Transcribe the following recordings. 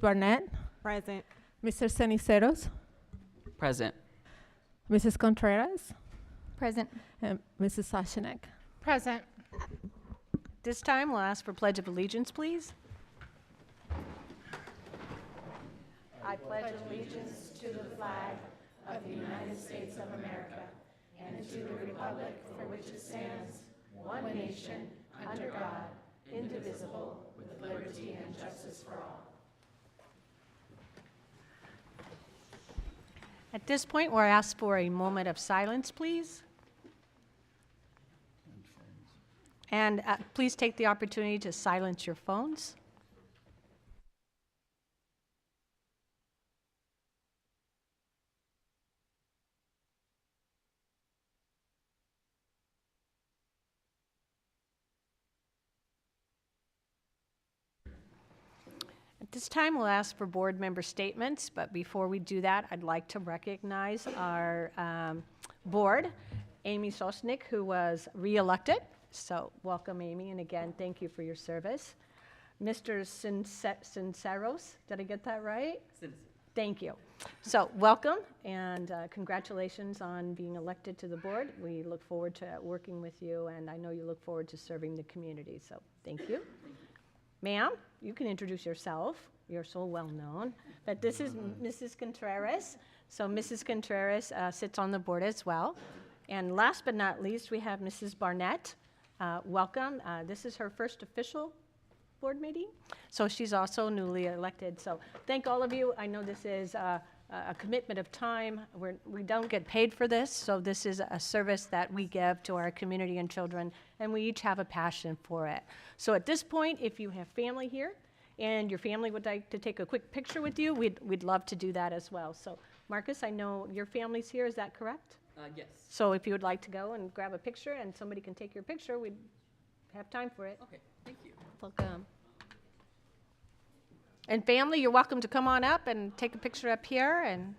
Barnett, Present. Mr. Ceniceros, Present. Mrs. Contreras, Present. and Mrs. Sashanek. Present. This time, we'll ask for Pledge of Allegiance, please. I pledge allegiance to the flag of the United States of America and to the republic for which it stands, one nation, under God, indivisible, with liberty and justice for all. At this point, we'll ask for a moment of silence, please. And please take the opportunity to silence your phones. At this time, we'll ask for board member statements, but before we do that, I'd like to recognize our board, Amy Sosnick, who was re-elected. So welcome, Amy, and again, thank you for your service. Mr. Sinceros, did I get that right? Thank you. So welcome, and congratulations on being elected to the board. We look forward to working with you, and I know you look forward to serving the community, so thank you. Ma'am, you can introduce yourself. You're so well known. But this is Mrs. Contreras. So Mrs. Contreras sits on the board as well. And last but not least, we have Mrs. Barnett. Welcome. This is her first official board meeting. So she's also newly elected. So thank all of you. I know this is a commitment of time. We don't get paid for this, so this is a service that we give to our community and children, and we each have a passion for it. So at this point, if you have family here and your family would like to take a quick picture with you, we'd love to do that as well. So Marcus, I know your family's here, is that correct? Yes. So if you would like to go and grab a picture and somebody can take your picture, we'd have time for it. Okay, thank you. Welcome. And family, you're welcome to come on up and take a picture up here. And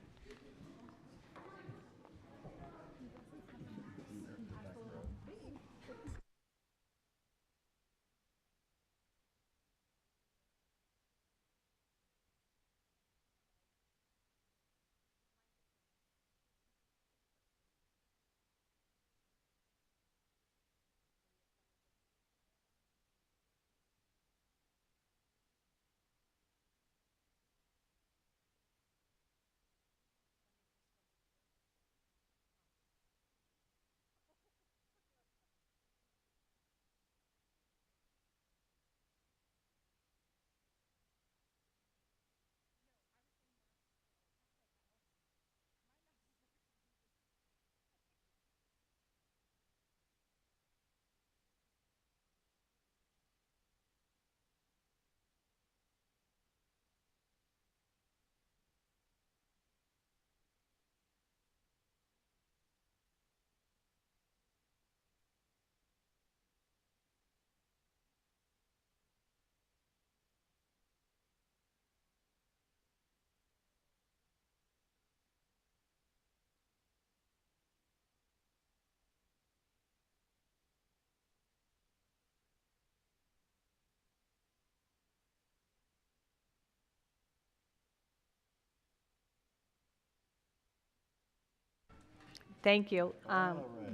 thank you.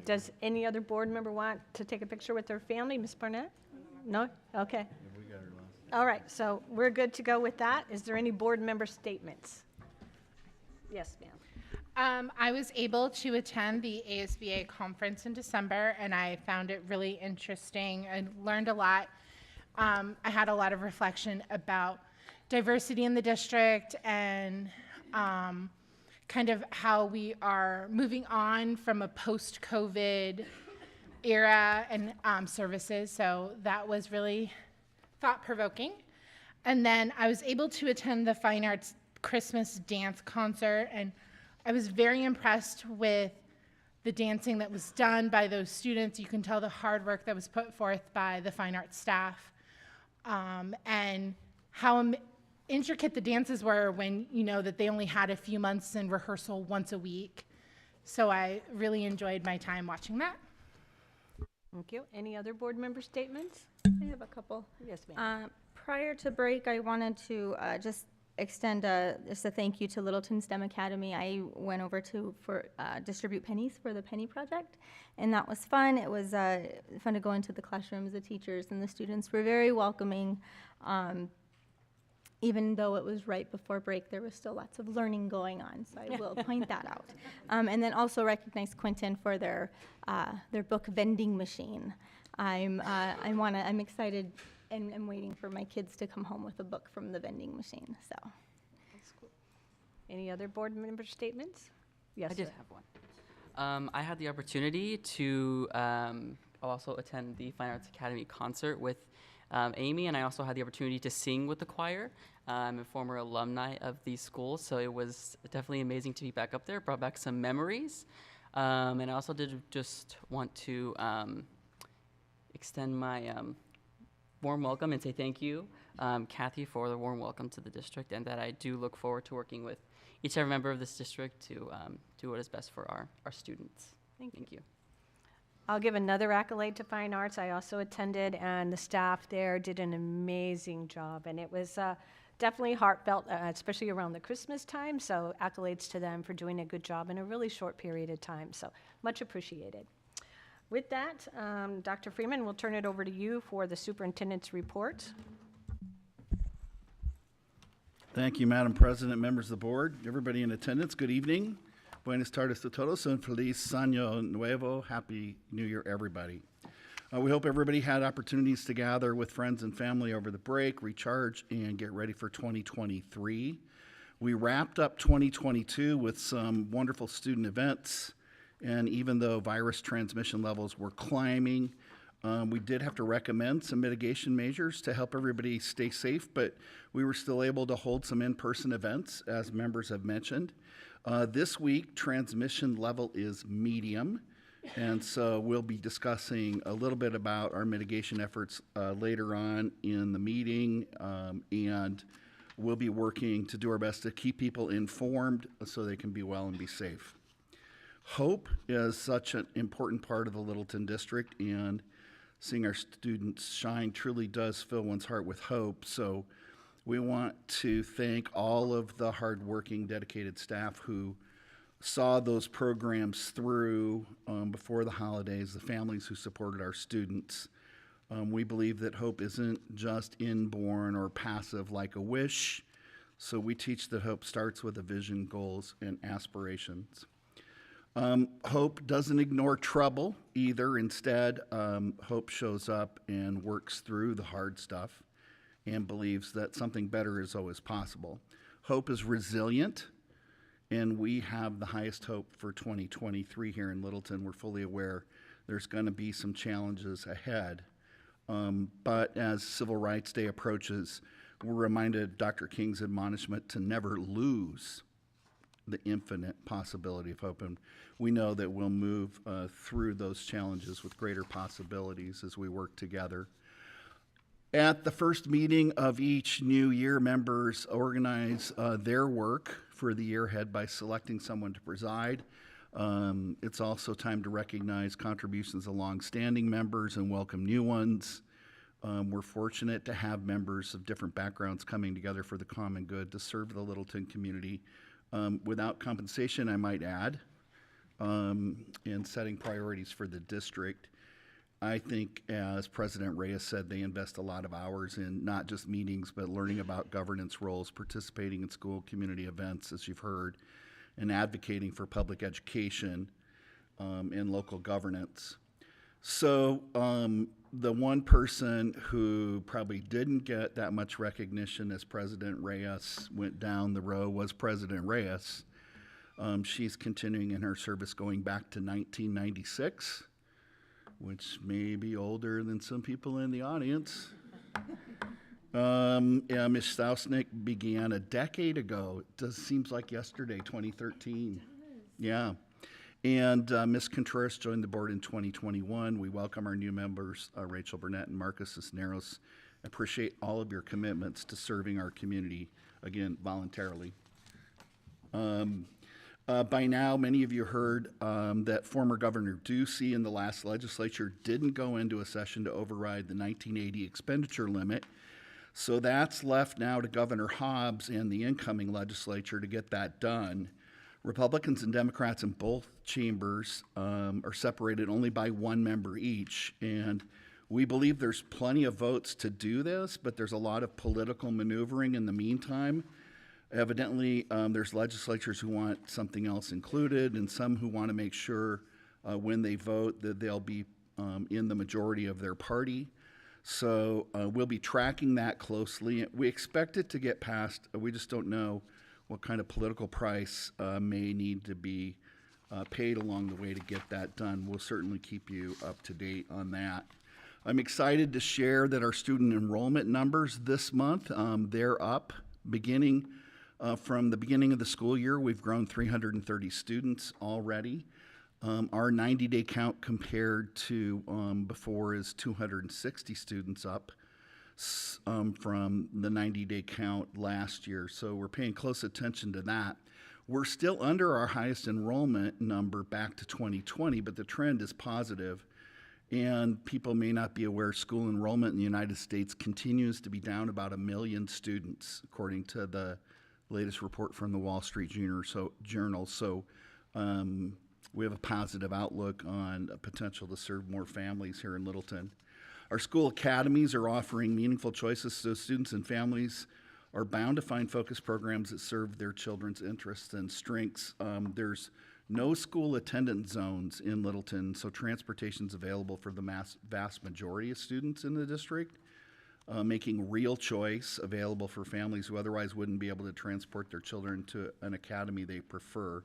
Does any other board member want to take a picture with their family? Ms. Barnett? No? Okay. We got her last. All right, so we're good to go with that. Is there any board member statements? Yes, ma'am. I was able to attend the ASBA conference in December, and I found it really interesting and learned a lot. I had a lot of reflection about diversity in the district and kind of how we are moving on from a post-COVID era and services. So that was really thought-provoking. And then I was able to attend the Fine Arts Christmas dance concert, and I was very impressed with the dancing that was done by those students. You can tell the hard work that was put forth by the fine arts staff, and how intricate the dances were when you know that they only had a few months in rehearsal once a week. So I really enjoyed my time watching that. Thank you. Any other board member statements? I have a couple. Yes, ma'am. Prior to break, I wanted to just extend just a thank you to Littleton STEM Academy. I went over to distribute pennies for the Penny Project, and that was fun. It was fun to go into the classrooms. The teachers and the students were very welcoming. Even though it was right before break, there was still lots of learning going on, so I will point that out. And then also recognize Quentin for their book vending machine. I'm excited and I'm waiting for my kids to come home with a book from the vending machine, so. Any other board member statements? Yes, I did sir. have one. I had the opportunity to also attend the Fine Arts Academy concert with Amy, and I also had the opportunity to sing with the choir. I'm a former alumni of these schools, so it was definitely amazing to be back up there. Brought back some memories. And I also did just want to extend my warm welcome and say thank you, Kathy, for the warm welcome to the district, and that I do look forward to working with each every member of this district to do what is best for our students. Thank you. Thank you. I'll give another accolade to Fine Arts. I also attended, and the staff there did an amazing job, and it was definitely heartfelt, especially around the Christmas time, so accolades to them for doing a good job in a really short period of time, so much appreciated. With that, Dr. Freeman, we'll turn it over to you for the superintendent's report. Thank you, Madam President, members of the board, everybody in attendance, good evening. Buenas tardes a todos and feliz año nuevo. Happy New Year, everybody. We hope everybody had opportunities to gather with friends and family over the break, recharge, and get ready for 2023. We wrapped up 2022 with some wonderful student events, and even though virus transmission levels were climbing, we did have to recommend some mitigation measures to help everybody stay safe, but we were still able to hold some in-person events, as members have mentioned. This week, transmission level is medium, and so we'll be discussing a little bit about our mitigation efforts later on in the meeting, and we'll be working to do our best to keep people informed so they can be well and be safe. Hope is such an important part of the Littleton district, and seeing our students shine truly does fill one's heart with hope. So we want to thank all of the hardworking, dedicated staff who saw those programs through before the holidays, the families who supported our students. We believe that hope isn't just inborn or passive like a wish. So we teach that hope starts with a vision, goals, and aspirations. Hope doesn't ignore trouble either. Instead, hope shows up and works through the hard stuff and believes that something better is always possible. Hope is resilient, and we have the highest hope for 2023 here in Littleton. We're fully aware there's going to be some challenges ahead. But as Civil Rights Day approaches, we're reminded of Dr. King's admonishment to never lose the infinite possibility of hope. And we know that we'll move through those challenges with greater possibilities as we work together. At the first meeting of each new year, members organize their work for the year ahead by selecting someone to preside. It's also time to recognize contributions of longstanding members and welcome new ones. We're fortunate to have members of different backgrounds coming together for the common good to serve the Littleton community without compensation, I might add, in setting priorities for the district. I think, as President Reyes said, they invest a lot of hours in not just meetings, but learning about governance roles, participating in school community events, as you've heard, and advocating for public education and local governance. So the one person who probably didn't get that much recognition as President Reyes went down the row was President Reyes. She's continuing in her service going back to 1996. Which may be older than some people in the audience. Yeah, Ms. Stausnick began a decade ago. It does seems like yesterday, 2013. Yeah. And Ms. Contreras joined the board in 2021. We welcome our new members, Rachel Burnett and Marcus Cisneros. Appreciate all of your commitments to serving our community, again, voluntarily. By now, many of you heard that former Governor Ducey in the last legislature didn't go into a session to override the 1980 expenditure limit. So that's left now to Governor Hobbs and the incoming legislature to get that done. Republicans and Democrats in both chambers are separated only by one member each, and we believe there's plenty of votes to do this, but there's a lot of political maneuvering in the meantime. Evidently, there's legislatures who want something else included, and some who want to make sure when they vote that they'll be in the majority of their party. So we'll be tracking that closely. We expect it to get passed. We just don't know what kind of political price may need to be paid along the way to get that done. We'll certainly keep you up to date on that. I'm excited to share that our student enrollment numbers this month, they're up. Beginning from the beginning of the school year, we've grown 330 students already. Our 90-day count compared to before is 260 students up from the 90-day count last year, so we're paying close attention to that. We're still under our highest enrollment number back to 2020, but the trend is positive. And people may not be aware, school enrollment in the United States continues to be down about 1 million students, according to the latest report from the Wall Street Journal. So we have a positive outlook on a potential to serve more families here in Littleton. Our school academies are offering meaningful choices, so students and families are bound to find focused programs that serve their children's interests and strengths. There's no school attendance zones in Littleton, so transportation is available for the vast majority of students in the district, making real choice available for families who otherwise wouldn't be able to transport their children to an academy they prefer.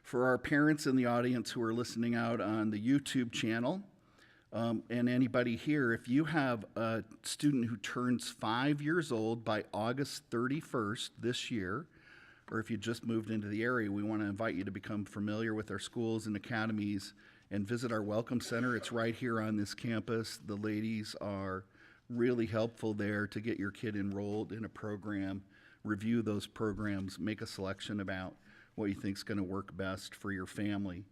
For our parents in the audience who are listening out on the YouTube channel, and anybody here, if you have a student who turns 5 years old by August 31st this year, or if you just moved into the area, we want to invite you to become familiar with our schools and academies and visit our Welcome Center. It's right here on this campus. The ladies are really helpful there to get your kid enrolled in a program, review those programs, make a selection about what you think is going to work best for your family.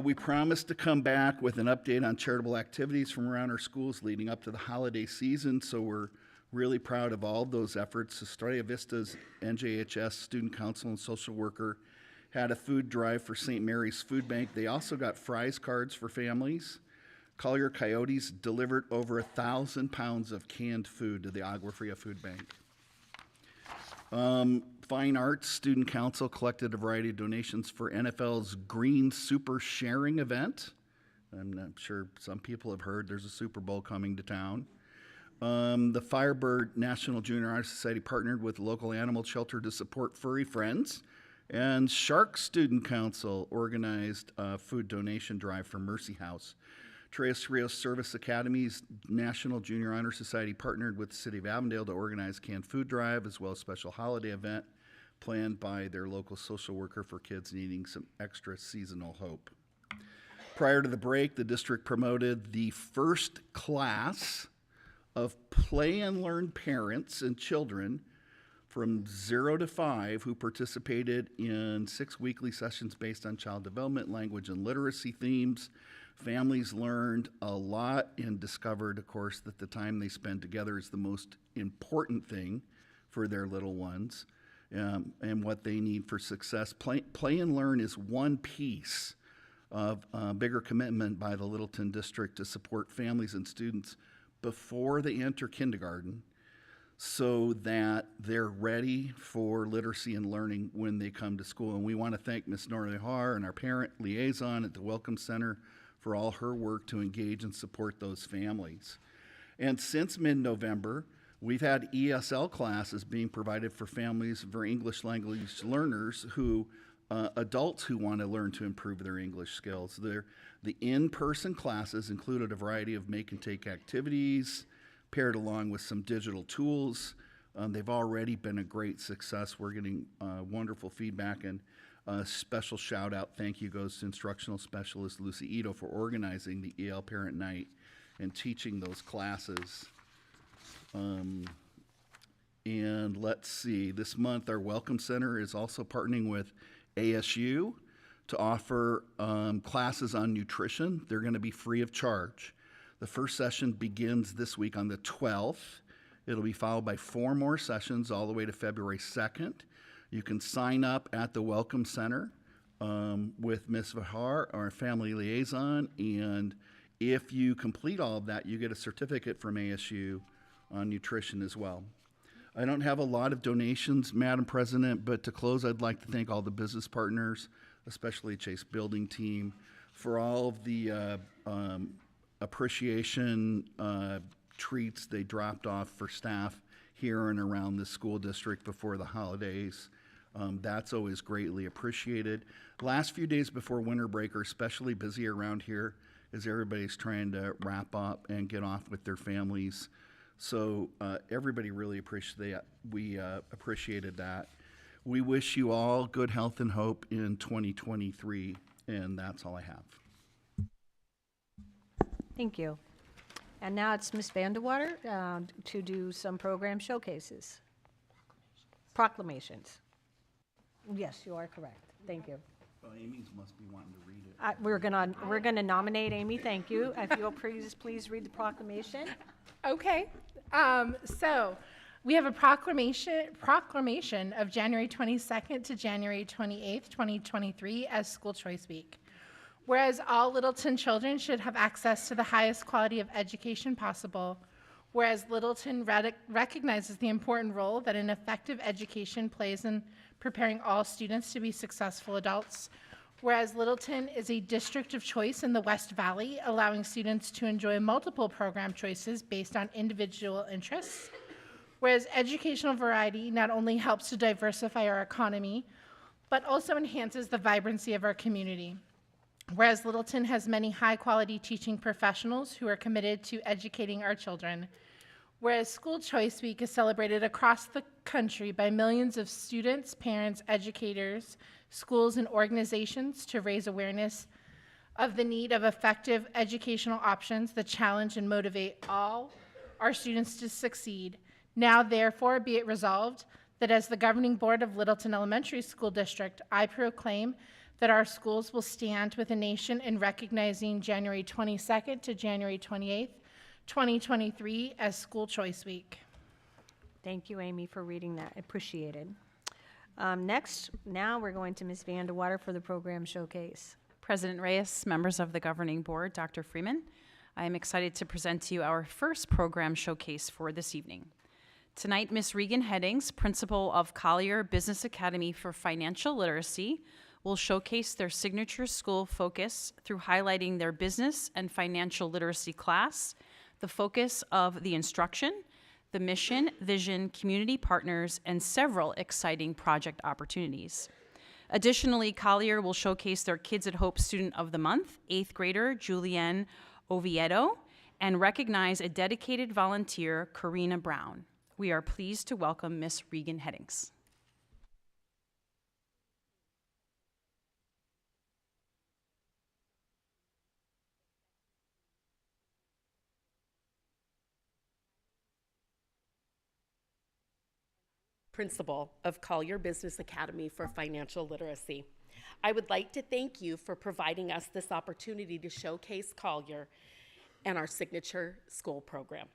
We promised to come back with an update on charitable activities from around our schools leading up to the holiday season, so we're really proud of all of those efforts. Estrella Vista's NJHS Student Council and Social Worker had a food drive for St. Mary's Food Bank. They also got fries cards for families. Collier Coyotes delivered over 1,000 pounds of canned food to the Agua Fria Food Bank. Fine Arts Student Council collected a variety of donations for NFL's Green Super Sharing event. I'm sure some people have heard there's a Super Bowl coming to town. The Firebird National Junior Honor Society partnered with local animal shelter to support furry friends. And Shark Student Council organized a food donation drive for Mercy House. Tres Rios Service Academy's National Junior Honor Society partnered with the City of Avondale to organize canned food drive as well as a special holiday event planned by their local social worker for kids needing some extra seasonal hope. Prior to the break, the district promoted the first class of play and learn parents and children from 0 to 5 who participated in 6 weekly sessions based on child development, language, and literacy themes. Families learned a lot and discovered, of course, that the time they spend together is the most important thing for their little ones and what they need for success. Play and learn is one piece of a bigger commitment by the Littleton District to support families and students before they enter kindergarten so that they're ready for literacy and learning when they come to school. And we want to thank Ms. Nora Har and our parent liaison at the Welcome Center for all her work to engage and support those families. And since mid-November, we've had ESL classes being provided for families for English language learners adults who want to learn to improve their English skills. The in-person classes included a variety of make-and-take activities, paired along with some digital tools. They've already been a great success. We're getting wonderful feedback, and a special shout-out thank you goes to instructional specialist Lucy Ito for organizing the EL Parent Night and teaching those classes. And let's see, this month our Welcome Center is also partnering with ASU to offer classes on nutrition. They're going to be free of charge. The first session begins this week on the 12th. It'll be followed by 4 more sessions all the way to February 2nd. You can sign up at the Welcome Center with Ms. Vihar, our family liaison, and if you complete all of that, you get a certificate from ASU on nutrition as well. I don't have a lot of donations, Madam President, but to close, I'd like to thank all the business partners, especially Chase Building Team, for all of the appreciation treats they dropped off for staff here and around the school district before the holidays. That's always greatly appreciated. Last few days before winter break are especially busy around here as everybody's trying to wrap up and get off with their families. So everybody really appreciated that. We wish you all good health and hope in 2023, and that's all I have. Thank you. And now it's Ms. Vandewater to do some program showcases. Proclamations. Yes, you are correct. Thank you. Well, Amy's must be wanting to read it. We're gonna nominate Amy. Thank you. If you'll please read the proclamation. Okay. So we have a proclamation of January 22nd to January 28th, 2023 as School Choice Week. Whereas all Littleton children should have access to the highest quality of education possible. Whereas Littleton recognizes the important role that an effective education plays in preparing all students to be successful adults. Whereas Littleton is a district of choice in the West Valley, allowing students to enjoy multiple program choices based on individual interests. Whereas educational variety not only helps to diversify our economy, but also enhances the vibrancy of our community. Whereas Littleton has many high-quality teaching professionals who are committed to educating our children. Whereas School Choice Week is celebrated across the country by millions of students, parents, educators, schools, and organizations to raise awareness of the need of effective educational options that challenge and motivate all our students to succeed. Now, therefore, be it resolved that as the governing board of Littleton Elementary School District, I proclaim that our schools will stand with the nation in recognizing January 22nd to January 28th, 2023 as School Choice Week. Thank you, Amy, for reading that. Appreciated. Next, now we're going to Ms. Vandewater for the program showcase. President Reyes, members of the governing board, Dr. Freeman, I am excited to present to you our first program showcase for this evening. Tonight, Ms. Regan Headings, principal of Collier Business Academy for Financial Literacy, will showcase their signature school focus through highlighting their business and financial literacy class, the focus of the instruction, the mission, vision, community partners, and several exciting project opportunities. Additionally, Collier will showcase their Kids at Hope Student of the Month, 8th grader Julianne Oviedo, and recognize a dedicated volunteer, Karina Brown. We are pleased to welcome Ms. Regan Headings. Principal of Collier Business Academy for Financial Literacy. I would like to thank you for providing us this opportunity to showcase Collier and our signature school program.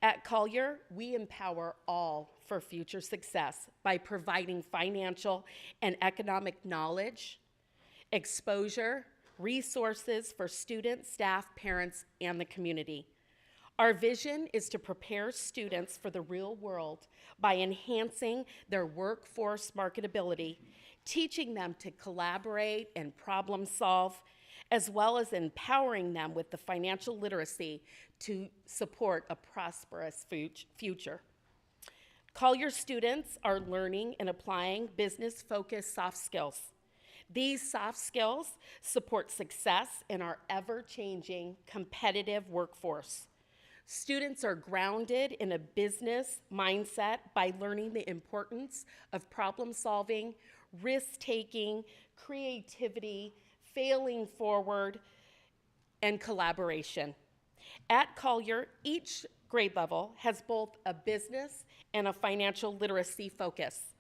At Collier, we empower all for future success by providing financial and economic knowledge, exposure, resources for students, staff, parents, and the community. Our vision is to prepare students for the real world by enhancing their workforce marketability, teaching them to collaborate and problem solve, as well as empowering them with the financial literacy to support a prosperous future. Collier students are learning and applying business-focused soft skills. These soft skills support success in our ever-changing competitive workforce. Students are grounded in a business mindset by learning the importance of problem solving, risk-taking, creativity, failing forward, and collaboration. At Collier, each grade level has both a business and a financial literacy focus.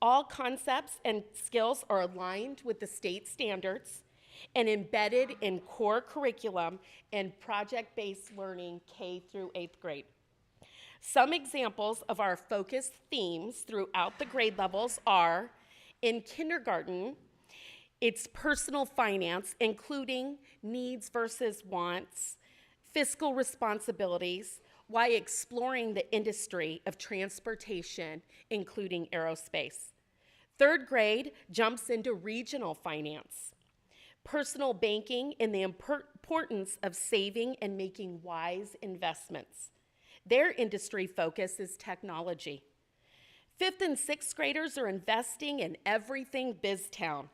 All concepts and skills are aligned with the state standards and embedded in core curriculum and project-based learning K through 8th grade. Some examples of our focused themes throughout the grade levels are, in kindergarten, it's personal finance, including needs versus wants, fiscal responsibilities, while exploring the industry of transportation, including aerospace. Third grade jumps into regional finance, personal banking, and the importance of saving and making wise investments. Their industry focus is technology. Fifth and sixth graders are investing in everything BizTown,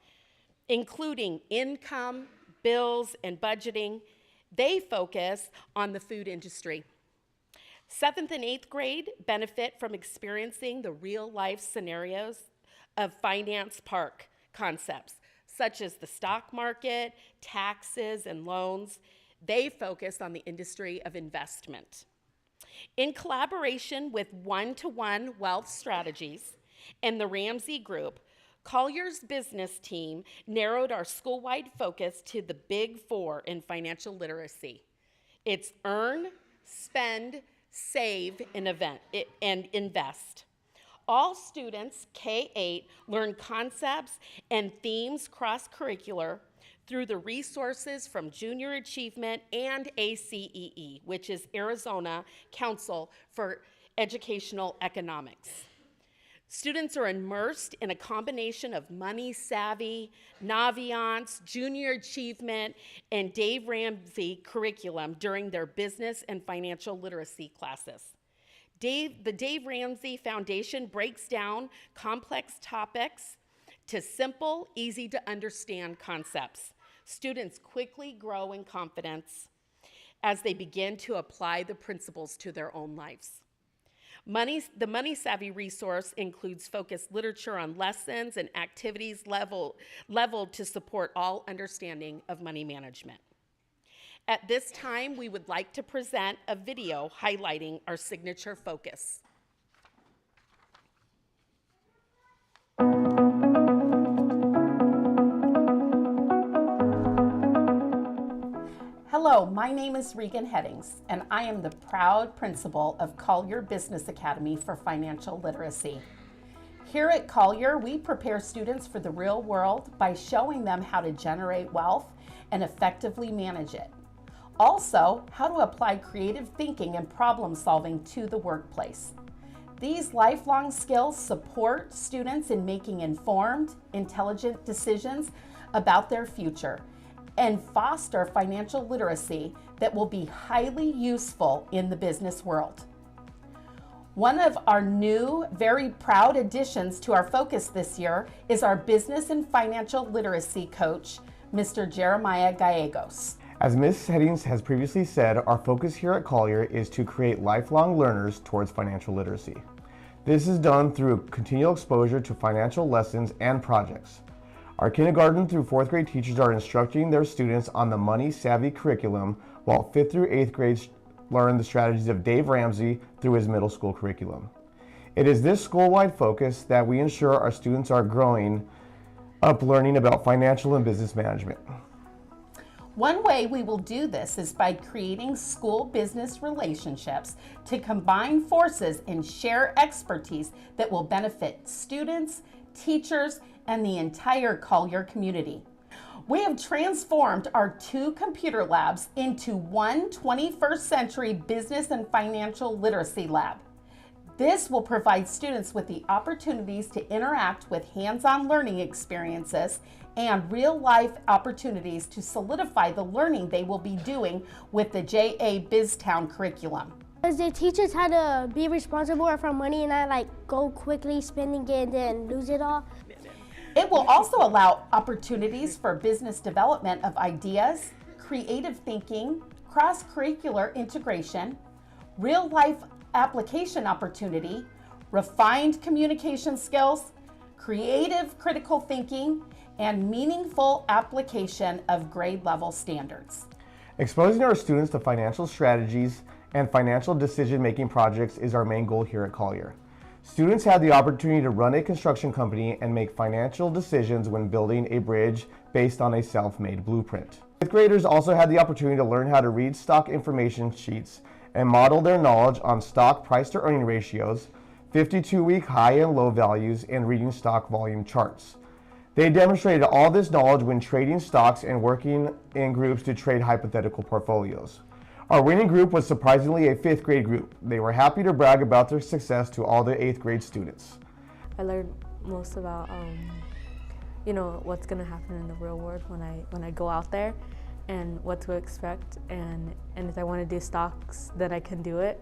including income, bills, and budgeting. They focus on the food industry. Seventh and eighth grade benefit from experiencing the real-life scenarios of finance park concepts, such as the stock market, taxes, and loans. They focus on the industry of investment. In collaboration with One-to-One Wealth Strategies and the Ramsey Group, Collier's business team narrowed our school-wide focus to the big four in financial literacy. It's earn, spend, save, and invest. All students, K-8, learn concepts and themes cross-curricular through the resources from Junior Achievement and ACEE, which is Arizona Council for Educational Economics. Students are immersed in a combination of Money Savvy, Naviance, Junior Achievement, and Dave Ramsey curriculum during their business and financial literacy classes. The Dave Ramsey Foundation breaks down complex topics to simple, easy to understand concepts. Students quickly grow in confidence as they begin to apply the principles to their own lives. The Money Savvy resource includes focused literature on lessons and activities leveled to support all understanding of money management. At this time, we would like to present a video highlighting our signature focus. Hello, my name is Regan Headings, and I am the proud principal of Collier Business Academy for Financial Literacy. Here at Collier, we prepare students for the real world by showing them how to generate wealth and effectively manage it. Also, how to apply creative thinking and problem solving to the workplace. These lifelong skills support students in making informed, intelligent decisions about their future and foster financial literacy that will be highly useful in the business world. One of our new, very proud additions to our focus this year is our business and financial literacy coach, Mr. Jeremiah Gallegos. As Ms. Headings has previously said, our focus here at Collier is to create lifelong learners towards financial literacy. This is done through continual exposure to financial lessons and projects. Our kindergarten through 4th grade teachers are instructing their students on the Money Savvy curriculum, while 5th through 8th grades learn the strategies of Dave Ramsey through his middle school curriculum. It is this school-wide focus that we ensure our students are growing up learning about financial and business management. One way we will do this is by creating school-business relationships to combine forces and share expertise that will benefit students, teachers, and the entire Collier community. We have transformed our 2 computer labs into one 21st century business and financial literacy lab. This will provide students with the opportunities to interact with hands-on learning experiences and real-life opportunities to solidify the learning they will be doing with the JA BizTown curriculum. Because they teach us how to be responsible with our money and not go quickly spending it and then lose it all. It will also allow opportunities for business development of ideas, creative thinking, cross-curricular integration, real-life application opportunity, refined communication skills, creative critical thinking, and meaningful application of grade-level standards. Exposing our students to financial strategies and financial decision-making projects is our main goal here at Collier. Students have the opportunity to run a construction company and make financial decisions when building a bridge based on a self-made blueprint. 5th graders also had the opportunity to learn how to read stock information sheets and modeled their knowledge on stock price to earning ratios, 52-week high and low values, and reading stock volume charts. They demonstrated all this knowledge when trading stocks and working in groups to trade hypothetical portfolios. Our winning group was surprisingly a 5th grade group. They were happy to brag about their success to all the 8th grade students. I learned most about, what's going to happen in the real world when I go out there, and what to expect, and if I want to do stocks, then I can do it.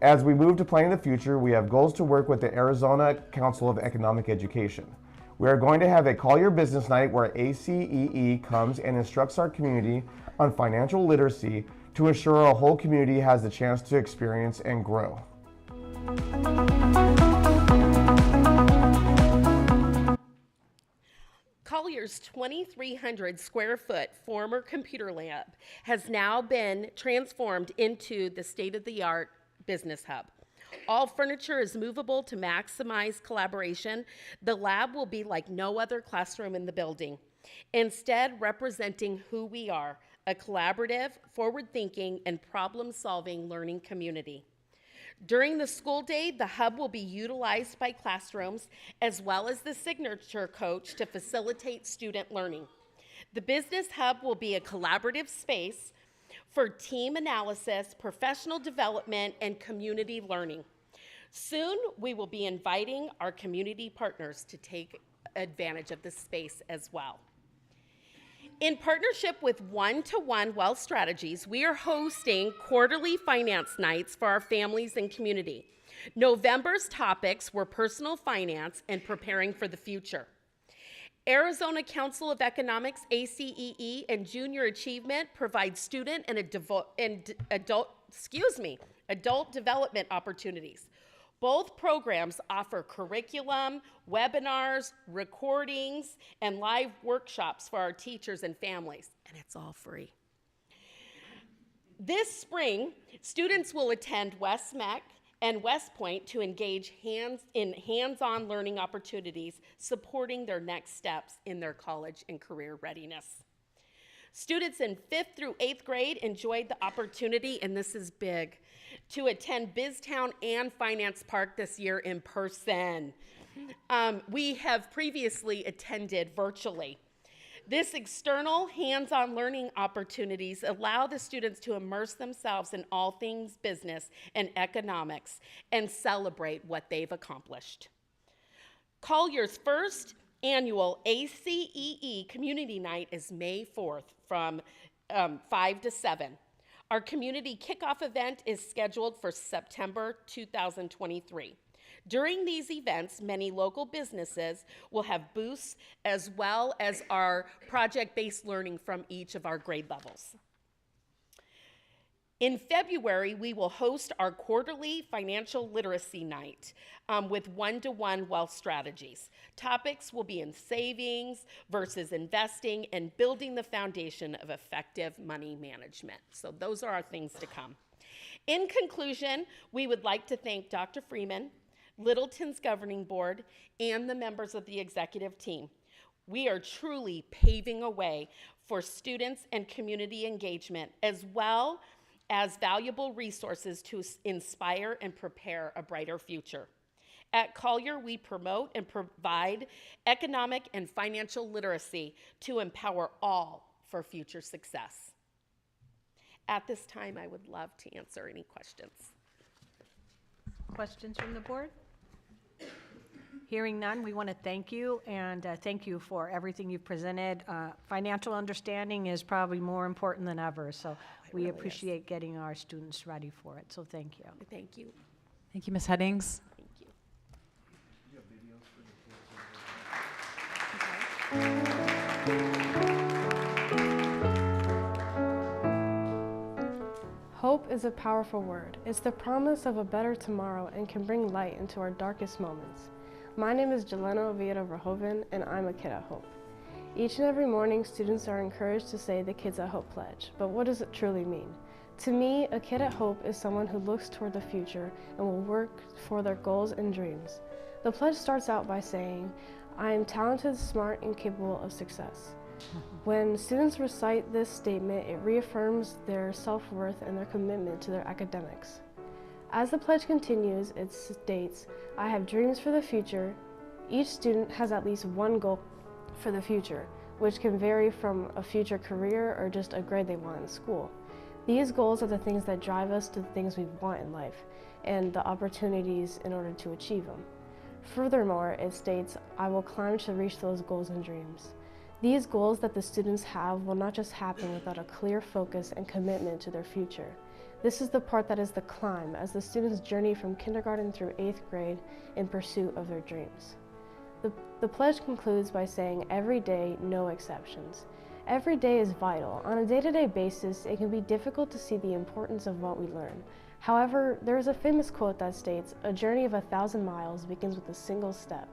As we move to planning the future, we have goals to work with the Arizona Council of Economic Education. We are going to have a Call Your Business Night where ACEE comes and instructs our community on financial literacy to ensure our whole community has the chance to experience and grow. Collier's 2,300 square foot former computer lab has now been transformed into the state-of-the-art business hub. All furniture is movable to maximize collaboration. The lab will be like no other classroom in the building, instead representing who we are, a collaborative, forward-thinking, and problem-solving learning community. During the school day, the hub will be utilized by classrooms as well as the signature coach to facilitate student learning. The business hub will be a collaborative space for team analysis, professional development, and community learning. Soon, we will be inviting our community partners to take advantage of this space as well. In partnership with One-to-One Wealth Strategies, we are hosting quarterly finance nights for our families and community. November's topics were personal finance and preparing for the future. Arizona Council of Economics, ACEE, and Junior Achievement provide student and adult development opportunities. Both programs offer curriculum, webinars, recordings, and live workshops for our teachers and families, and it's all free. This spring, students will attend West Meck and West Point to engage in hands-on learning opportunities, supporting their next steps in their college and career readiness. Students in 5th through 8th grade enjoyed the opportunity, and this is big, to attend BizTown and Finance Park this year in person. We have previously attended virtually. This external hands-on learning opportunities allow the students to immerse themselves in all things business and economics and celebrate what they've accomplished. Collier's first annual ACEE Community Night is May 4th from 5 to 7. Our community kickoff event is scheduled for September 2023. During these events, many local businesses will have booths as well as our project-based learning from each of our grade levels. In February, we will host our quarterly financial literacy night with One-to-One Wealth Strategies. Topics will be in savings versus investing and building the foundation of effective money management. So those are our things to come. In conclusion, we would like to thank Dr. Freeman, Littleton's governing board, and the members of the executive team. We are truly paving a way for students and community engagement, as well as valuable resources to inspire and prepare a brighter future. At Collier, we promote and provide economic and financial literacy to empower all for future success. At this time, I would love to answer any questions. Questions from the board? Hearing none, we want to thank you, and thank you for everything you've presented. Financial understanding is probably more important than ever, so we appreciate getting our students ready for it, so thank you. Thank you. Thank you, Ms. Headings. Thank you. Hope is a powerful word. It's the promise of a better tomorrow and can bring light into our darkest moments. My name is Jelena Oviedo Verhoeven, and I'm a Kid at Hope. Each and every morning, students are encouraged to say the Kids at Hope pledge, but what does it truly mean? To me, a Kid at Hope is someone who looks toward the future and will work for their goals and dreams. The pledge starts out by saying, I am talented, smart, and capable of success. When students recite this statement, it reaffirms their self-worth and their commitment to their academics. As the pledge continues, it states, "I have dreams for the future." Each student has at least one goal for the future, which can vary from a future career or just a grade they want in school. These goals are the things that drive us to the things we want in life and the opportunities in order to achieve them. Furthermore, it states, "I will climb to reach those goals and dreams." These goals that the students have will not just happen without a clear focus and commitment to their future. This is the part that is the climb as the students journey from kindergarten through 8th grade in pursuit of their dreams. The pledge concludes by saying, "Every day, no exceptions." Every day is vital. On a day-to-day basis, it can be difficult to see the importance of what we learn. However, there is a famous quote that states, "A journey of 1,000 miles begins with a single step."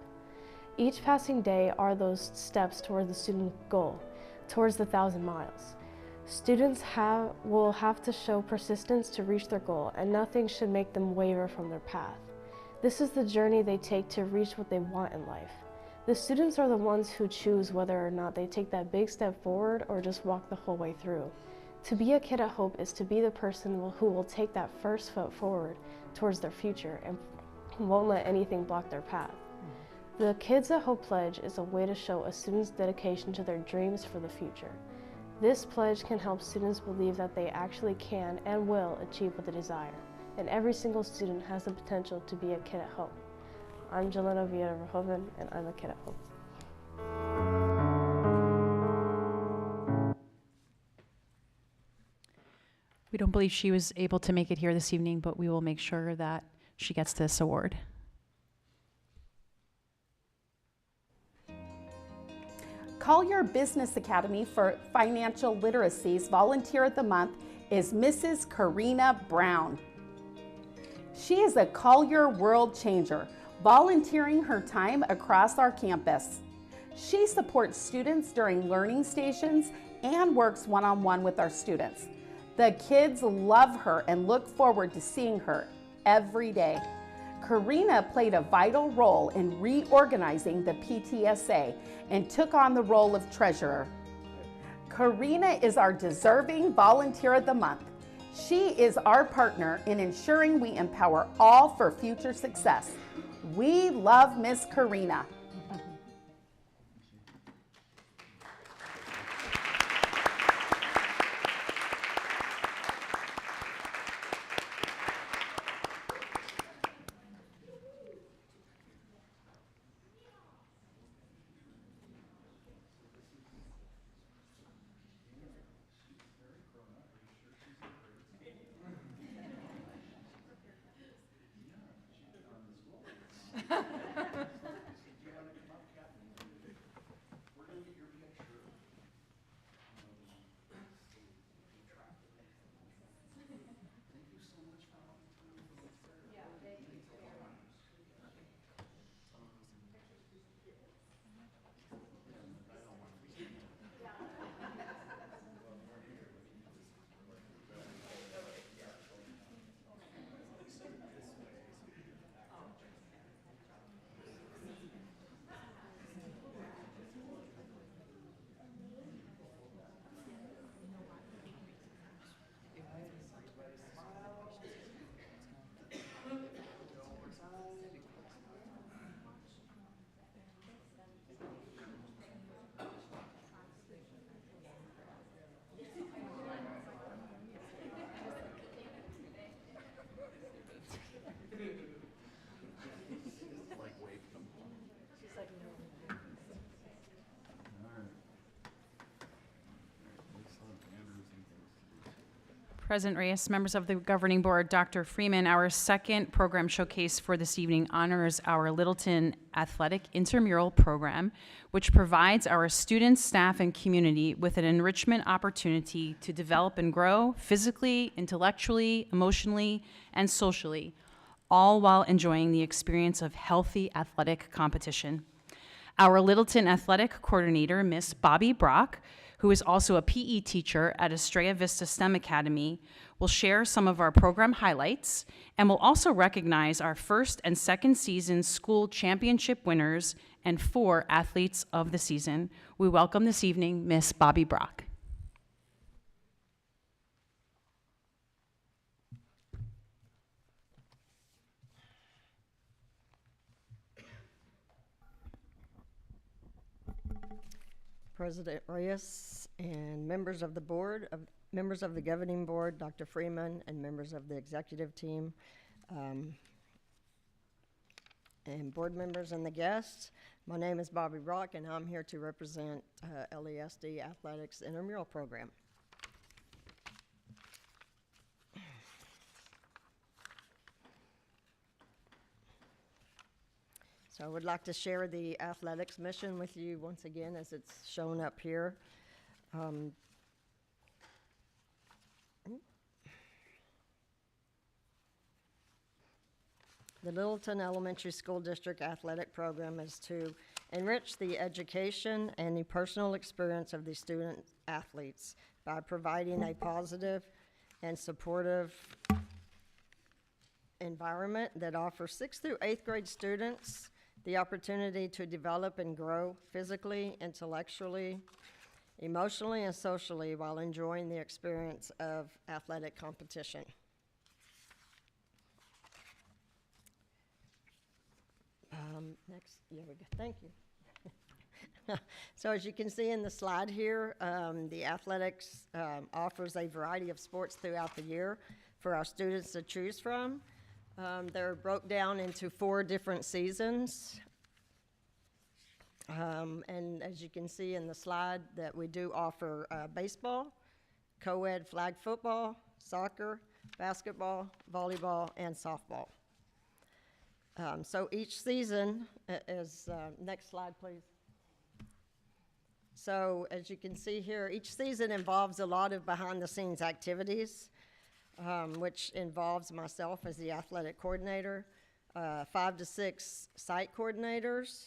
Each passing day are those steps towards the student goal, towards the 1,000 miles. Students will have to show persistence to reach their goal, and nothing should make them waver from their path. This is the journey they take to reach what they want in life. The students are the ones who choose whether or not they take that big step forward or just walk the whole way through. To be a kid at Hope is to be the person who will take that first foot forward towards their future and won't let anything block their path. The Kids at Hope Pledge is a way to show a student's dedication to their dreams for the future. This pledge can help students believe that they actually can and will achieve what they desire, and every single student has the potential to be a kid at Hope. I'm Jelena Vieira-Verhoeven, and I'm a kid at Hope. We don't believe she was able to make it here this evening, but we will make sure that she gets this award. Collier Business Academy for Financial Literacy's Volunteer of the Month is Mrs. Karina Brown. She is a Collier world changer, volunteering her time across our campus. She supports students during learning stations and works one-on-one with our students. The kids love her and look forward to seeing her every day. Karina played a vital role in reorganizing the PTSA and took on the role of treasurer. Karina is our deserving Volunteer of the Month. She is our partner in ensuring we empower all for future success. We love Miss Karina. President Reyes, members of the governing board, Dr. Freeman, our second program showcase for this evening honors our Littleton Athletic Intramural Program, which provides our students, staff, and community with an enrichment opportunity to develop and grow physically, intellectually, emotionally, and socially, all while enjoying the experience of healthy athletic competition. Our Littleton Athletic Coordinator, Miss Bobby Brock, who is also a PE teacher at Estrella Vista STEM Academy, will share some of our program highlights and will also recognize our first and second season school championship winners and 4 athletes of the season. We welcome this evening Miss Bobby Brock. President Reyes and members of the board, members of the governing board, Dr. Freeman, and members of the executive team, and board members and the guests. My name is Bobby Brock, and I'm here to represent LESD Athletics Intramural Program. So I would like to share the athletics mission with you once again as it's shown up here. The Littleton Elementary School District Athletic Program is to enrich the education and the personal experience of the student athletes by providing a positive and supportive environment that offers 6th through 8th grade students the opportunity to develop and grow physically, intellectually, emotionally, and socially while enjoying the experience of athletic competition. Next, yeah, we go. Thank you. So as you can see in the slide here, the athletics offers a variety of sports throughout the year for our students to choose from. They're broke down into 4 different seasons. And as you can see in the slide that we do offer baseball, co-ed flag football, soccer, basketball, volleyball, and softball. So each season is, next slide please. So as you can see here, each season involves a lot of behind the scenes activities, which involves myself as the athletic coordinator, 5 to 6 site coordinators,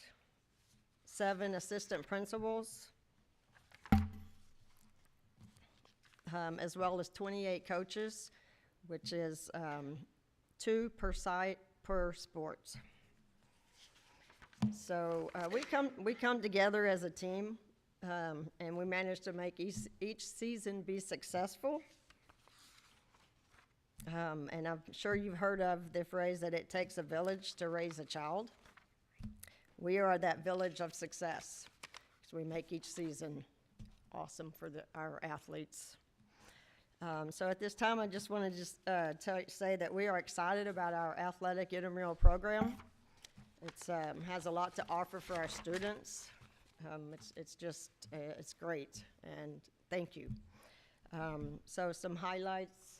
7 assistant principals, as well as 28 coaches, which is 2 per site per sport. So we come together as a team, and we manage to make each season be successful. And I'm sure you've heard of the phrase that it takes a village to raise a child. We are that village of success, so we make each season awesome for our athletes. So at this time, I just want to say that we are excited about our athletic intramural program. It has a lot to offer for our students. It's great, and thank you. So some highlights.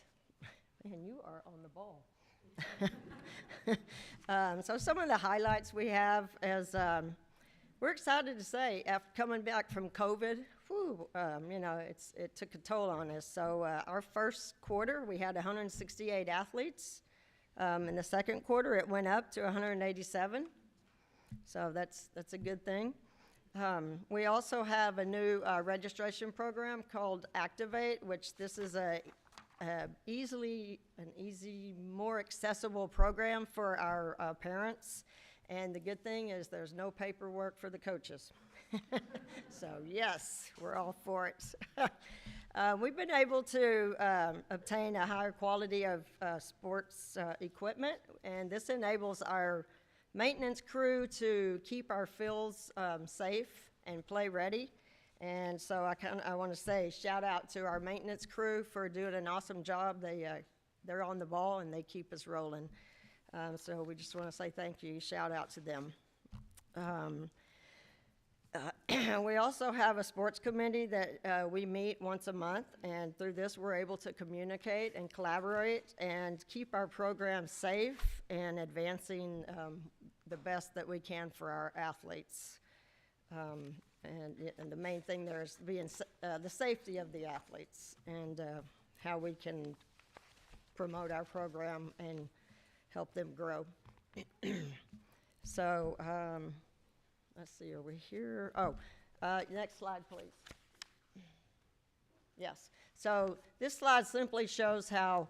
Man, you are on the ball. So some of the highlights we have is we're excited to say after coming back from COVID, it took a toll on us. So our first quarter, we had 168 athletes. In the second quarter, it went up to 187. So that's a good thing. We also have a new registration program called Activate, which this is an easy, more accessible program for our parents. And the good thing is there's no paperwork for the coaches. So yes, we're all for it. We've been able to obtain a higher quality of sports equipment, and this enables our maintenance crew to keep our fields safe and play ready. And so I want to say shout out to our maintenance crew for doing an awesome job. They're on the ball and they keep us rolling. So we just want to say thank you. Shout out to them. We also have a sports committee that we meet once a month, and through this we're able to communicate and collaborate and keep our program safe and advancing the best that we can for our athletes. And the main thing there is being the safety of the athletes and how we can promote our program and help them grow. So let's see, are we here? Oh, next slide, please. Yes. So this slide simply shows how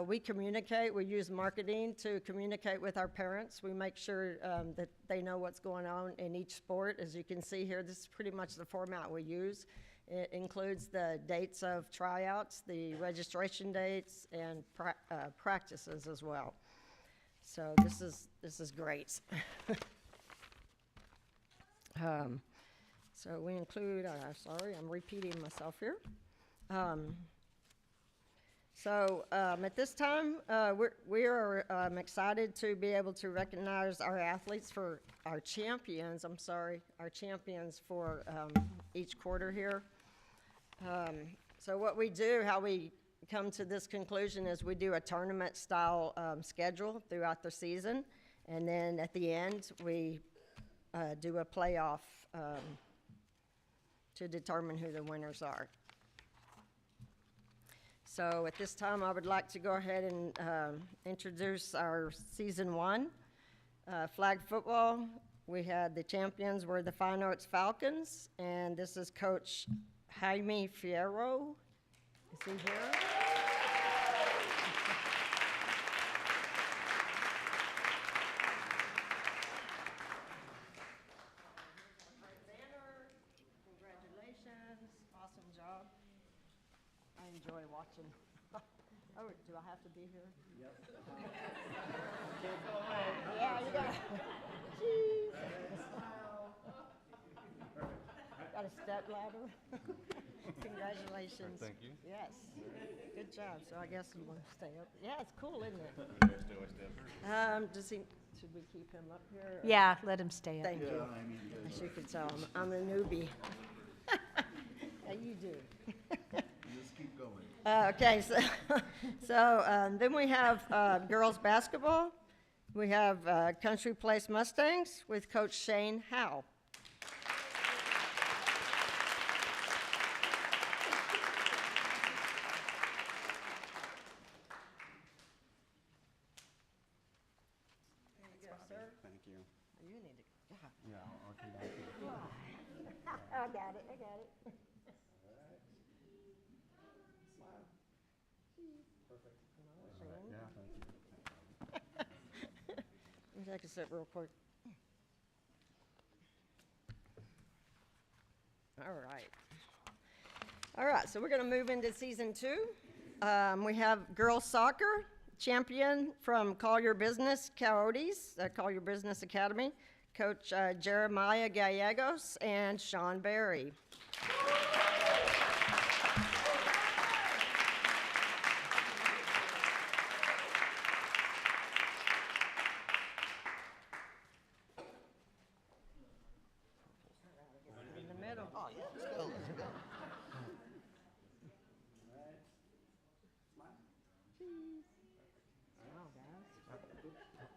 we communicate. We use marketing to communicate with our parents. We make sure that they know what's going on in each sport. As you can see here, this is pretty much the format we use. It includes the dates of tryouts, the registration dates, and practices as well. So this is great. So we include, sorry, I'm repeating myself here. At this time, we are excited to be able to recognize our athletes for our champions for each quarter here. So what we do, how we come to this conclusion is we do a tournament style schedule throughout the season. And then at the end, we do a playoff to determine who the winners are. So at this time, I would like to go ahead and introduce our season 1 flag football. We had the champions were the Fine Arts Falcons, and this is Coach Jaime Fierro. Is he here? Congratulations, awesome job. I enjoy watching. Oh, do I have to be here? Yep. Yeah, you got got a step ladder. Congratulations. Thank you. Yes. Good job. So I guess you want to stay up. Yeah, it's cool, isn't it? Should we keep him up here? or- Yeah, let him stay up. Thank you. As you can tell, I'm a newbie. How you do? Just keep going. Okay, then we have girls basketball. We have Country Place Mustangs with Coach Shane Howe. There you go, sir. Thank you. You need to. Yeah, I'll come back. I got it. Yeah, thank you. Let me take a sip real quick. All right, so we're going to move into season 2. We have girls soccer champion from Collier Business Coyotes, Collier Business Academy, Coach Jeremiah Gallegos and Sean Berry. In the middle. Oh, yeah, let's go.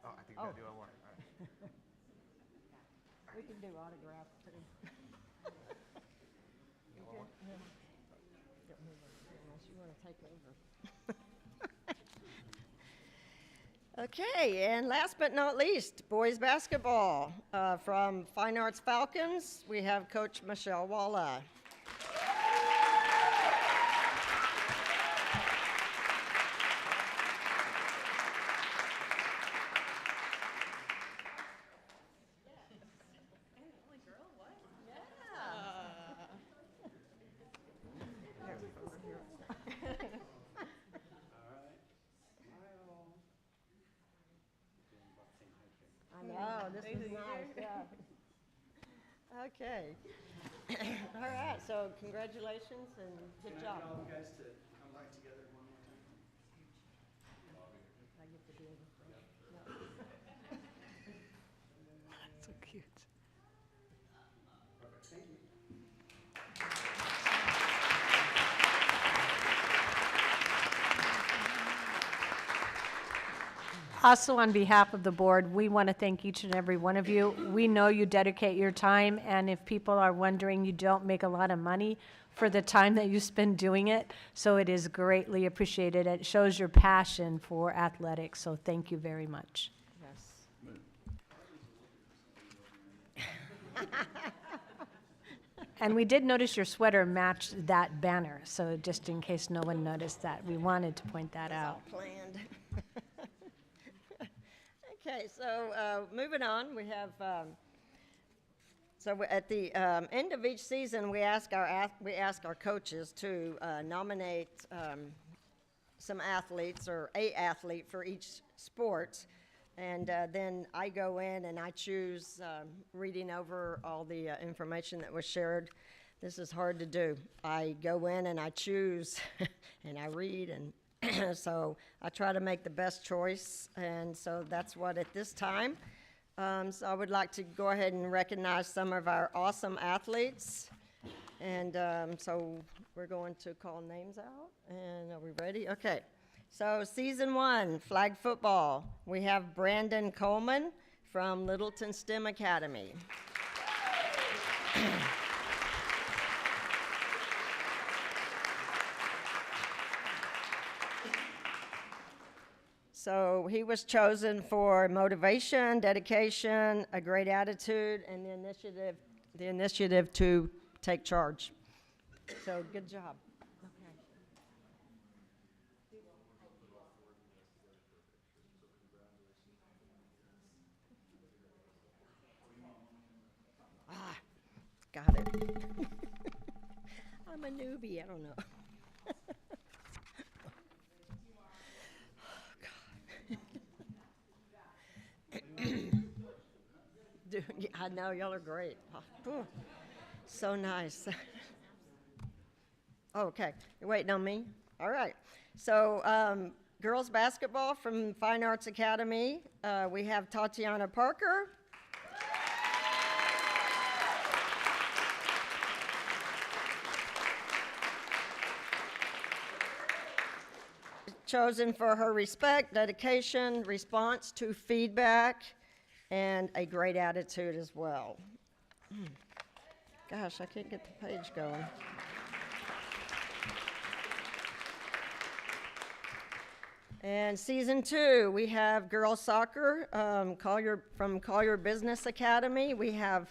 Oh, I think I do. I want. We can do autographs too. Unless you want to take over. Okay, and last but not least, boys basketball. From Fine Arts Falcons, we have Coach Michelle Walla. I know, this is nice, yeah. Okay. All right, so congratulations and good job. All you guys to come right together one more time. I get to be in the front. So cute. Perfect, thank you. Also, on behalf of the board, we want to thank each and every one of you. We know you dedicate your time, and if people are wondering, you don't make a lot of money for the time that you spend doing it, so it is greatly appreciated. It shows your passion for athletics, so thank you very much. Yes. And we did notice your sweater matched that banner, so just in case no one noticed that, we wanted to point that out. Planned. Okay, so moving on, we have, at the end of each season, we ask our coaches to nominate some athletes or a athlete for each sport. And then I go in and I choose, reading over all the information that was shared. This is hard to do. I go in and I choose and I read, and so I try to make the best choice. And so that's what at this time. So I would like to go ahead and recognize some of our awesome athletes. And so we're going to call names out. And are we ready? Okay. So season 1, flag football. We have Brandon Coleman from Littleton STEM Academy. So he was chosen for motivation, dedication, a great attitude, and the initiative to take charge. So good job. Got it. I'm a newbie, I don't know. Dude, yeah, I know, y'all are great. Oh, so nice. Okay, you're waiting on me? All right. So girls basketball from Fine Arts Academy, we have Tatiana Parker. Chosen for her respect, dedication, response to feedback, and a great attitude as well. Gosh, I can't get the page going. And season 2, we have girls soccer, from Collier Business Academy. We have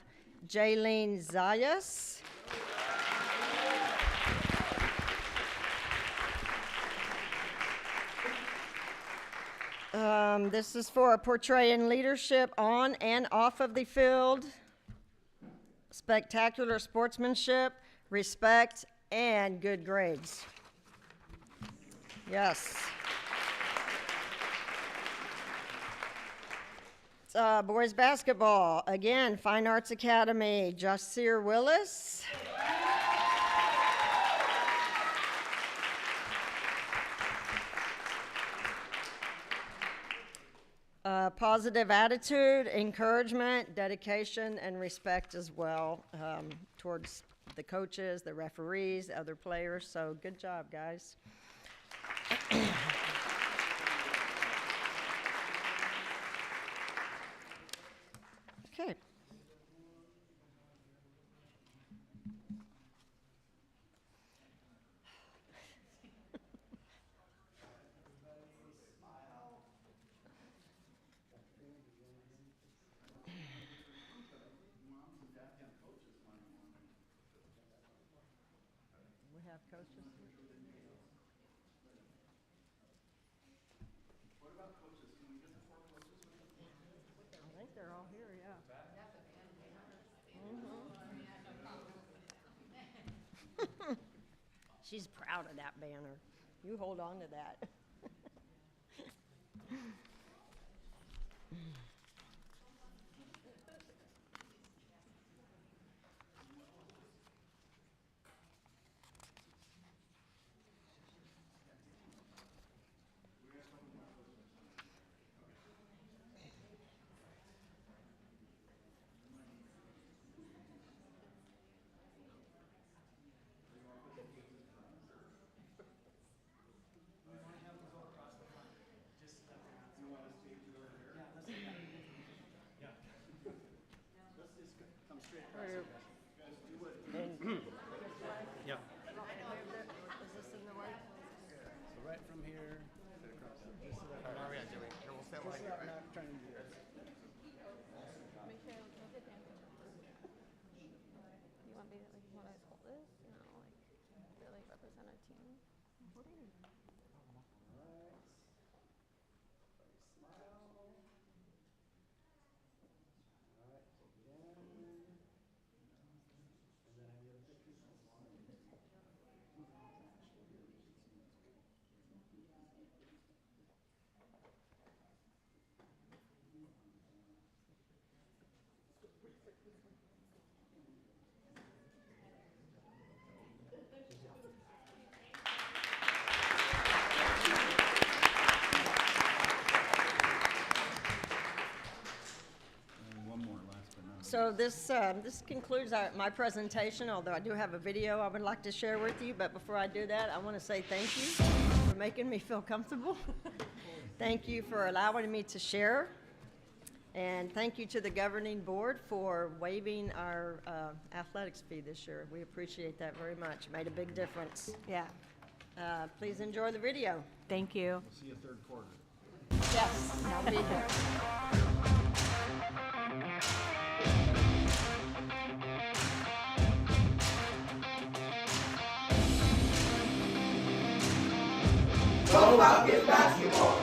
Jaylene Zayas. This is for portraying leadership on and off of the field, spectacular sportsmanship, respect, and good grades. Yes. Boys basketball, again, Fine Arts Academy, Jasir Willis. Positive attitude, encouragement, dedication, and respect as well towards the coaches, the referees, other players. So good job, guys. Okay. We have coaches. What about coaches? Can we get the 4 coaches with us? I think they're all here, yeah. She's proud of that banner. You hold on to that. Yeah. Is this in the way? So right from here. How are we doing? We'll set right here, right? Trying to do this. You want me to when I hold this, you know, like really represent our team. One more, last but not least. So this concludes my presentation, although I do have a video I would like to share with you. But before I do that, I want to say thank you for making me feel comfortable. Thank you for allowing me to share. And thank you to the governing board for waiving our athletics fee this year. We appreciate that very much. It made a big difference. Yeah. Please enjoy the video. Thank you. We'll see you third quarter. Yes, I'll be here. Go Falcons basketball!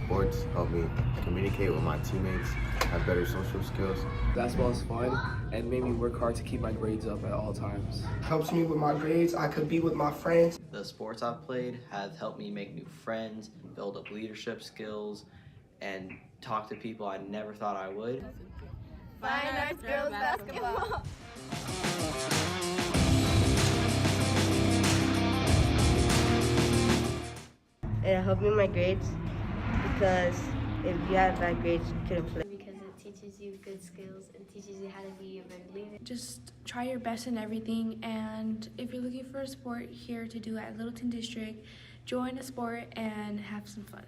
Sports help me communicate with my teammates, have better social skills. Basketball is fun and made me work hard to keep my grades up at all times. Helps me with my grades. I could be with my friends. The sports I've played have helped me make new friends, build up leadership skills, and talk to people I never thought I would. Fine Arts Girls Basketball. It helped me with my grades because if you had bad grades, you couldn't play. Because it teaches you good skills and teaches you how to be a better leader. Just try your best in everything, and if you're looking for a sport here to do at Littleton District, join a sport and have some fun.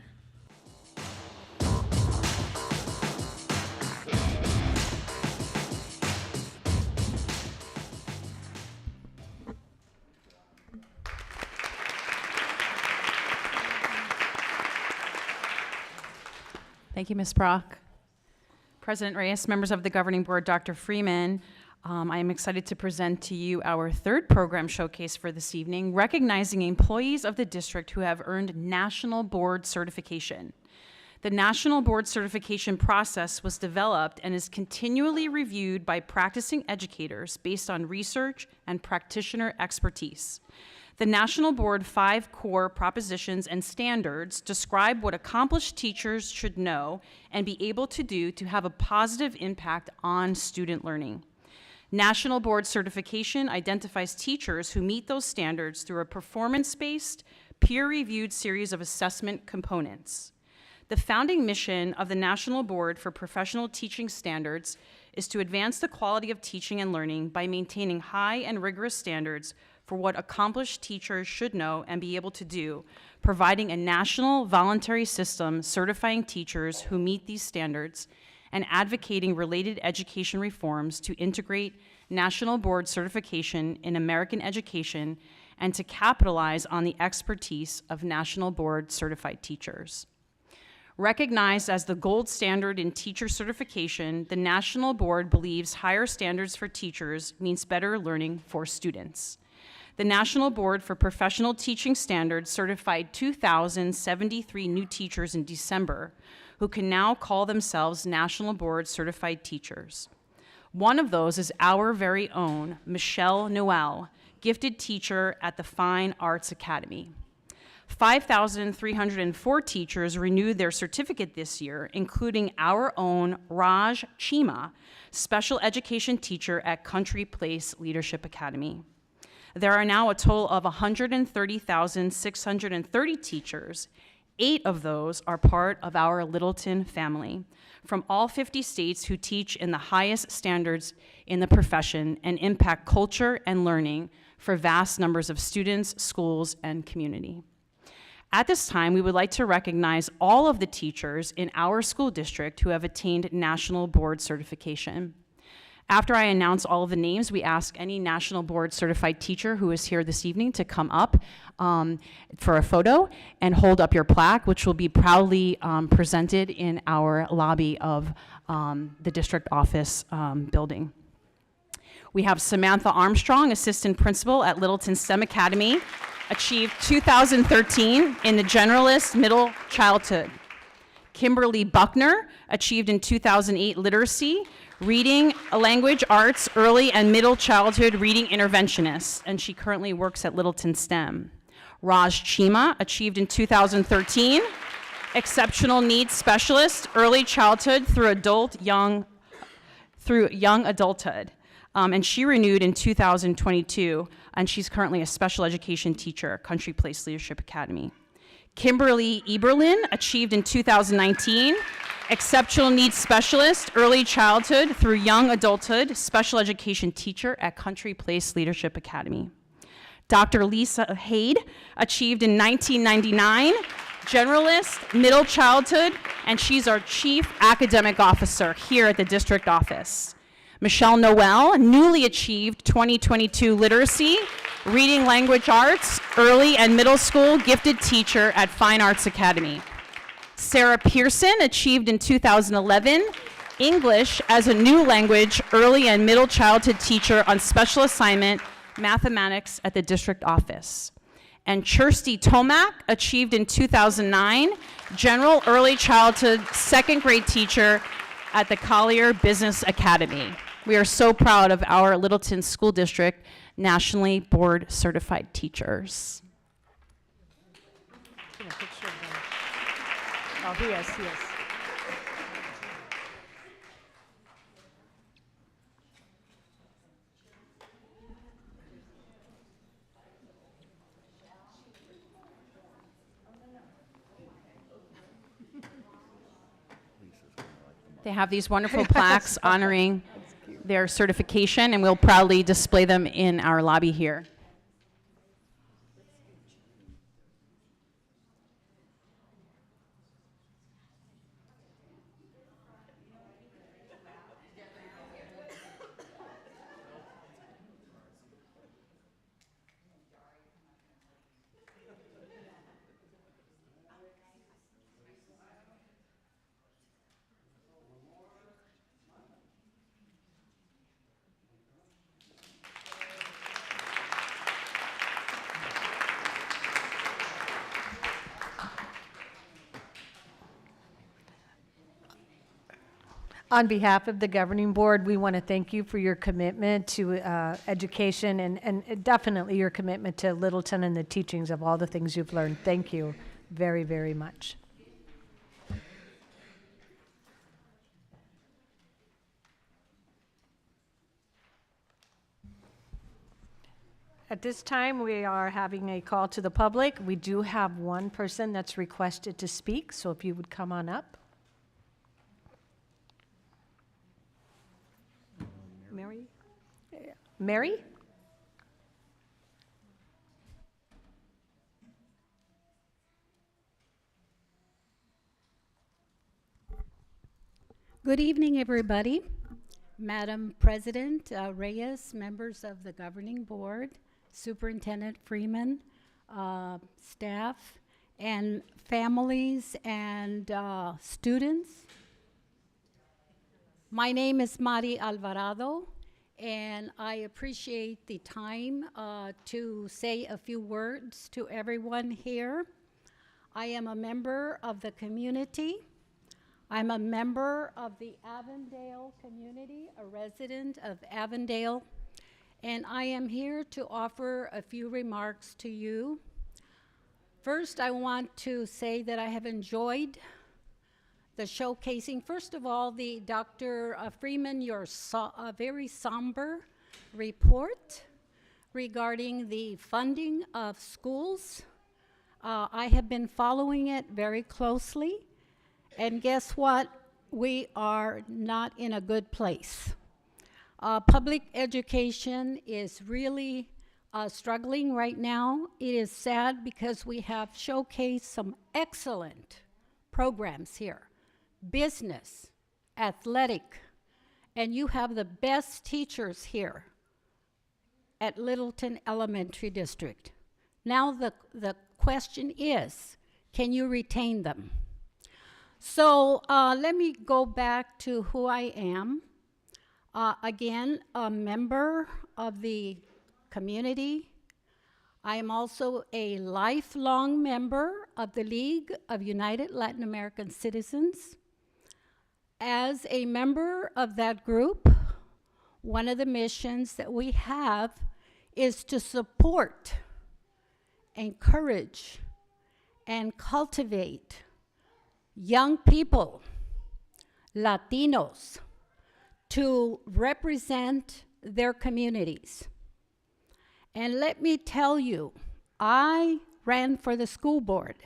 Thank you, Ms. Brock. President Reyes, members of the governing board, Dr. Freeman, I am excited to present to you our third program showcase for this evening, recognizing employees of the district who have earned national board certification. The national board certification process was developed and is continually reviewed by practicing educators based on research and practitioner expertise. The National Board 5 core propositions and standards describe what accomplished teachers should know and be able to do to have a positive impact on student learning. National Board certification identifies teachers who meet those standards through a performance-based, peer-reviewed series of assessment components. The founding mission of the National Board for Professional Teaching Standards is to advance the quality of teaching and learning by maintaining high and rigorous standards for what accomplished teachers should know and be able to do, providing a national voluntary system certifying teachers who meet these standards, and advocating related education reforms to integrate national board certification in American education and to capitalize on the expertise of national board certified teachers. Recognized as the gold standard in teacher certification, the National Board believes higher standards for teachers means better learning for students. The National Board for Professional Teaching Standards certified 2,073 new teachers in December who can now call themselves National Board Certified Teachers. One of those is our very own Michelle Noel, gifted teacher at the Fine Arts Academy. 5,304 teachers renewed their certificate this year, including our own Raj Chima, special education teacher at Country Place Leadership Academy. There are now a total of 130,630 teachers. 8 of those are part of our Littleton family, from all 50 states who teach in the highest standards in the profession and impact culture and learning for vast numbers of students, schools, and community. At this time, we would like to recognize all of the teachers in our school district who have attained national board certification. After I announce all of the names, we ask any National Board Certified teacher who is here this evening to come up for a photo and hold up your plaque, which will be proudly presented in our lobby of the district office building. We have Samantha Armstrong, Assistant Principal at Littleton STEM Academy, achieved 2013 in the Generalist Middle Childhood. Kimberly Buckner achieved in 2008 Literacy, Reading, Language Arts, Early and Middle Childhood Reading Interventionist, and she currently works at Littleton STEM. Raj Chima achieved in 2013 Exceptional Needs Specialist, Early Childhood through Young Adulthood. And she renewed in 2022, and she's currently a special education teacher at Country Place Leadership Academy. Kimberly Eberlin achieved in 2019, Exceptional Needs Specialist, Early Childhood through Young Adulthood, special education teacher at Country Place Leadership Academy. Dr. Lisa Haid achieved in 1999, Generalist, Middle Childhood, and she's our Chief Academic Officer here at the district office. Michelle Noel, newly achieved 2022 Literacy, Reading Language Arts, Early and Middle School Gifted Teacher at Fine Arts Academy. Sarah Pearson achieved in 2011 English as a New Language, Early and Middle Childhood Teacher on Special Assignment, Mathematics at the district office. And Kirsty Tomac achieved in 2009 General Early Childhood Second Grade Teacher at the Collier Business Academy. We are so proud of our Littleton School District nationally board certified teachers. Oh, he is. They have these wonderful plaques honoring their certification, and we'll proudly display them in our lobby here. On behalf of the governing board, we want to thank you for your commitment to education and definitely your commitment to Littleton and the teachings of all the things you've learned. Thank you very, very much. At this time, we are having a call to the public. We do have one person that's requested to speak, so if you would come on up. Mary? Mary? Good evening, everybody. Madam President Reyes, members of the governing board, Superintendent Freeman, staff, and families and students. My name is Mari Alvarado, and I appreciate the time to say a few words to everyone here. I am a member of the community. I'm a member of the Avondale community, a resident of Avondale, and I am here to offer a few remarks to you. First, I want to say that I have enjoyed the showcasing. First of all, Dr. Freeman, your very somber report regarding the funding of schools. I have been following it very closely, and guess what? We are not in a good place. Public education is really struggling right now. It is sad because we have showcased some excellent programs here. Business, athletic, and you have the best teachers here at Littleton Elementary District. Now the question is, can you retain them? So let me go back to who I am. Again, a member of the community. I am also a lifelong member of the League of United Latin American Citizens. As a member of that group, one of the missions that we have is to support, encourage, and cultivate young people, Latinos, to represent their communities. And let me tell you, I ran for the school board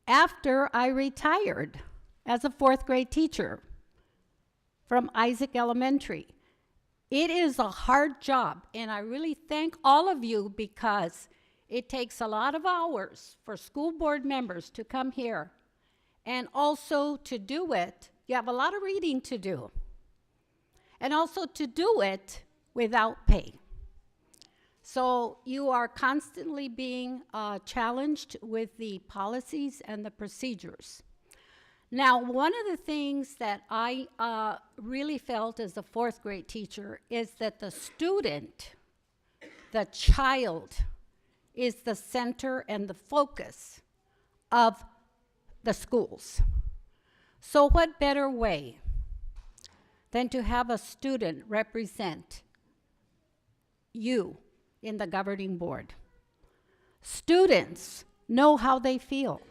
after I retired as a 4th grade teacher from Isaac Elementary. It is a hard job, and I really thank all of you because it takes a lot of hours for school board members to come here. And also to do it, you have a lot of reading to do. And also to do it without pay. So you are constantly being challenged with the policies and the procedures. Now, one of the things that I really felt as a 4th grade teacher is that the student, the child, is the center and the focus of the schools. So what better way than to have a student represent you in the governing board? Students know how they feel.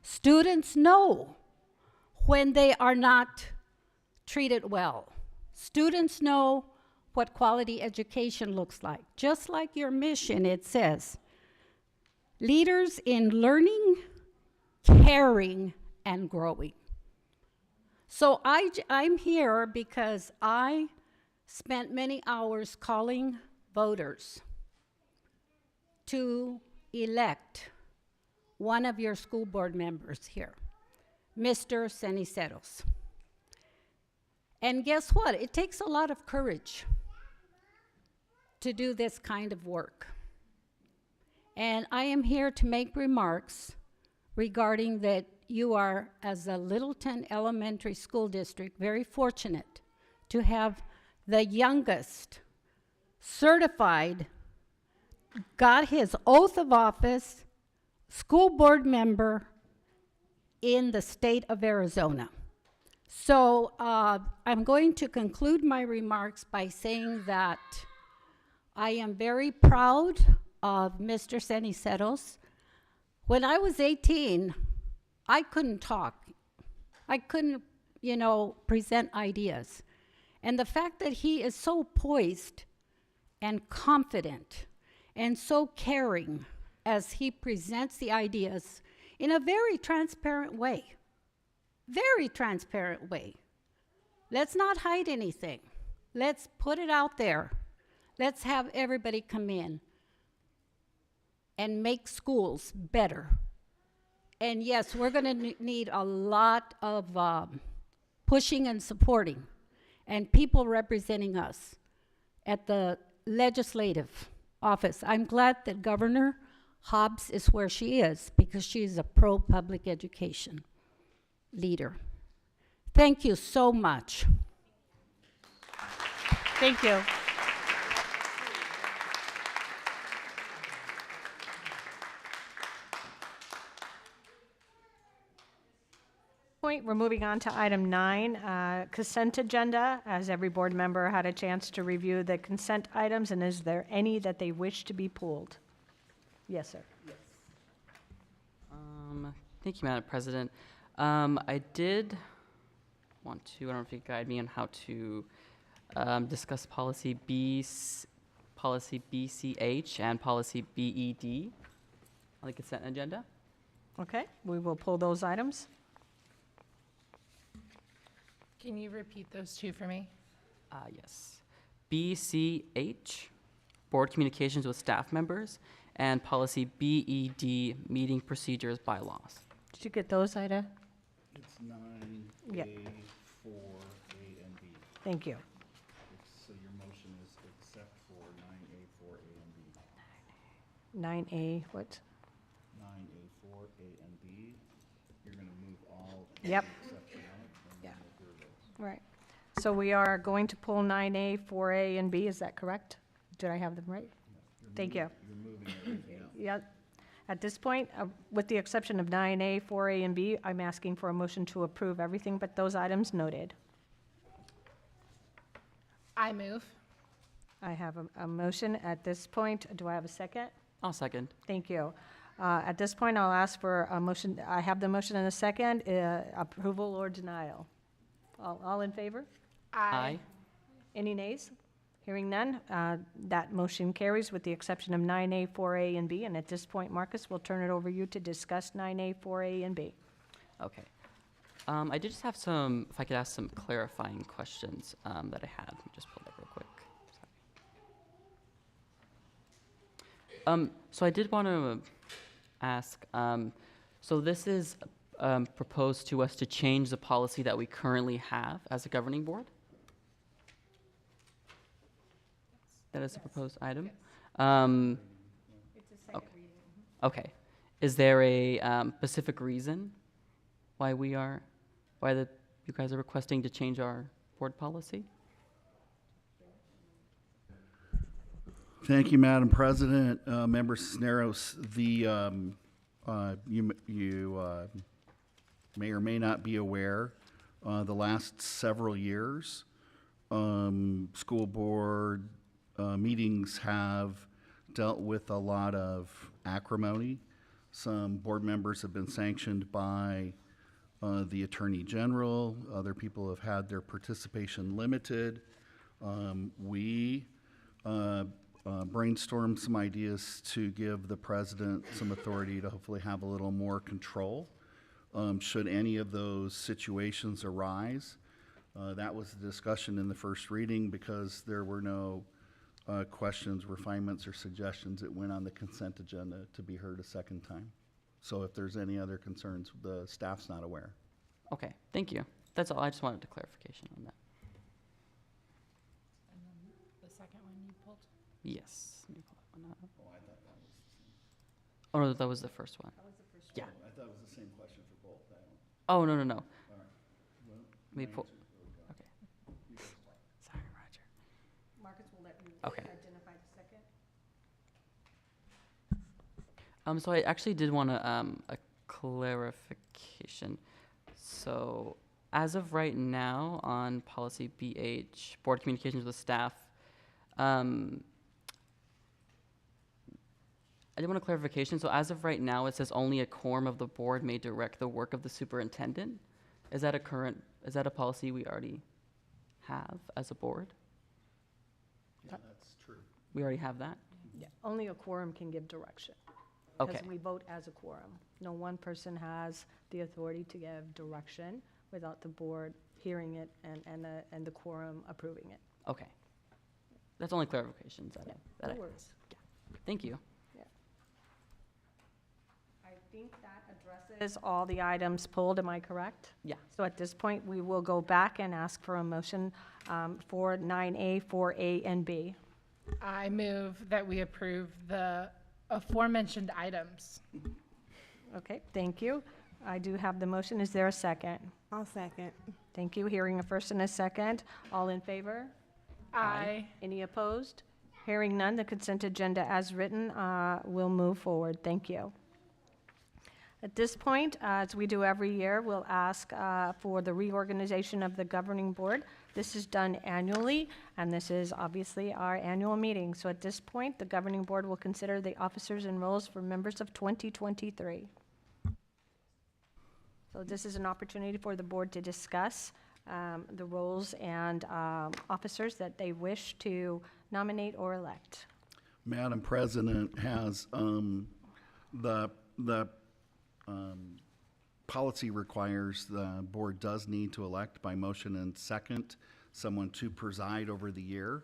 Students know when they are not treated well. Students know what quality education looks like. Just like your mission, it says, leaders in learning, caring, and growing. So I'm here because I spent many hours calling voters to elect one of your school board members here, Mr. Ceniceros. And guess what? It takes a lot of courage to do this kind of work. And I am here to make remarks regarding that you are, as a Littleton Elementary School District, very fortunate to have the youngest certified, got his oath of office, school board member in the state of Arizona. So I'm going to conclude my remarks by saying that I am very proud of Mr. Ceniceros. When I was 18, I couldn't talk. I couldn't, present ideas. And the fact that he is so poised and confident and so caring as he presents the ideas in a very transparent way. Very transparent way. Let's not hide anything. Let's put it out there. Let's have everybody come in and make schools better. And yes, we're going to need a lot of pushing and supporting and people representing us at the legislative office. I'm glad that Governor Hobbs is where she is because she's a pro-public education leader. Thank you so much. Thank you. We're moving on to item 9, consent agenda. Has every board member had a chance to review the consent items, and is there any that they wish to be pulled? Yes, sir. Thank you, Madam President. I did want to, I don't know if you could guide me on how to discuss policy BCH and policy BED on the consent agenda. Okay, we will pull those items. Can you repeat those two for me? Yes. BCH, Board Communications with Staff Members, and policy BED, Meeting Procedures Bylaws. Did you get those, Ida? It's 9A, Yeah. 4, A, and B. Thank you. So your motion is except for 9A, 4A, and B. 9A, what? 9A, 4A, and B. You're going to move all. Yep. Except for one, and Yeah. then we'll hear those. Right. So we are going to pull 9A, 4A, and B, is that correct? Did I have them right? Thank you. You're moving everything else. Yeah. At this point, with the exception of 9A, 4A, and B, I'm asking for a motion to approve everything but those items noted. I move. I have a motion at this point. Do I have a second? I'll second. Thank you. At this point, I'll ask for a motion. I have the motion and a second, approval or denial. All in favor? Aye. Any nays? Hearing none, that motion carries with the exception of 9A, 4A, and B. And at this point, Marcus, we'll turn it over to you to discuss 9A, 4A, and B. Okay. I did just have some, if I could ask some clarifying questions that I had. Let me just pull that real quick. Sorry. So I did want to ask, so this is proposed to us to change the policy that we currently have as a governing board? That is a proposed item? It's a second reading. Okay. Is there a specific reason why you guys are requesting to change our board policy? Thank you, Madam President. Member Cisneros, you may or may not be aware, the last several years, school board meetings have dealt with a lot of acrimony. Some board members have been sanctioned by the Attorney General. Other people have had their participation limited. We brainstormed some ideas to give the president some authority to hopefully have a little more control should any of those situations arise. That was the discussion in the first reading because there were no questions, refinements, or suggestions. It went on the consent agenda to be heard a second time. So if there's any other concerns, the staff's not aware. Okay, thank you. That's all. I just wanted a clarification on that. And then the second one you pulled? Yes. Let me pull that one up. Oh, I thought that was the same. Oh, no, that was the first one. That was the first Yeah. one. I thought it was the same question for both. I don't. Oh, no, no, no. All right. Well, Let me pull. okay. Okay. Sorry, Roger. Marcus will let you Okay. identify the second. So I actually did want a clarification. So as of right now on policy BH, board communications with staff, I did want a clarification. So as of right now, it says only a quorum of the board may direct the work of the superintendent. Is that a policy we already have as a board? Yeah, that's true. We already have that? Yeah, only a quorum can give direction. Okay. Because we vote as a quorum. No one person has the authority to give direction without the board hearing it and the quorum approving it. Okay. That's only clarifications that No I worries. Thank you. Yeah. I think that addresses all the items pulled, am I correct? Yeah. So at this point, we will go back and ask for a motion for 9A, 4A, and B. I move that we approve the aforementioned items. Okay, thank you. I do have the motion. Is there a second? I'll second. Thank you. Hearing a first and a second. All in favor? Aye. Any opposed? Hearing none, the consent agenda as written will move forward. Thank you. At this point, as we do every year, we'll ask for the reorganization of the governing board. This is done annually, and this is obviously our annual meeting. So at this point, the governing board will consider the officers and roles for members of 2023. So this is an opportunity for the board to discuss the roles and officers that they wish to nominate or elect. Madam President, has the policy requires the board does need to elect by motion and second someone to preside over the year.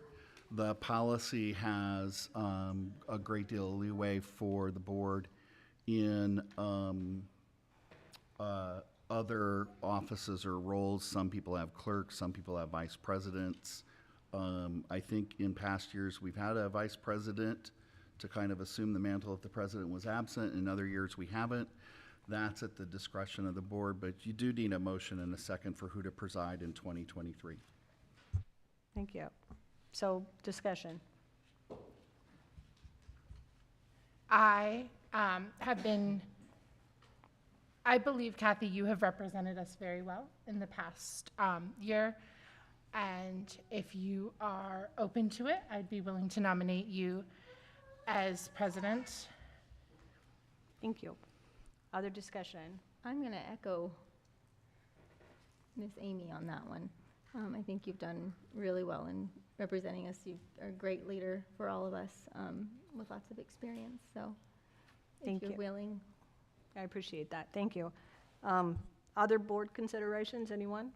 The policy has a great deal of leeway for the board in other offices or roles. Some people have clerks, some people have vice presidents. I think in past years, we've had a vice president to kind of assume the mantle if the president was absent. In other years, we haven't. That's at the discretion of the board, but you do need a motion and a second for who to preside in 2023. Thank you. So, discussion. I believe, Kathy, you have represented us very well in the past year. And if you are open to it, I'd be willing to nominate you as president. Thank you. Other discussion? I'm going to echo Miss Amy on that one. I think you've done really well in representing us. You are a great leader for all of us with lots of experience. So Thank if you're you. willing. I appreciate that. Thank you. Other board considerations, anyone?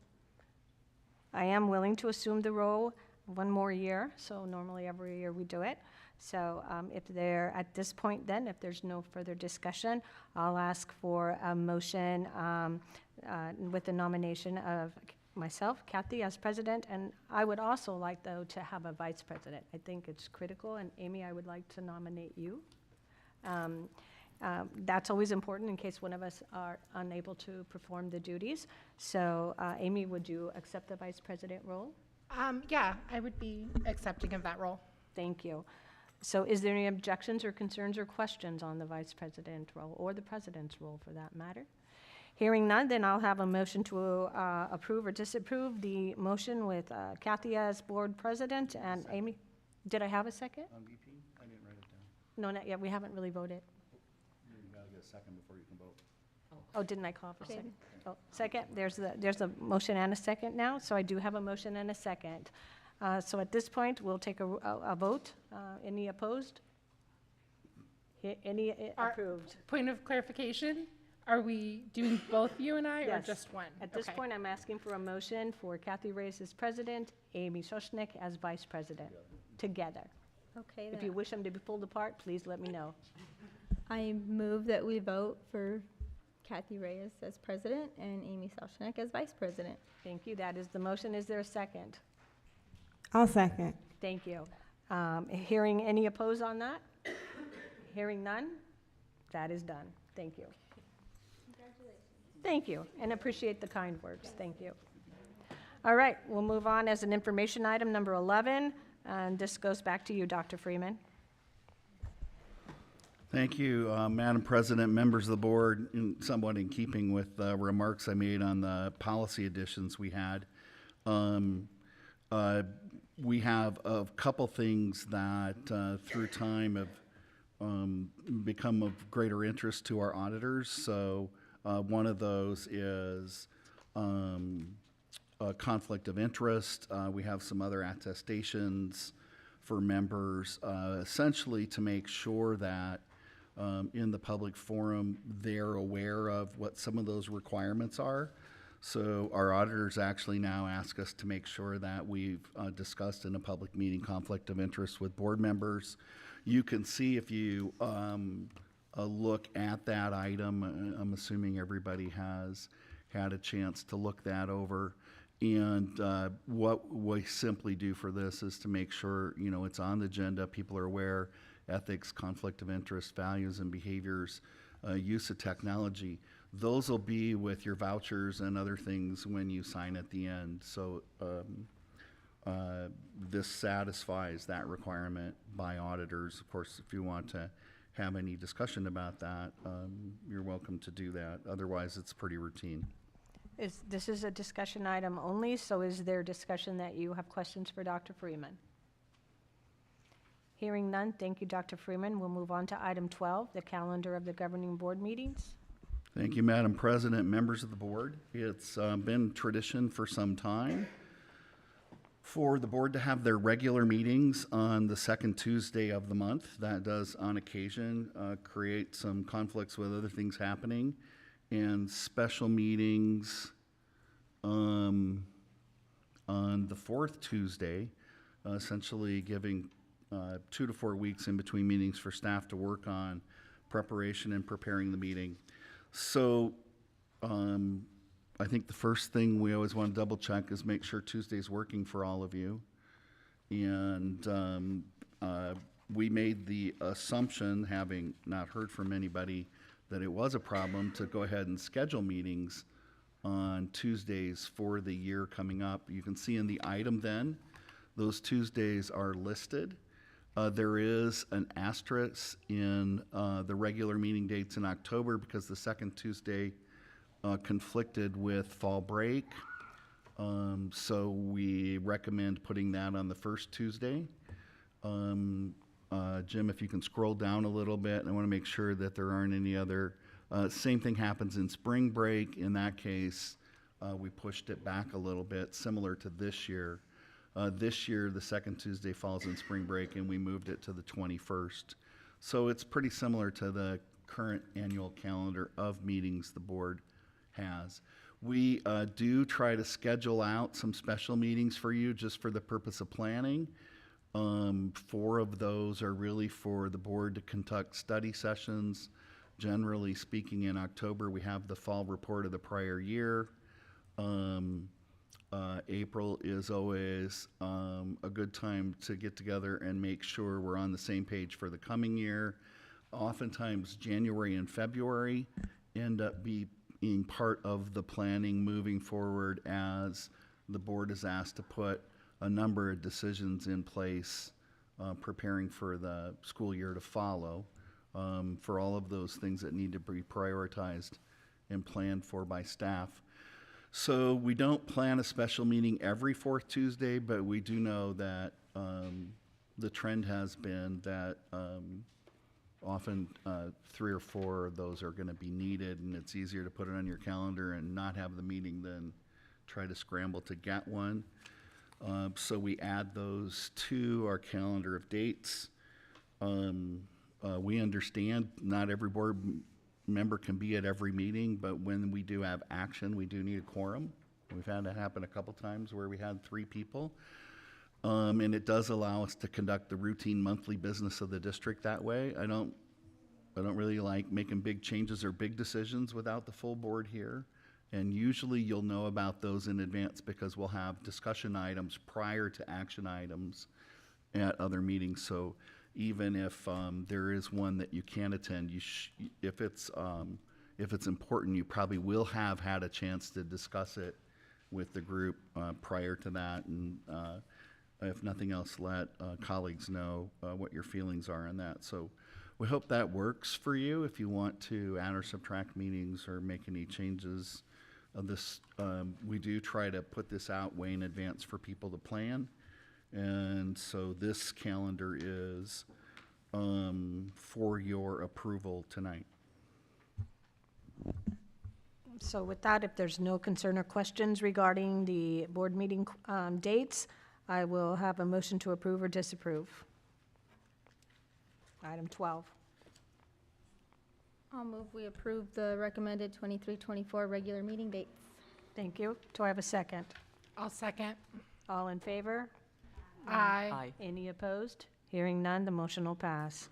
I am willing to assume the role one more year, so normally every year we do it. So if there, at this point then, if there's no further discussion, I'll ask for a motion with the nomination of myself, Kathy, as president, and I would also like, though, to have a vice president. I think it's critical, and Amy, I would like to nominate you. That's always important in case one of us are unable to perform the duties. So, Amy, would you accept the vice president role? Yeah, I would be accepting of that role. Thank you. So is there any objections or concerns or questions on the vice president role or the president's role for that matter? Hearing none, then I'll have a motion to approve or disapprove the motion with Kathy as board president and Amy. Did I have a second? On VP? I didn't write it down. No, not yet. We haven't really voted. You gotta get a second before you can vote. Oh, didn't I call for Okay. second? Oh, second. There's a motion and a second now, so I do have a motion and a second. So at this point, we'll take a vote. Any opposed? Any approved? Point of clarification, are we doing both you and I, or Yes. just one? At this Okay. point, I'm asking for a motion for Kathy Reyes as president, Amy Soshnick as vice president, together. Okay, If then you wish them to be pulled apart, please let me know. I move that we vote for Kathy Reyes as president and Amy Salchnik as vice president. Thank you. That is the motion. Is there a second? I'll second. Thank you. Hearing any opposed on that? Hearing none? That is done. Thank you. Thank you, and appreciate the kind words. Thank you. All right, we'll move on as an information item, number 11, and this goes back to you, Dr. Freeman. Thank you, Madam President, members of the board, somewhat in keeping with the remarks I made on the policy additions we had. We have a couple things that through time have become of greater interest to our auditors. So one of those is a conflict of interest. We have some other attestations for members, essentially to make sure that in the public forum, they're aware of what some of those requirements are. So our auditors actually now ask us to make sure that we've discussed in a public meeting conflict of interest with board members. You can see if you look at that item, I'm assuming everybody has had a chance to look that over. And what we simply do for this is to make sure, you know, it's on the agenda, people are aware, ethics, conflict of interest, values and behaviors, use of technology. Those will be with your vouchers and other things when you sign at the end. So this satisfies that requirement by auditors. Of course, if you want to have any discussion about that, you're welcome to do that. Otherwise, it's pretty routine. This is a discussion item only, so is there discussion that you have questions for Dr. Freeman? Hearing none, thank you, Dr. Freeman. We'll move on to item 12, the calendar of the governing board meetings. Thank you, Madam President, members of the board. It's been tradition for some time for the board to have their regular meetings on the second Tuesday of the month. That does, on occasion, create some conflicts with other things happening, and special meetings on the fourth Tuesday, essentially giving 2 to 4 weeks in between meetings for staff to work on preparation and preparing the meeting. So I think the first thing we always want to double check is make sure Tuesday's working for all of you. And we made the assumption, having not heard from anybody, that it was a problem to go ahead and schedule meetings on Tuesdays for the year coming up. You can see in the item then, those Tuesdays are listed. There is an asterisk in the regular meeting dates in October because the second Tuesday conflicted with fall break. So we recommend putting that on the first Tuesday. Jim, if you can scroll down a little bit, I want to make sure that there aren't any other. Same thing happens in spring break. In that case, we pushed it back a little bit, similar to this year. This year, the second Tuesday falls in spring break, and we moved it to the 21st. So it's pretty similar to the current annual calendar of meetings the board has. We do try to schedule out some special meetings for you just for the purpose of planning. 4 of those are really for the board to conduct study sessions. Generally speaking, in October, we have the fall report of the prior year. April is always a good time to get together and make sure we're on the same page for the coming year. Oftentimes, January and February end up being part of the planning moving forward as the board is asked to put a number of decisions in place, preparing for the school year to follow, for all of those things that need to be prioritized and planned for by staff. So we don't plan a special meeting every 4th Tuesday, but we do know that the trend has been that often 3 or 4 of those are going to be needed, and it's easier to put it on your calendar and not have the meeting than try to scramble to get one. So we add those to our calendar of dates. We understand not every board member can be at every meeting, but when we do have action, we do need a quorum. We've had that happen a couple times where we had 3 people. And it does allow us to conduct the routine monthly business of the district that way. I don't really like making big changes or big decisions without the full board here. And usually you'll know about those in advance because we'll have discussion items prior to action items at other meetings. So even if there is one that you can't attend, if it's important, you probably will have had a chance to discuss it with the group prior to that. And if nothing else, let colleagues know what your feelings are on that. So we hope that works for you. If you want to add or subtract meetings or make any changes of this, we do try to put this out way in advance for people to plan. And so this calendar is for your approval tonight. So with that, if there's no concern or questions regarding the board meeting dates, I will have a motion to approve or disapprove. Item 12. I'll move we approve the recommended 23-24 regular meeting dates. Thank you. Do I have a second? I'll second. All in favor? Aye. Aye. Any opposed? Hearing none, the motion will pass.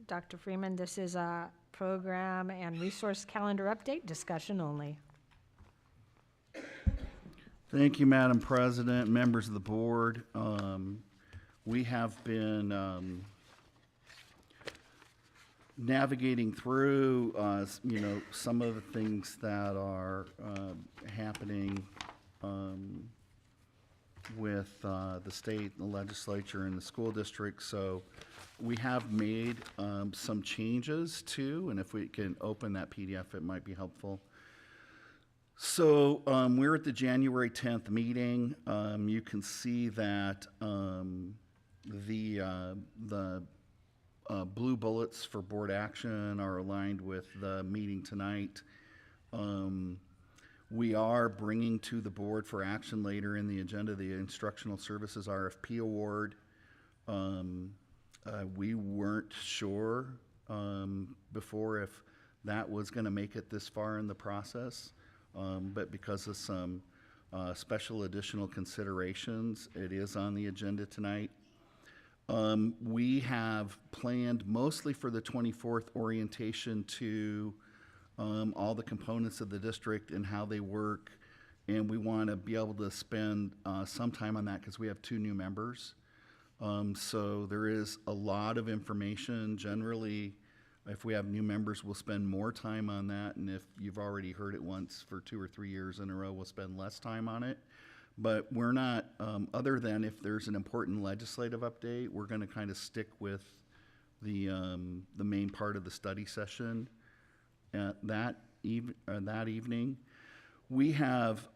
Dr. Freeman, this is a program and resource calendar update, discussion only. Thank you, Madam President, members of the board. We have been navigating through, some of the things that are happening with the state, the legislature, and the school district. So we have made some changes too, and if we can open that PDF, it might be helpful. So we're at the January 10th meeting. You can see that the blue bullets for board action are aligned with the meeting tonight. We are bringing to the board for action later in the agenda the Instructional Services RFP Award. We weren't sure before if that was going to make it this far in the process. But because of some special additional considerations, it is on the agenda tonight. We have planned mostly for the 24th orientation to all the components of the district and how they work. And we want to be able to spend some time on that because we have 2 new members. So there is a lot of information. Generally, if we have new members, we'll spend more time on that. And if you've already heard it once for 2 or 3 years in a row, we'll spend less time on it. But we're not, other than if there's an important legislative update, we're going to kind of stick with the main part of the study session that evening. We have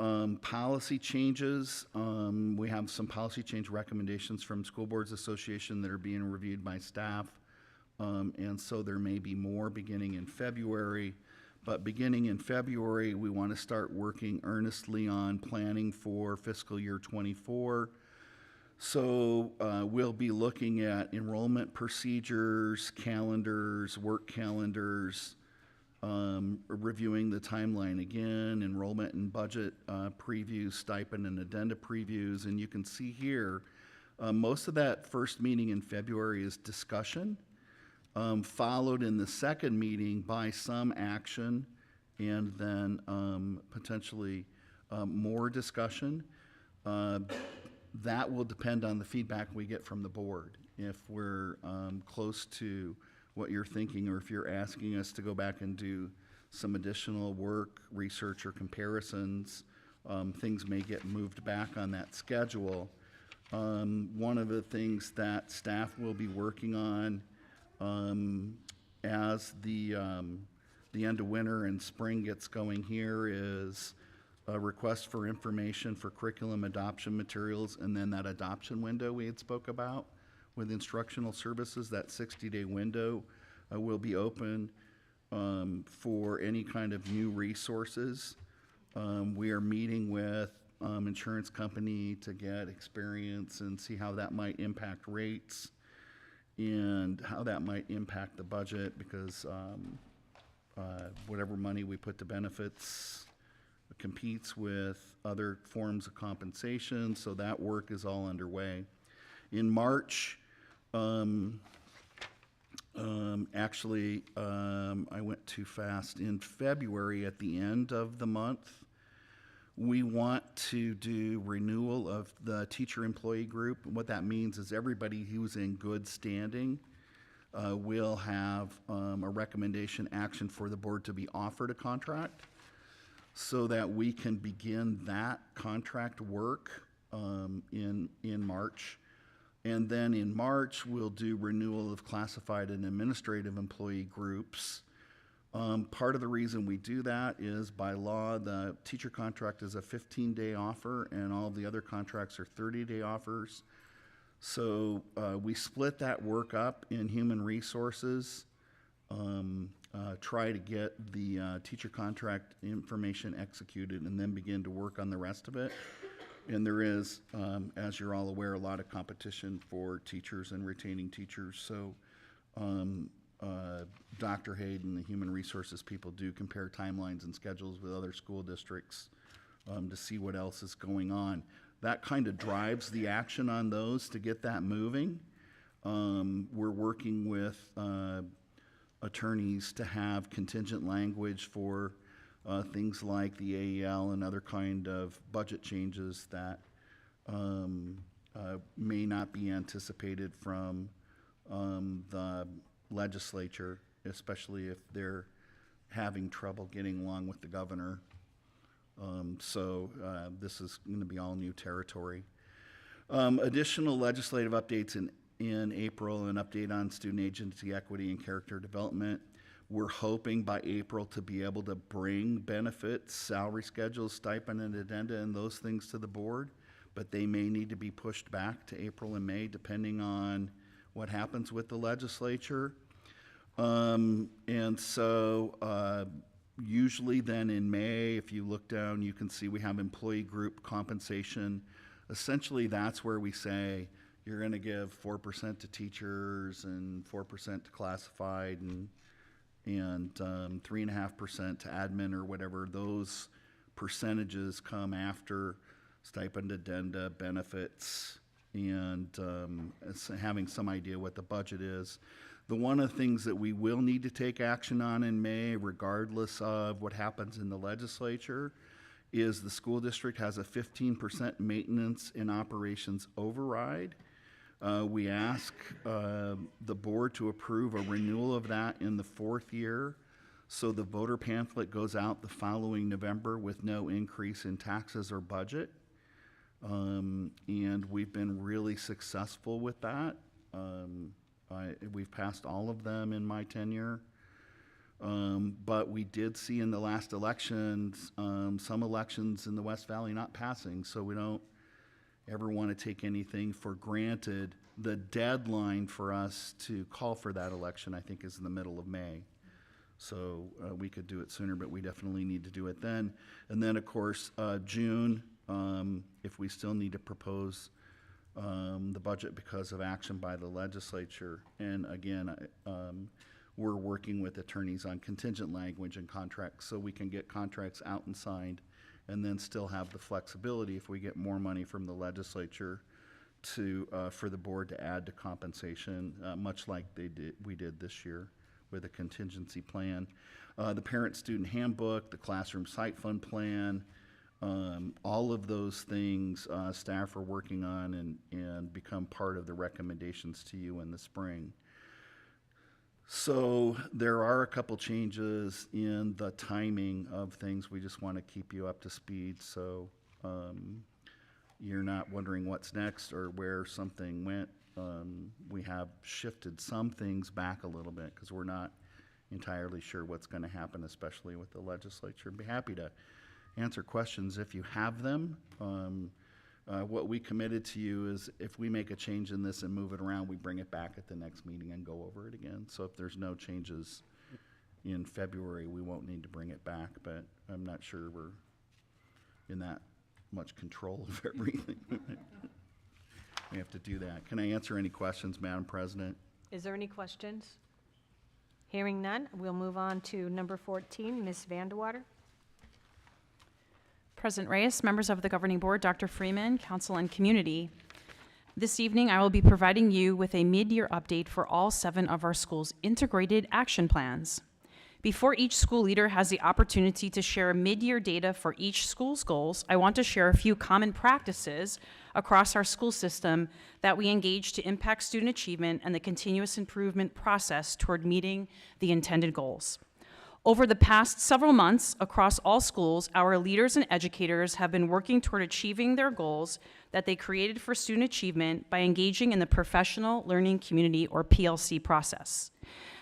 policy changes. We have some policy change recommendations from School Boards Association that are being reviewed by staff. And so there may be more beginning in February. But beginning in February, we want to start working earnestly on planning for fiscal year 24. So we'll be looking at enrollment procedures, calendars, work calendars, reviewing the timeline again, enrollment and budget previews, stipend and addenda previews. And you can see here, most of that first meeting in February is discussion, followed in the second meeting by some action, and then potentially more discussion. That will depend on the feedback we get from the board. If we're close to what you're thinking, or if you're asking us to go back and do some additional work, research, or comparisons, things may get moved back on that schedule. One of the things that staff will be working on as the end of winter and spring gets going here is a request for information for curriculum adoption materials, and then that adoption window we had spoke about with instructional services, that 60-day window will be open for any kind of new resources. We are meeting with insurance company to get experience and see how that might impact rates and how that might impact the budget, because whatever money we put to benefits competes with other forms of compensation, so that work is all underway. In March, actually, I went too fast. In February, at the end of the month, we want to do renewal of the teacher-employee group. What that means is everybody who's in good standing will have a recommendation action for the board to be offered a contract so that we can begin that contract work in March. And then in March, we'll do renewal of classified and administrative employee groups. Part of the reason we do that is by law, the teacher contract is a 15-day offer and all the other contracts are 30-day offers. So we split that work up in human resources, try to get the teacher contract information executed, and then begin to work on the rest of it. And there is, as you're all aware, a lot of competition for teachers and retaining teachers. So Dr. Hayden, the human resources people, do compare timelines and schedules with other school districts to see what else is going on. That kind of drives the action on those to get that moving. We're working with attorneys to have contingent language for things like the AEL and other kind of budget changes that may not be anticipated from the legislature, especially if they're having trouble getting along with the governor. So this is going to be all new territory. Additional legislative updates in April, an update on student agency equity and character development. We're hoping by April to be able to bring benefits, salary schedules, stipend and addenda, and those things to the board, but they may need to be pushed back to April and May depending on what happens with the legislature. And so usually then in May, if you look down, you can see we have employee group compensation. Essentially, that's where we say you're going to give 4% to teachers and 4% to classified and 3.5% to admin or whatever. Those percentages come after stipend, addenda, benefits, and having some idea what the budget is. One of the things that we will need to take action on in May, regardless of what happens in the legislature, is the school district has a 15% maintenance and operations override. We ask the board to approve a renewal of that in the 4th year, so the voter pamphlet goes out the following November with no increase in taxes or budget. And we've been really successful with that. We've passed all of them in my tenure. But we did see in the last elections, some elections in the West Valley not passing, so we don't ever want to take anything for granted. The deadline for us to call for that election, I think, is in the middle of May. So we could do it sooner, but we definitely need to do it then. And then, of course, June, if we still need to propose the budget because of action by the legislature. And again, we're working with attorneys on contingent language and contracts so we can get contracts out and signed and then still have the flexibility if we get more money from the legislature to for the board to add to compensation, much like we did this year with a contingency plan. The parent-student handbook, the classroom site fund plan, all of those things staff are working on and become part of the recommendations to you in the spring. So there are a couple changes in the timing of things. We just want to keep you up to speed so you're not wondering what's next or where something went. We have shifted some things back a little bit because we're not entirely sure what's going to happen, especially with the legislature. I'd be happy to answer questions if you have them. What we committed to you is if we make a change in this and move it around, we bring it back at the next meeting and go over it again. So if there's no changes in February, we won't need to bring it back, but I'm not sure we're in that much control of everything. We have to do that. Can I answer any questions, Madam President? Is there any questions? Hearing none, we'll move on to number 14, Ms. Vandewater. President Reyes, members of the governing board, Dr. Freeman, council, and community. This evening, I will be providing you with a mid-year update for all 7 of our schools' integrated action plans. Before each school leader has the opportunity to share mid-year data for each school's goals, I want to share a few common practices across our school system that we engage to impact student achievement and the continuous improvement process toward meeting the intended goals. Over the past several months, across all schools, our leaders and educators have been working toward achieving their goals that they created for student achievement by engaging in the Professional Learning Community, or PLC, process.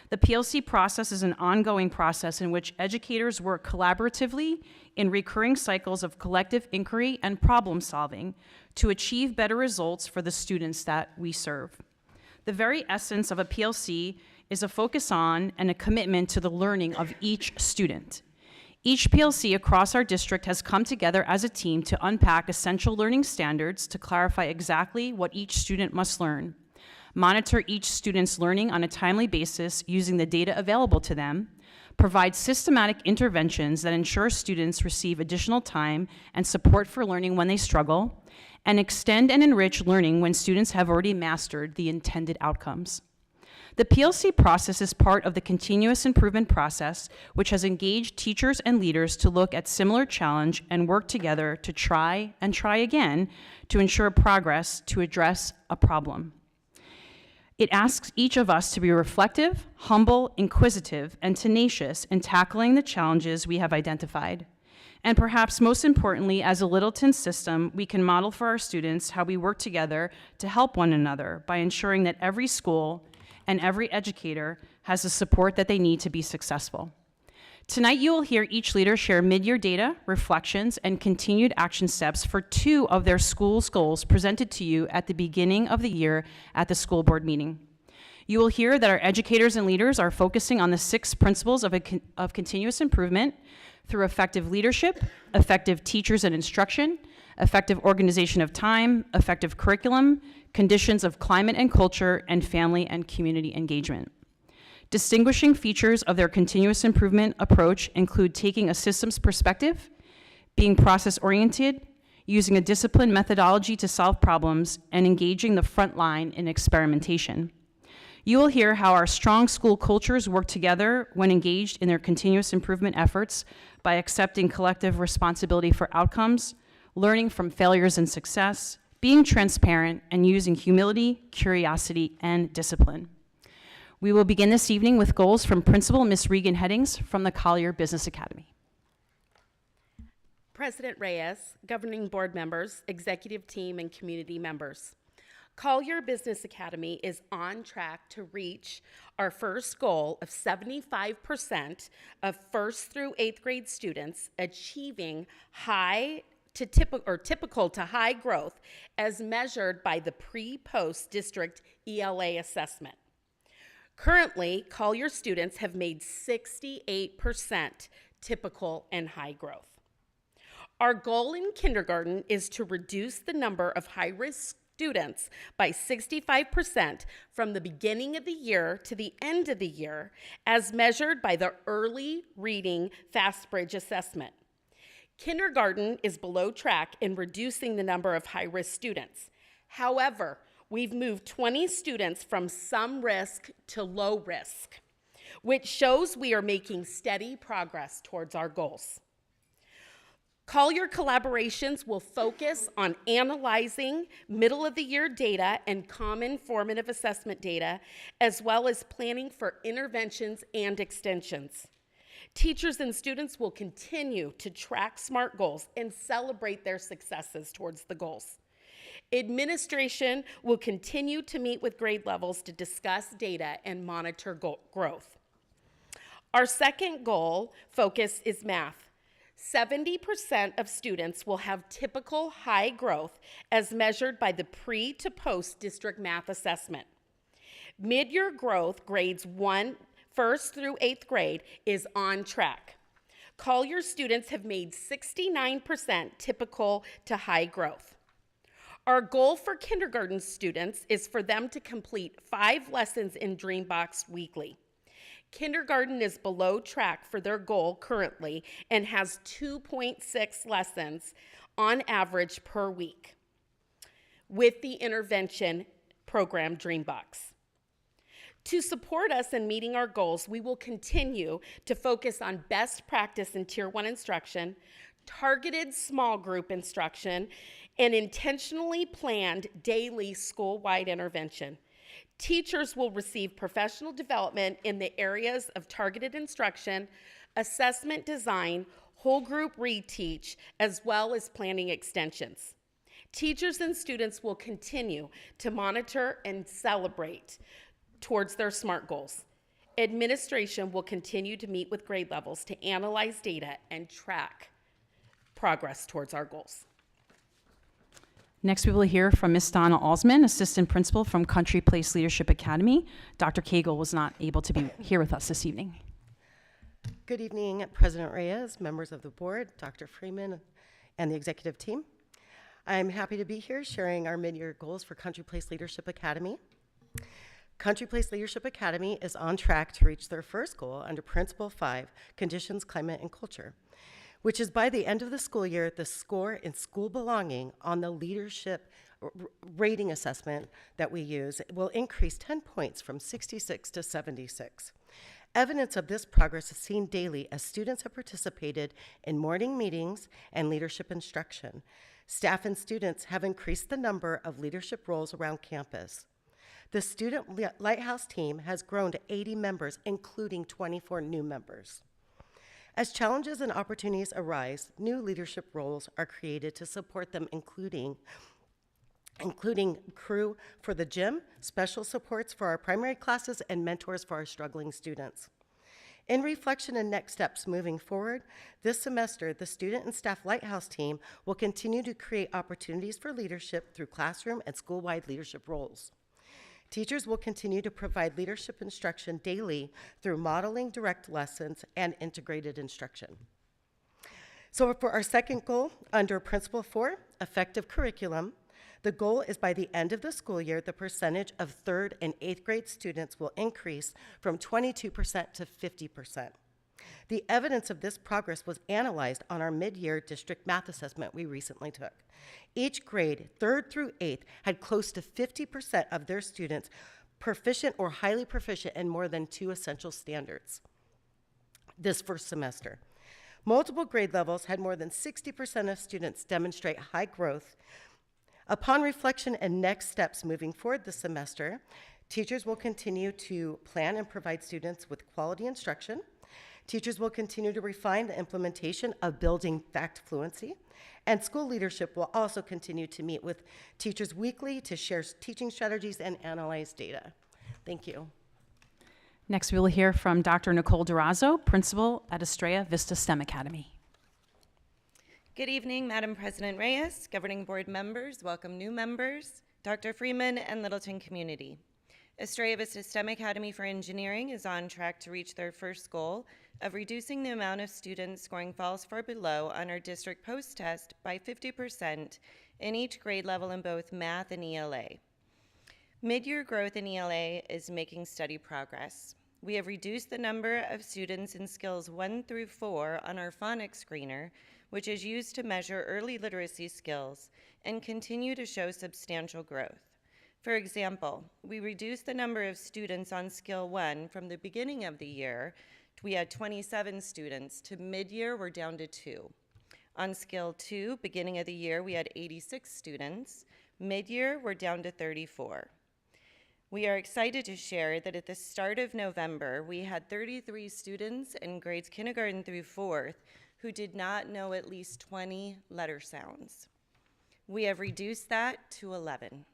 The PLC process is an ongoing process in which educators work collaboratively in recurring cycles of collective inquiry and problem solving to achieve better results for the students that we serve. The very essence of a PLC is a focus on and a commitment to the learning of each student. Each PLC across our district has come together as a team to unpack essential learning standards to clarify exactly what each student must learn, monitor each student's learning on a timely basis using the data available to them, provide systematic interventions that ensure students receive additional time and support for learning when they struggle, and extend and enrich learning when students have already mastered the intended outcomes. The PLC process is part of the continuous improvement process, which has engaged teachers and leaders to look at similar challenge and work together to try and try again to ensure progress to address a problem. It asks each of us to be reflective, humble, inquisitive, and tenacious in tackling the challenges we have identified. And perhaps most importantly, as a Littleton system, we can model for our students how we work together to help one another by ensuring that every school and every educator has the support that they need to be successful. Tonight, you will hear each leader share mid-year data, reflections, and continued action steps for 2 of their school's goals presented to you at the beginning of the year at the school board meeting. You will hear that our educators and leaders are focusing on the 6 principles of continuous improvement through effective leadership, effective teachers and instruction, effective organization of time, effective curriculum, conditions of climate and culture, and family and community engagement. Distinguishing features of their continuous improvement approach include taking a systems perspective, being process-oriented, using a disciplined methodology to solve problems, and engaging the front line in experimentation. You will hear how our strong school cultures work together when engaged in their continuous improvement efforts by accepting collective responsibility for outcomes, learning from failures and success, being transparent, and using humility, curiosity, and discipline. We will begin this evening with goals from Principal Ms. Regan Headings from the Collier Business Academy. President Reyes, governing board members, executive team, and community members. Collier Business Academy is on track to reach our first goal of 75% of 1st through 8th grade students achieving typical to high growth as measured by the pre-post district ELA assessment. Currently, Collier students have made 68% typical and high growth. Our goal in kindergarten is to reduce the number of high-risk students by 65% from the beginning of the year to the end of the year as measured by the Early Reading Fast Bridge Assessment. Kindergarten is below track in reducing the number of high-risk students. However, we've moved 20 students from some risk to low risk, which shows we are making steady progress towards our goals. Collier collaborations will focus on analyzing middle-of-the-year data and common formative assessment data, as well as planning for interventions and extensions. Teachers and students will continue to track SMART goals and celebrate their successes towards the goals. Administration will continue to meet with grade levels to discuss data and monitor growth. Our second goal focus is math. 70% of students will have typical high growth as measured by the pre to post district math assessment. Mid-year growth grades 1st through 8th grade is on track. Collier students have made 69% typical to high growth. Our goal for kindergarten students is for them to complete 5 lessons in Dreambox weekly. Kindergarten is below track for their goal currently and has 2.6 lessons on average per week with the intervention program Dreambox. To support us in meeting our goals, we will continue to focus on best practice in Tier 1 instruction, targeted small group instruction, and intentionally planned daily school-wide intervention. Teachers will receive professional development in the areas of targeted instruction, assessment design, whole group reteach, as well as planning extensions. Teachers and students will continue to monitor and celebrate towards their SMART goals. Administration will continue to meet with grade levels to analyze data and track progress towards our goals. Next, we will hear from Ms. Donna Alsman, Assistant Principal from Country Place Leadership Academy. Dr. Cagle was not able to be here with us this evening. Good evening, President Reyes, members of the board, Dr. Freeman, and the executive team. I'm happy to be here sharing our mid-year goals for Country Place Leadership Academy. Country Place Leadership Academy is on track to reach their first goal under Principle 5, Conditions, Climate, and Culture, which is by the end of the school year, the score in school belonging on the leadership rating assessment that we use will increase 10 points from 66 to 76. Evidence of this progress is seen daily as students have participated in morning meetings and leadership instruction. Staff and students have increased the number of leadership roles around campus. The Student Lighthouse team has grown to 80 members, including 24 new members. As challenges and opportunities arise, new leadership roles are created to support them, including crew for the gym, special supports for our primary classes, and mentors for our struggling students. In reflection and next steps moving forward, this semester, the Student and Staff Lighthouse team will continue to create opportunities for leadership through classroom and school-wide leadership roles. Teachers will continue to provide leadership instruction daily through modeling direct lessons and integrated instruction. So for our second goal, under Principle 4, Effective Curriculum, the goal is by the end of the school year, the percentage of 3rd and 8th grade students will increase from 22% to 50%. The evidence of this progress was analyzed on our mid-year district math assessment we recently took. Each grade, 3rd through 8th, had close to 50% of their students proficient or highly proficient in more than 2 essential standards this first semester. Multiple grade levels had more than 60% of students demonstrate high growth. Upon reflection and next steps moving forward this semester, teachers will continue to plan and provide students with quality instruction. Teachers will continue to refine the implementation of building fact fluency, and school leadership will also continue to meet with teachers weekly to share teaching strategies and analyze data. Thank you. Next, we will hear from Dr. Nicole Durazo, principal at Estrella Vista STEM Academy. Good evening, Madam President Reyes, governing board members, welcome new members, Dr. Freeman, and Littleton community. Estrella Vista STEM Academy for Engineering is on track to reach their first goal of reducing the amount of students scoring falls far below on our district post-test by 50% in each grade level in both math and ELA. Mid-year growth in ELA is making steady progress. We have reduced the number of students in skills 1 through 4 on our phonics screener, which is used to measure early literacy skills, and continue to show substantial growth. For example, we reduced the number of students on skill 1 from the beginning of the year. We had 27 students. To mid-year, we're down to 2. On skill 2, beginning of the year, we had 86 students. Mid-year, we're down to 34. We are excited to share that at the start of November, we had 33 students in grades kindergarten through 4th who did not know at least 20 letter sounds. We have reduced that to 11.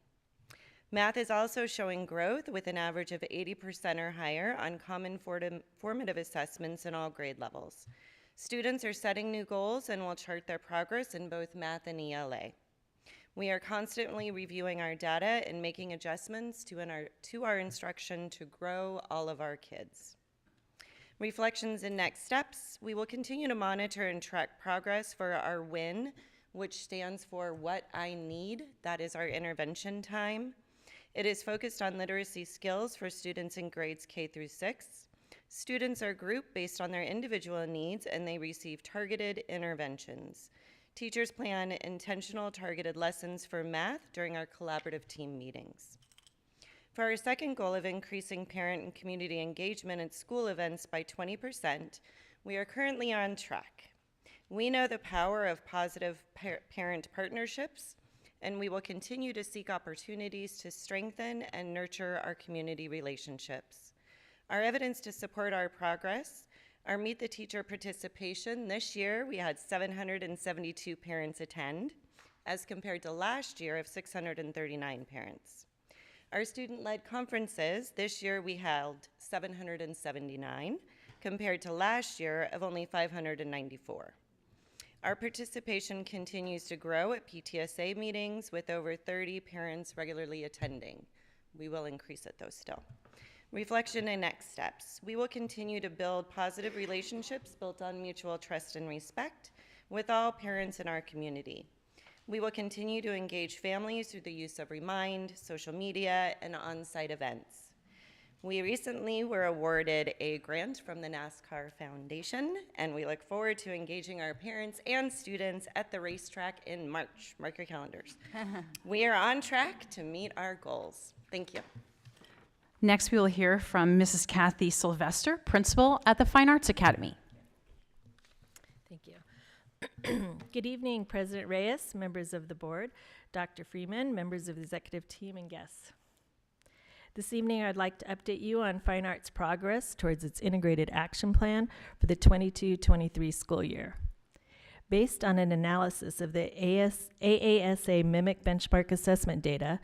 Math is also showing growth with an average of 80% or higher on common formative assessments in all grade levels. Students are setting new goals and will chart their progress in both math and ELA. We are constantly reviewing our data and making adjustments to our instruction to grow all of our kids. Reflections and next steps. We will continue to monitor and track progress for our WIN, which stands for What I Need. That is our intervention time. It is focused on literacy skills for students in grades K through 6. Students are grouped based on their individual needs, and they receive targeted interventions. Teachers plan intentional targeted lessons for math during our collaborative team meetings. For our second goal of increasing parent and community engagement at school events by 20%, we are currently on track. We know the power of positive parent partnerships, and we will continue to seek opportunities to strengthen and nurture our community relationships. Our evidence to support our progress are Meet the Teacher participation. This year, we had 772 parents attend, as compared to last year of 639 parents. Our student-led conferences, this year we held 779, compared to last year of only 594. Our participation continues to grow at PTSA meetings with over 30 parents regularly attending. We will increase it though still. Reflection and next steps. We will continue to build positive relationships built on mutual trust and respect with all parents in our community. We will continue to engage families through the use of Remind, social media, and on-site events. We recently were awarded a grant from the NASCAR Foundation, and we look forward to engaging our parents and students at the racetrack in March. Mark your calendars. We are on track to meet our goals. Thank you. Next, we will hear from Mrs. Kathy Sylvester, principal at the Fine Arts Academy. Thank you. Good evening, President Reyes, members of the board, Dr. Freeman, members of the executive team, and guests. This evening, I'd like to update you on Fine Arts' progress towards its integrated action plan for the 22-23 school year. Based on an analysis of the AASA Mimic Benchmark Assessment data,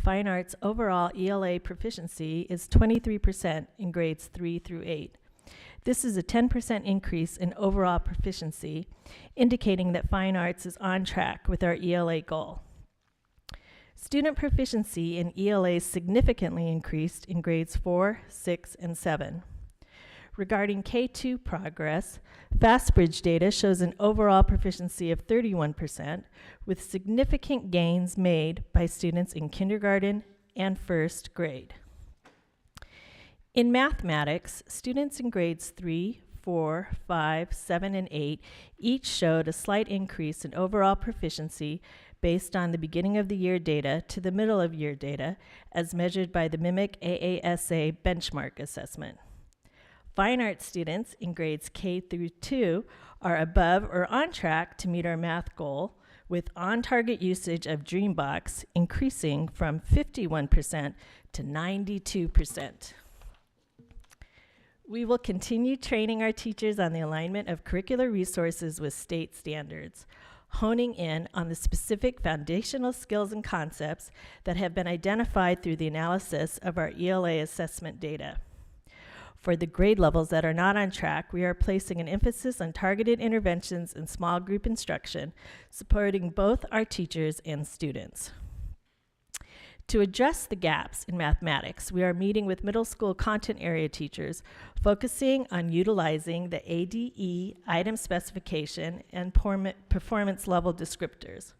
Fine Arts' overall ELA proficiency is 23% in grades 3 through 8. This is a 10% increase in overall proficiency, indicating that Fine Arts is on track with our ELA goal. Student proficiency in ELA significantly increased in grades 4, 6, and 7. Regarding K2 progress, FastBridge data shows an overall proficiency of 31%, with significant gains made by students in kindergarten and first grade. In mathematics, students in grades 3, 4, 5, 7, and 8 each showed a slight increase in overall proficiency based on the beginning of the year data to the middle of year data as measured by the MIMIC AASA benchmark assessment. Fine arts students in grades K through 2 are above or on track to meet our math goal, with on-target usage of Dreambox increasing from 51% to 92%. We will continue training our teachers on the alignment of curricular resources with state standards, honing in on the specific foundational skills and concepts that have been identified through the analysis of our ELA assessment data. For the grade levels that are not on track, we are placing an emphasis on targeted interventions and small group instruction, supporting both our teachers and students. To address the gaps in mathematics, we are meeting with middle school content area teachers, focusing on utilizing the ADE item specification and performance level descriptors.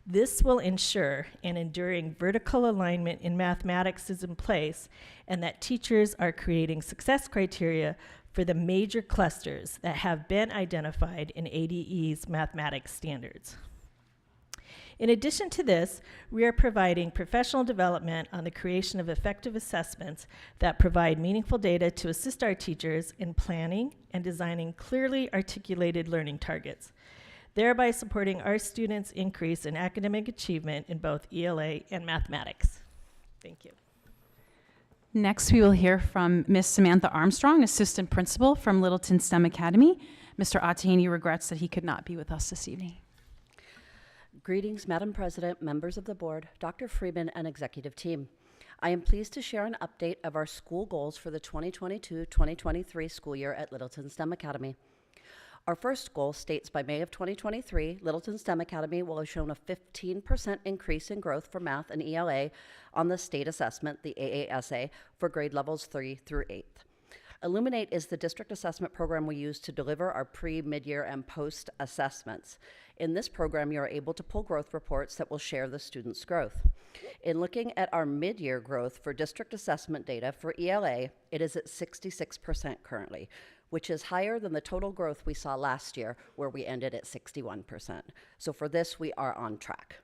This will ensure an enduring vertical alignment in mathematics is in place and that teachers are creating success criteria for the major clusters that have been identified in ADE's mathematics standards. In addition to this, we are providing professional development on the creation of effective assessments that provide meaningful data to assist our teachers in planning and designing clearly articulated learning targets, thereby supporting our students' increase in academic achievement in both ELA and mathematics. Thank you. Next, we will hear from Ms. Samantha Armstrong, Assistant Principal from Littleton STEM Academy. Mr. Atahini regrets that he could not be with us this evening. Greetings, Madam President, members of the board, Dr. Freeman, and executive team. I am pleased to share an update of our school goals for the 2022-2023 school year at Littleton STEM Academy. Our first goal states by May of 2023, Littleton STEM Academy will have shown a 15% increase in growth for math and ELA on the state assessment, the AASA, for grade levels 3 through 8th. Illuminate is the district assessment program we use to deliver our pre, mid-year, and post assessments. In this program, you are able to pull growth reports that will share the students' growth. In looking at our mid-year growth for district assessment data for ELA, it is at 66% currently, which is higher than the total growth we saw last year, where we ended at 61%. So for this, we are on track.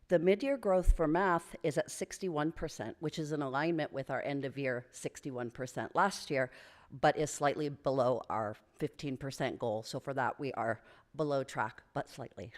The mid-year growth for math is at 61%, which is in alignment with our end-of-year 61% last year, but is slightly below our 15% goal. So for that, we are below track, but slightly.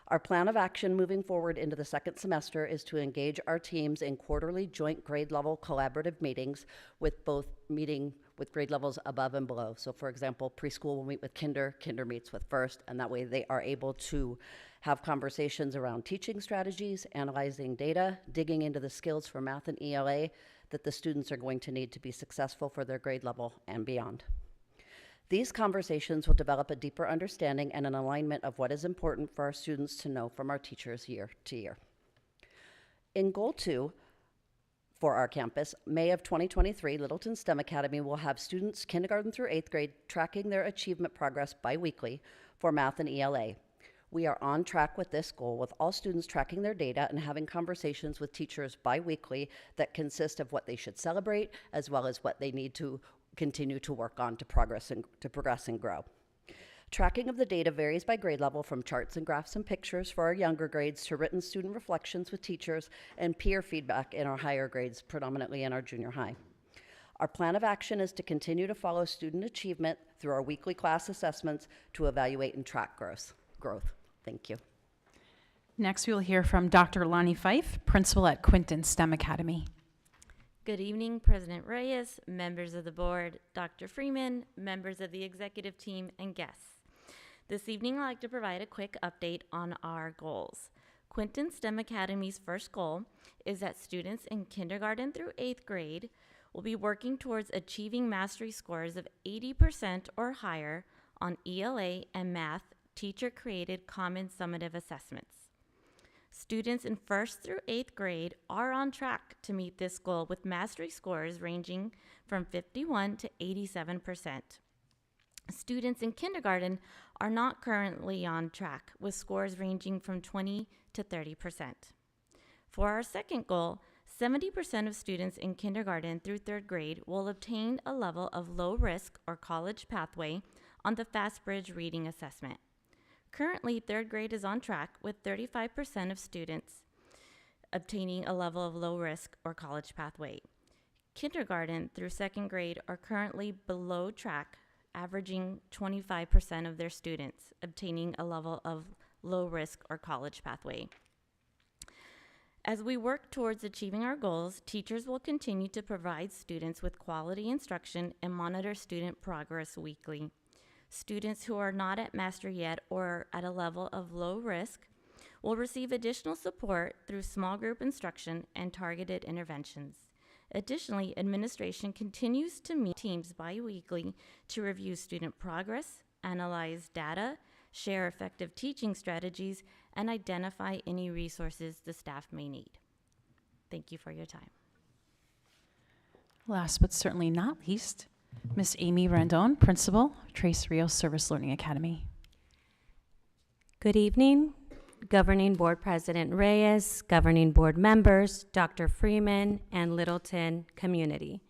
Our plan of action moving forward into the second semester is to engage our teams in quarterly joint grade level collaborative meetings, with both meeting with grade levels above and below. So for example, preschool will meet with kinder meets with first, and that way they are able to have conversations around teaching strategies, analyzing data, digging into the skills for math and ELA that the students are going to need to be successful for their grade level and beyond. These conversations will develop a deeper understanding and an alignment of what is important for our students to know from our teachers year to year. In Goal 2 for our campus, May of 2023, Littleton STEM Academy will have students kindergarten through 8th grade tracking their achievement progress bi-weekly for math and ELA. We are on track with this goal, with all students tracking their data and having conversations with teachers bi-weekly that consist of what they should celebrate, as well as what they need to continue to work on to progress and grow. Tracking of the data varies by grade level, from charts and graphs and pictures for our younger grades to written student reflections with teachers and peer feedback in our higher grades, predominantly in our junior high. Our plan of action is to continue to follow student achievement through our weekly class assessments to evaluate and track growth. Thank you. Next, we will hear from Dr. Lonnie Fife, Principal at Quinton STEM Academy. Good evening, President Reyes, members of the board, Dr. Freeman, members of the executive team, and guests. This evening, I'd like to provide a quick update on our goals. Quinton STEM Academy's first goal is that students in kindergarten through 8th grade will be working towards achieving mastery scores of 80% or higher on ELA and math teacher-created common summative assessments. Students in 1st through 8th grade are on track to meet this goal, with mastery scores ranging from 51 to 87%. Students in kindergarten are not currently on track, with scores ranging from 20 to 30%. For our second goal, 70% of students in kindergarten through 3rd grade will obtain a level of low risk or college pathway on the FastBridge reading assessment. Currently, third grade is on track with 35% of students obtaining a level of low risk or college pathway. Kindergarten through second grade are currently below track, averaging 25% of their students obtaining a level of low risk or college pathway. As we work towards achieving our goals, teachers will continue to provide students with quality instruction and monitor student progress weekly. Students who are not at master yet or at a level of low risk will receive additional support through small group instruction and targeted interventions. Additionally, administration continues to meet teams bi-weekly to review student progress, analyze data, share effective teaching strategies, and identify any resources the staff may need. Thank you for your time. Last but certainly not least, Miss Amy Randone, Principal, Tres Rios Service Learning Academy. Good evening, Governing Board President Reyes, Governing Board members, Dr. Freeman, and Littleton community.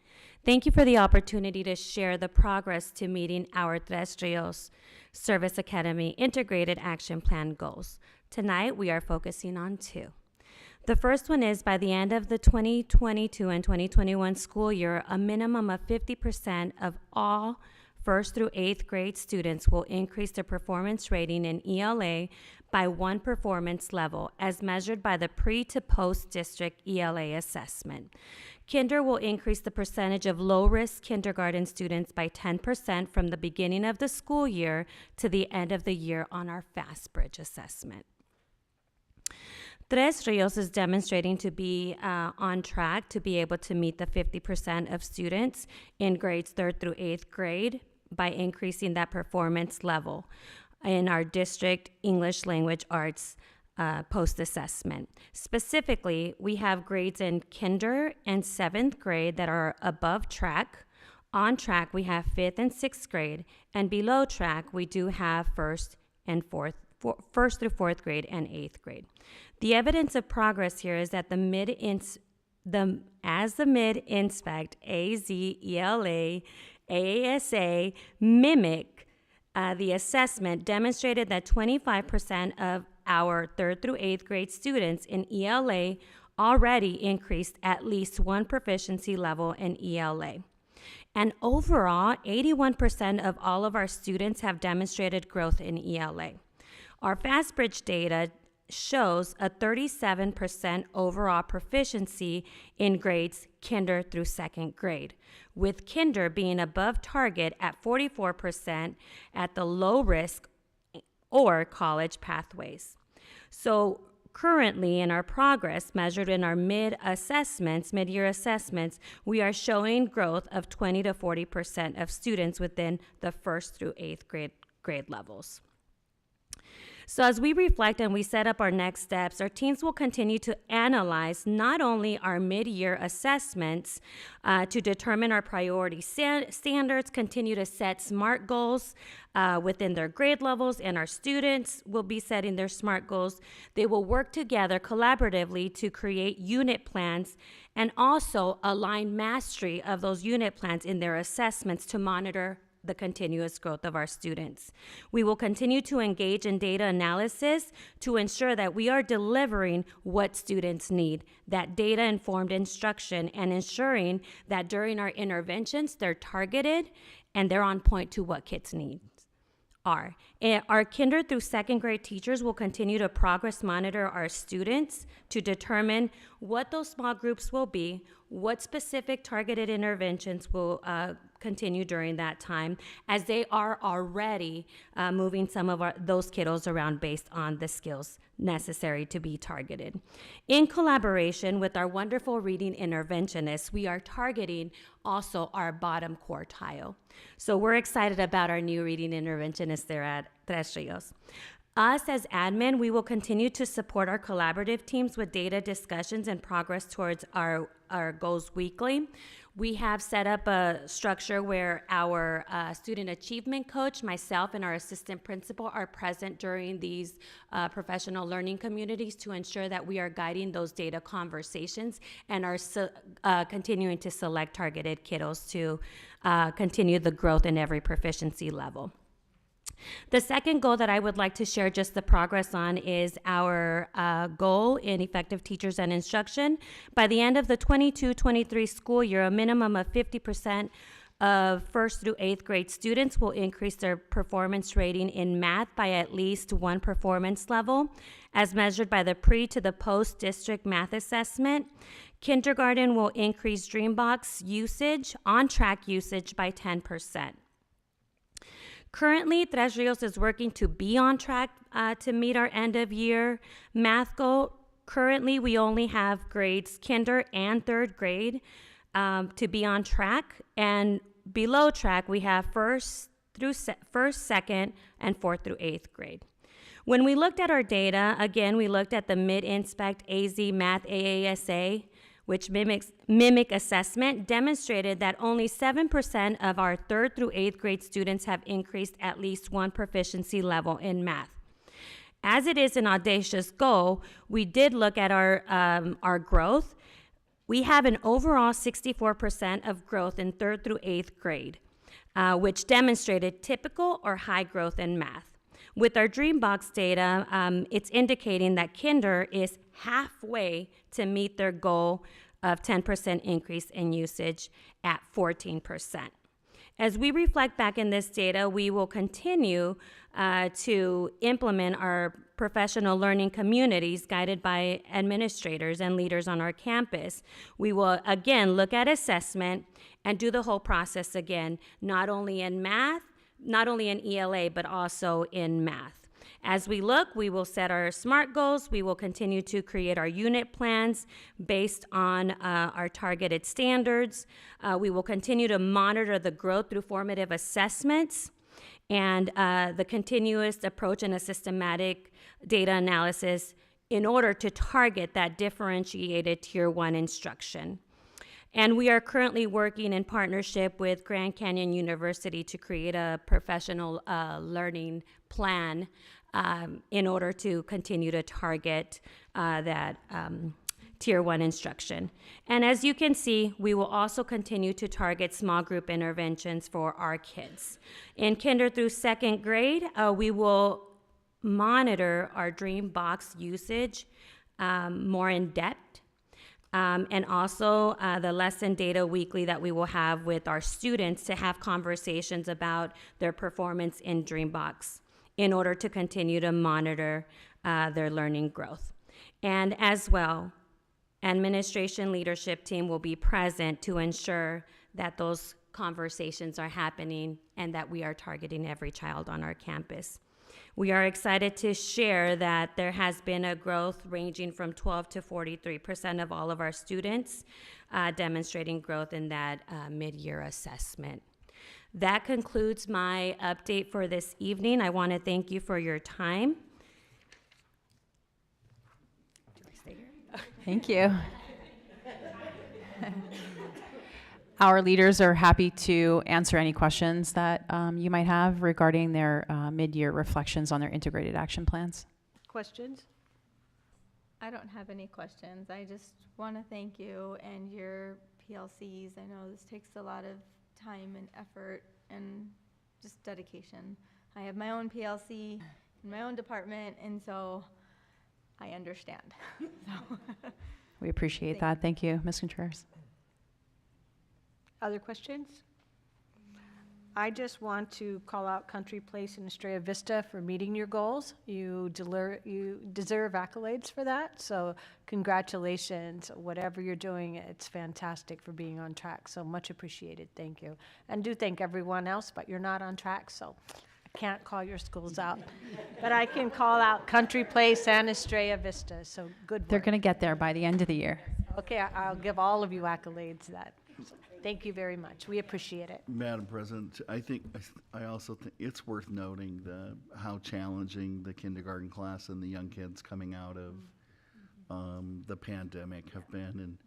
Thank you for the opportunity to share the progress to meeting our Tres Rios Service Academy Integrated Action Plan goals. Tonight, we are focusing on two. The first one is by the end of the 2022 and 2021 school year, a minimum of 50% of all 1st through 8th grade students will increase their performance rating in ELA by 1 performance level as measured by the pre to post district ELA assessment. Kinder will increase the percentage of low-risk kindergarten students by 10% from the beginning of the school year to the end of the year on our Fast Bridge assessment. Tres Rios is demonstrating to be on track to be able to meet the 50% of students in grades 3rd through 8th grade by increasing that performance level in our district English language arts post-assessment. Specifically, we have grades in kinder and 7th grade that are above track. On track, we have 5th and 6th grade, and below track, we do have 1st through 4th grade and 8th grade. The evidence of progress here is that as the mid-inspect, AZ, ELA, AASA mimic the assessment demonstrated that 25% of our 3rd through 8th grade students in ELA already increased at least 1 proficiency level in ELA. And overall, 81% of all of our students have demonstrated growth in ELA. Our Fast Bridge data shows a 37% overall proficiency in grades kinder through 2nd grade, with kinder being above target at 44% at the low risk or college pathways. So currently in our progress measured in our mid-year assessments, we are showing growth of 20 to 40% of students within the 1st through 8th grade levels. So as we reflect and we set up our next steps, our teams will continue to analyze not only our mid-year assessments to determine our priority standards, continue to set SMART goals within their grade levels, and our students will be setting their SMART goals. They will work together collaboratively to create unit plans and also align mastery of those unit plans in their assessments to monitor the continuous growth of our students. We will continue to engage in data analysis to ensure that we are delivering what students need, that data-informed instruction, and ensuring that during our interventions, they're targeted and they're on point to what kids need. Our kinder through 2nd grade teachers will continue to progress monitor our students to determine what those small groups will be, what specific targeted interventions will continue during that time, as they are already moving some of those kiddos around based on the skills necessary to be targeted. In collaboration with our wonderful reading interventionists, we are targeting also our bottom quartile. So we're excited about our new reading interventionists there at Tres Rios. Us as admin, we will continue to support our collaborative teams with data discussions and progress towards our goals weekly. We have set up a structure where our student achievement coach, myself, and our assistant principal are present during these professional learning communities to ensure that we are guiding those data conversations and are continuing to select targeted kiddos to continue the growth in every proficiency level. The second goal that I would like to share just the progress on is our goal in effective teachers and instruction. By the end of the 22-23 school year, a minimum of 50% of 1st through 8th grade students will increase their performance rating in math by at least one performance level, as measured by the pre to the post district math assessment. Kindergarten will increase Dreambox usage, on-track usage, by 10%. Currently, Tres Rios is working to be on track to meet our end of year math goal. Currently, we only have grades kinder and 3rd grade to be on track, and below track we have first, 2nd, and 4th through 8th grade. When we looked at our data, again, we looked at the Mid-Inspect AZ Math AASA, which mimic assessment, demonstrated that only 7% of our 3rd through 8th grade students have increased at least one proficiency level in math. As it is an audacious goal, we did look at our growth. We have an overall 64% of growth in 3rd through 8th grade, which demonstrated typical or high growth in math. With our Dreambox data, it's indicating that kinder is halfway to meet their goal of 10% increase in usage at 14%. As we reflect back in this data, we will continue to implement our professional learning communities guided by administrators and leaders on our campus. We will again look at assessment and do the whole process again, not only in math, not only in ELA, but also in math. As we look, we will set our SMART goals. We will continue to create our unit plans based on our targeted standards. We will continue to monitor the growth through formative assessments and the continuous approach and a systematic data analysis in order to target that differentiated Tier 1 instruction. And we are currently working in partnership with Grand Canyon University to create a professional learning plan in order to continue to target that Tier 1 instruction. And as you can see, we will also continue to target small group interventions for our kids. In kinder through 2nd grade, we will monitor our Dreambox usage more in depth. And also the lesson data weekly that we will have with our students to have conversations about their performance in Dreambox in order to continue to monitor their learning growth. And as well, administration leadership team will be present to ensure that those conversations are happening and that we are targeting every child on our campus. We are excited to share that there has been a growth ranging from 12 to 43% of all of our students demonstrating growth in that mid-year assessment. That concludes my update for this evening. I want to thank you for your time. Do I stay here? Thank you. Our leaders are happy to answer any questions that you might have regarding their mid-year reflections on their integrated action plans. Questions? I don't have any questions. I just want to thank you and your PLCs. I know this takes a lot of time and effort and just dedication. I have my own PLC in my own department, and so I understand. So. We appreciate that. Thank you, Ms. Contreras. Other questions? I just want to call out Country Place and Estrella Vista for meeting your goals. You deserve accolades for that, so congratulations. Whatever you're doing, it's fantastic for being on track, so much appreciated. Thank you. And do thank everyone else, but you're not on track, so I can't call your schools out. But I can call out Country Place and Estrella Vista, so good work. They're going to get there by the end of the year. Okay, I'll give all of you accolades that. Thank you very much. We appreciate it. Madam President, I also think it's worth noting how challenging the kindergarten class and the young kids coming out of the pandemic have been, and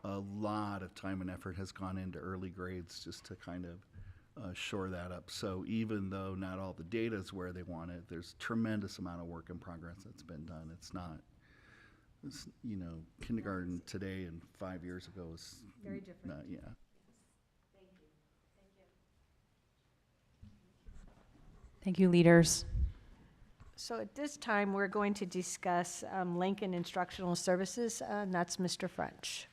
a lot of time and effort has gone into early grades just to kind of shore that up. So even though not all the data is where they want it, there's tremendous amount of work in progress that's been done. It's kindergarten today and 5 years ago is very different. Yeah. Thank you, leaders. So at this time, we're going to discuss Lincoln Instructional Services, and that's Mr. French.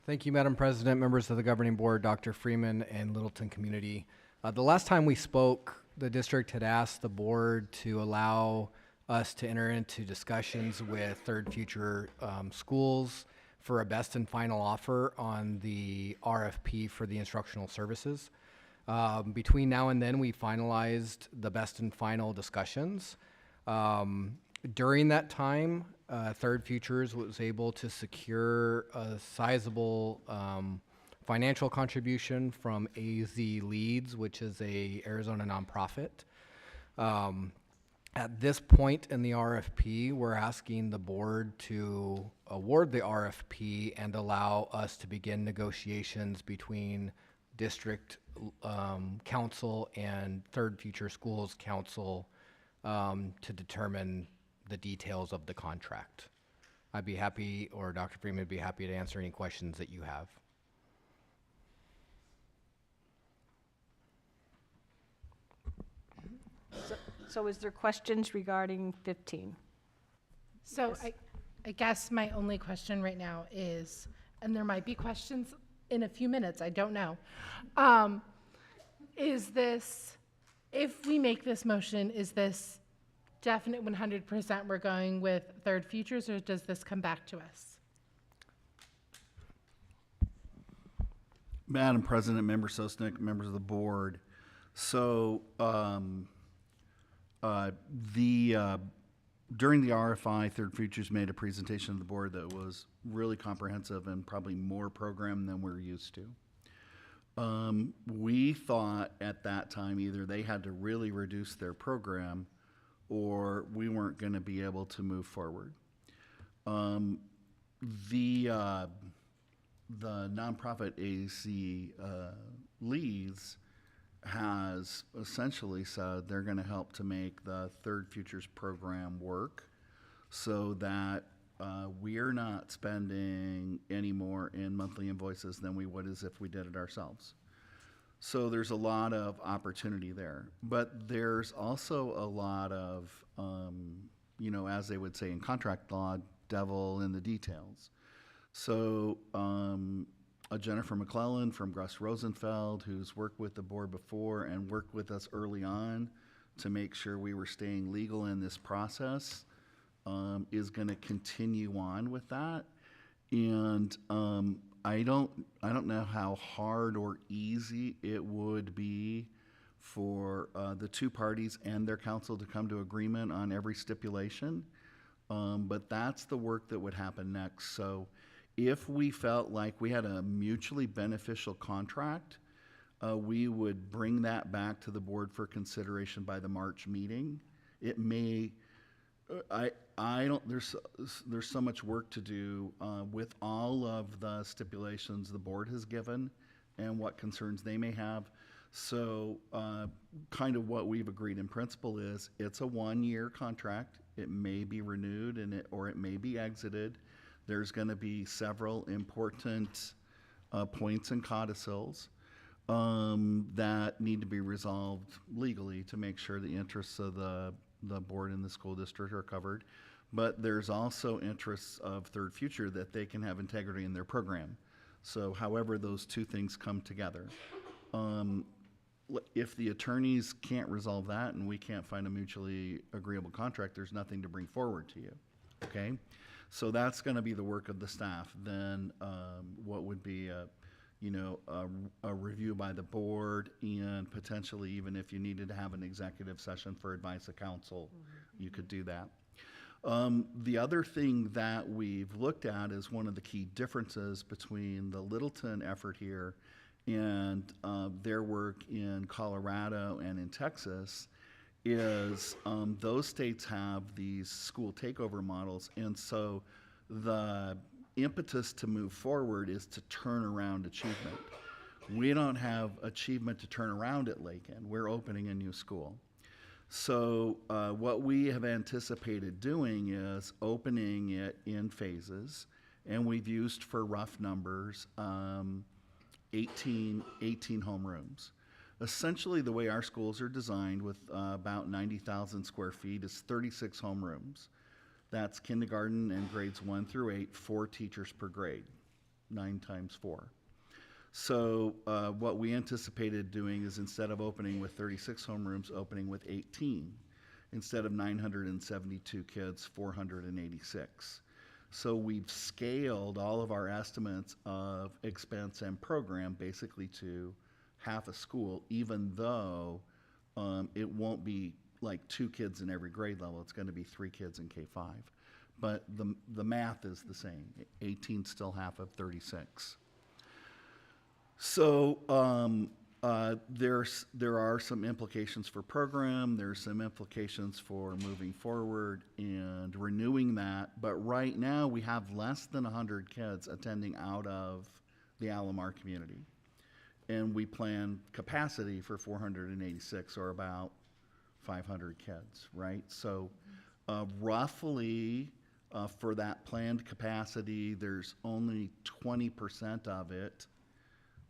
Thank you, Madam President, members of the governing board, Dr. Freeman, and Littleton community. The last time we spoke, the district had asked the board to allow us to enter into discussions with Third Future schools for a best and final offer on the RFP for the instructional services. Between now and then, we finalized the best and final discussions. During that time, Third Futures was able to secure a sizable financial contribution from AZ Leads, which is a Arizona nonprofit. At this point in the RFP, we're asking the board to award the RFP and allow us to begin negotiations between district council and Third Future Schools Council to determine the details of the contract. I'd be happy, or Dr. Freeman would be happy to answer any questions that you have. So is there questions regarding 15? So I guess my only question right now is, and there might be questions in a few minutes, I don't know. Is this, if we make this motion, is this definite 100% we're going with Third Futures, or does this come back to us? Madam President, Member Sosnick, members of the board. So during the RFI, Third Futures made a presentation to the board that was really comprehensive and probably more program than we're used to. We thought at that time either they had to really reduce their program or we weren't going to be able to move forward. The nonprofit AZ Leads has essentially said they're going to help to make the Third Futures program work so that we're not spending any more in monthly invoices than we would as if we did it ourselves. So there's a lot of opportunity there, but there's also a lot of, as they would say in contract law, devil in the details. So Jennifer McClellan from Gus Rosenfeld, who's worked with the board before and worked with us early on to make sure we were staying legal in this process, is going to continue on with that. And I don't know how hard or easy it would be for the two parties and their counsel to come to agreement on every stipulation. But that's the work that would happen next. So if we felt like we had a mutually beneficial contract, we would bring that back to the board for consideration by the March meeting. It may, there's so much work to do with all of the stipulations the board has given and what concerns they may have. So kind of what we've agreed in principle is it's a 1-year contract. It may be renewed or it may be exited. There's going to be several important points and codicils that need to be resolved legally to make sure the interests of the board and the school district are covered. But there's also interests of Third Future that they can have integrity in their program. So however those two things come together. If the attorneys can't resolve that and we can't find a mutually agreeable contract, there's nothing to bring forward to you, okay? So that's going to be the work of the staff. Then what would be a review by the board, and potentially even if you needed to have an executive session for advice of counsel, you could do that. The other thing that we've looked at is one of the key differences between the Littleton effort here and their work in Colorado and in Texas is those states have these school takeover models, and so the impetus to move forward is to turn around achievement. We don't have achievement to turn around at Lakin. We're opening a new school. So what we have anticipated doing is opening it in phases, and we've used for rough numbers 18 homerooms. Essentially, the way our schools are designed with about 90,000 square feet is 36 homerooms. That's kindergarten and grades 1 through 8, 4 teachers per grade, 9 times 4. So what we anticipated doing is, instead of opening with 36 homerooms, opening with 18. Instead of 972 kids, 486. So we've scaled all of our estimates of expense and program basically to half a school, even though it won't be like 2 kids in every grade level. It's going to be 3 kids in K-5. But the math is the same. 18 still half of 36. So there are some implications for program. There's some implications for moving forward and renewing that. But right now we have less than 100 kids attending out of the Alomar community. And we plan capacity for 486, or about 500 kids, right? So roughly for that planned capacity, there's only 20% of it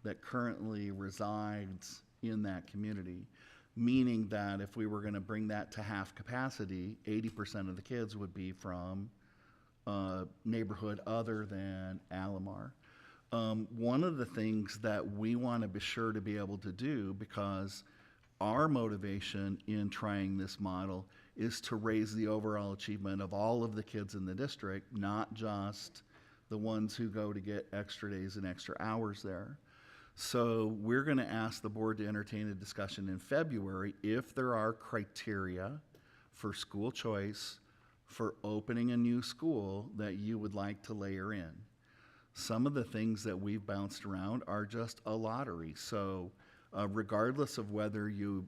that currently resides in that community, meaning that if we were going to bring that to half capacity, 80% of the kids would be from a neighborhood other than Alomar. One of the things that we want to be sure to be able to do, because our motivation in trying this model is to raise the overall achievement of all of the kids in the district, not just the ones who go to get extra days and extra hours there. So we're going to ask the board to entertain a discussion in February if there are criteria for school choice for opening a new school that you would like to layer in. Some of the things that we've bounced around are just a lottery. So regardless of whether you,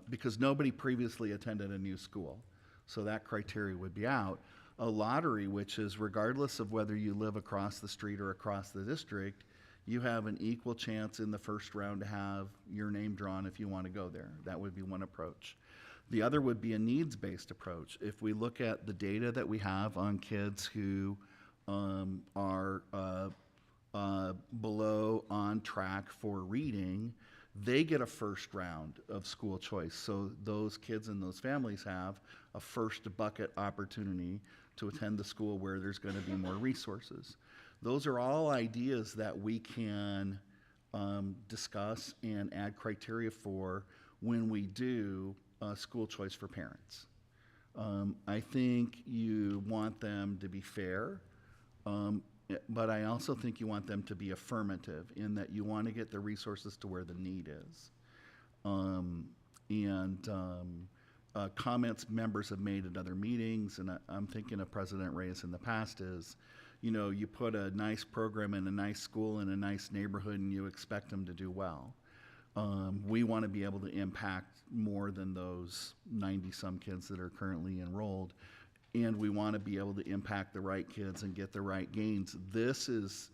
because nobody previously attended a new school, so that criteria would be out. A lottery, which is regardless of whether you live across the street or across the district, you have an equal chance in the first round to have your name drawn if you want to go there. That would be one approach. The other would be a needs-based approach. If we look at the data that we have on kids who are below on track for reading, they get a first round of school choice. So those kids and those families have a first bucket opportunity to attend the school where there's going to be more resources. Those are all ideas that we can discuss and add criteria for when we do school choice for parents. I think you want them to be fair, but I also think you want them to be affirmative in that you want to get the resources to where the need is. Comments members have made at other meetings, and I'm thinking of President Reyes in the past, is, you know, you put a nice program in a nice school in a nice neighborhood and you expect them to do well. We want to be able to impact more than those 90-some kids that are currently enrolled, and we want to be able to impact the right kids and get the right gains. This is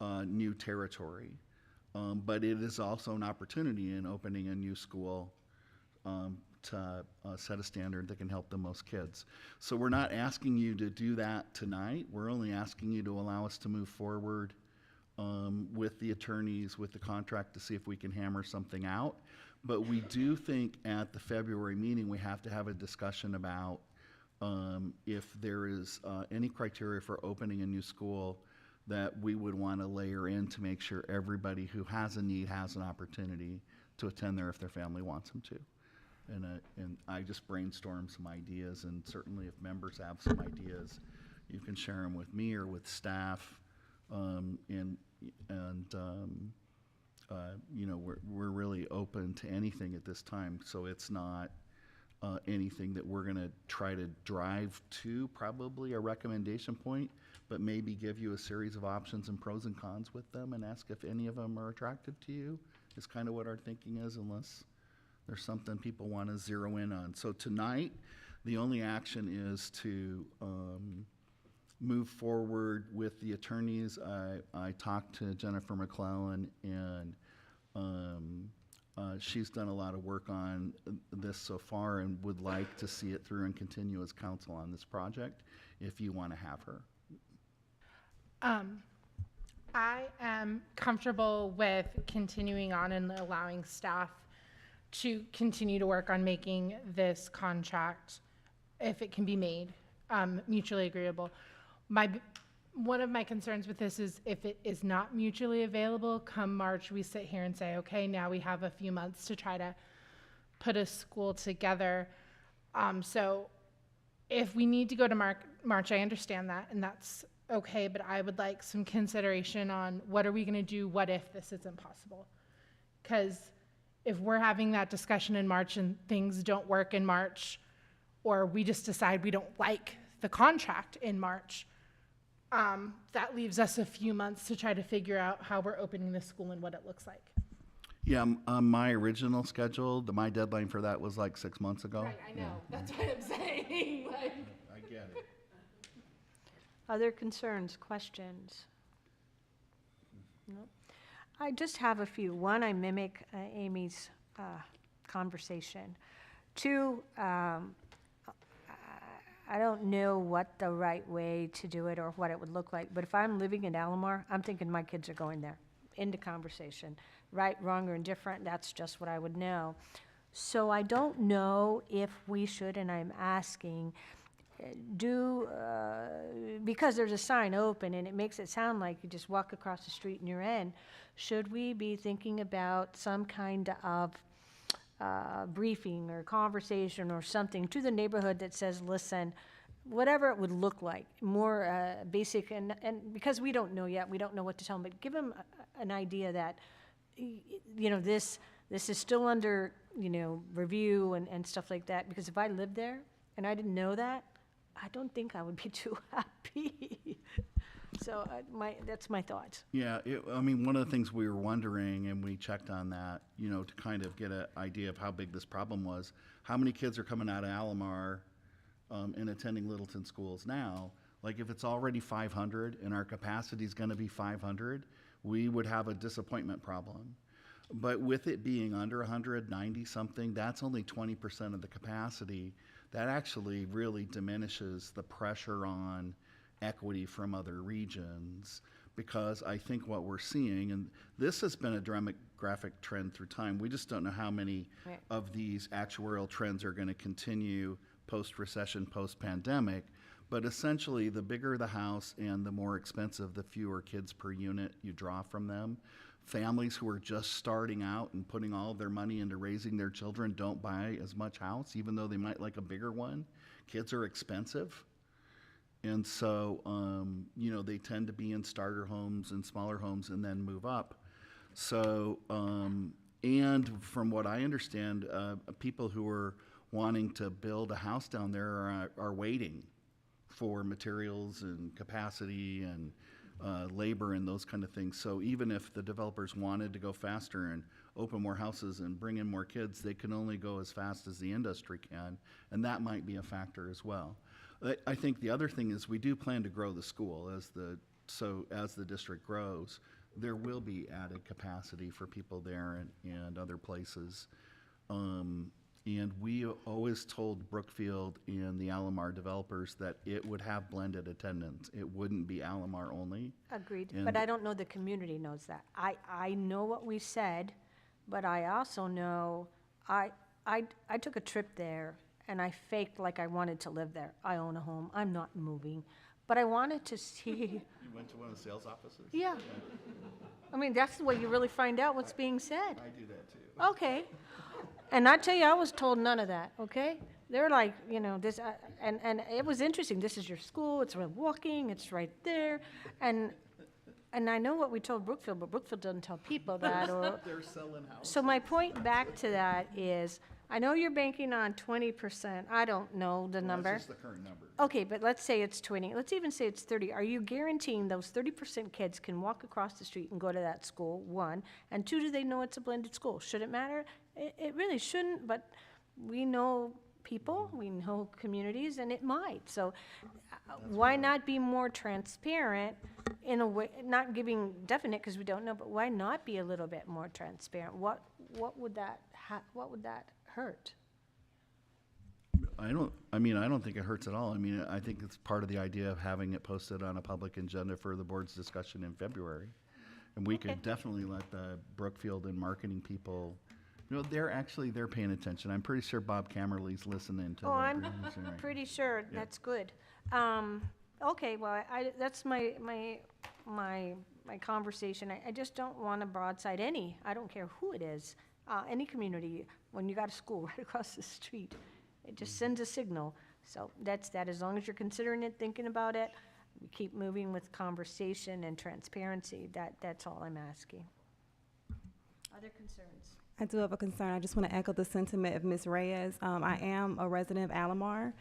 new territory, but it is also an opportunity in opening a new school to set a standard that can help the most kids. So we're not asking you to do that tonight. We're only asking you to allow us to move forward with the attorneys, with the contract, to see if we can hammer something out. But we do think at the February meeting we have to have a discussion about if there is any criteria for opening a new school that we would want to layer in to make sure everybody who has a need has an opportunity to attend there if their family wants them to. And I just brainstormed some ideas, and certainly if members have some ideas, you can share them with me or with staff. You know, we're really open to anything at this time, so it's not anything that we're going to try to drive to probably a recommendation point, but maybe give you a series of options and pros and cons with them and ask if any of them are attractive to you, is kind of what our thinking is, unless there's something people want to zero in on. So tonight, the only action is to move forward with the attorneys. I talked to Jennifer McClellan, and she's done a lot of work on this so far and would like to see it through and continue as counsel on this project if you want to have her. I am comfortable with continuing on and allowing staff to continue to work on making this contract, if it can be made, mutually agreeable. One of my concerns with this is if it is not mutually available, come March, we sit here and say, okay, now we have a few months to try to put a school together. So if we need to go to March, I understand that, and that's okay, but I would like some consideration on what are we gonna do, what if this isn't possible? Because if we're having that discussion in March and things don't work in March, or we just decide we don't like the contract in March, that leaves us a few months to try to figure out how we're opening the school and what it looks like. Yeah, on my original schedule, my deadline for that was like 6 months ago. Right, I know, that's what I'm saying, like. I get it. Other concerns, questions? No? I just have a few. One, I mimic Amy's conversation. Two, I don't know what the right way to do it or what it would look like, but if I'm living in Alomar, I'm thinking my kids are going there. Into conversation. Right, wrong, or indifferent, that's just what I would know. So I don't know if we should, and I'm asking, because there's a sign open and it makes it sound like you just walk across the street and you're in, should we be thinking about some kind of briefing or conversation or something to the neighborhood that says, listen, whatever it would look like, more basic, and because we don't know yet, we don't know what to tell them, but give them an idea that, this is still under, review and stuff like that, because if I lived there and I didn't know that, I don't think I would be too happy. So that's my thoughts. Yeah, one of the things we were wondering, and we checked on that, to kind of get an idea of how big this problem was, how many kids are coming out of Alomar and attending Littleton schools now? Like, if it's already 500 and our capacity is going to be 500, we would have a disappointment problem. But with it being under 190 something, that's only 20% of the capacity. That actually really diminishes the pressure on equity from other regions, because I think what we're seeing, and this has been a demographic trend through time, we just don't know how many of these actuarial trends are going to continue post-recession, post-pandemic, but essentially the bigger the house and the more expensive, the fewer kids per unit you draw from them. Families who are just starting out and putting all of their money into raising their children don't buy as much house, even though they might like a bigger one. Kids are expensive. And so, they tend to be in starter homes and smaller homes and then move up. So, and from what I understand, people who are wanting to build a house down there are waiting for materials and capacity and labor and those kind of things. So even if the developers wanted to go faster and open more houses and bring in more kids, they can only go as fast as the industry can, and that might be a factor as well. I think the other thing is we do plan to grow the school as the district grows. There will be added capacity for people there and other places. And we always told Brookfield and the Alomar developers that it would have blended attendance. It wouldn't be Alomar only. Agreed, And but I don't know the community knows that. I know what we said, but I also know, I took a trip there and I faked like I wanted to live there. I own a home, I'm not moving, but I wanted to see. You went to one of the sales offices? Yeah. I mean, that's the way you really find out what's being said. I do that too. Okay. And I tell you, I was told none of that, okay? They're like, this, and it was interesting. This is your school, it's right walking, it's right there. And I know what we told Brookfield, but Brookfield doesn't tell people that. They're selling houses. So my point back to that is, I know you're banking on 20%. I don't know the number. That's just the current number. Okay, but let's say it's 20. Let's even say it's 30. Are you guaranteeing those 30% kids can walk across the street and go to that school, one? And two, do they know it's a blended school? Should it matter? It really shouldn't, but we know people, we know communities, and it might. So why not be more transparent in a way, not giving definite because we don't know, but why not be a little bit more transparent? What would that hurt? I don't think it hurts at all. I think it's part of the idea of having it posted on a public agenda for the board's discussion in February. And we Okay. could definitely let the Brookfield and marketing people, they're paying attention. I'm pretty sure Bob Camerly's listening to Oh, the I'm presentation right pretty sure Yeah. that's good. Okay, well, that's my conversation. I just don't want to broadside I don't care who it is, any community, when you got a school right across the street. It just sends a signal. So that's that. As long as you're considering it, thinking about it, we keep moving with conversation and transparency. That's all I'm asking. Other concerns? I do have a concern. I just want to echo the sentiment of Ms. Reyes. I am a resident of Alomar.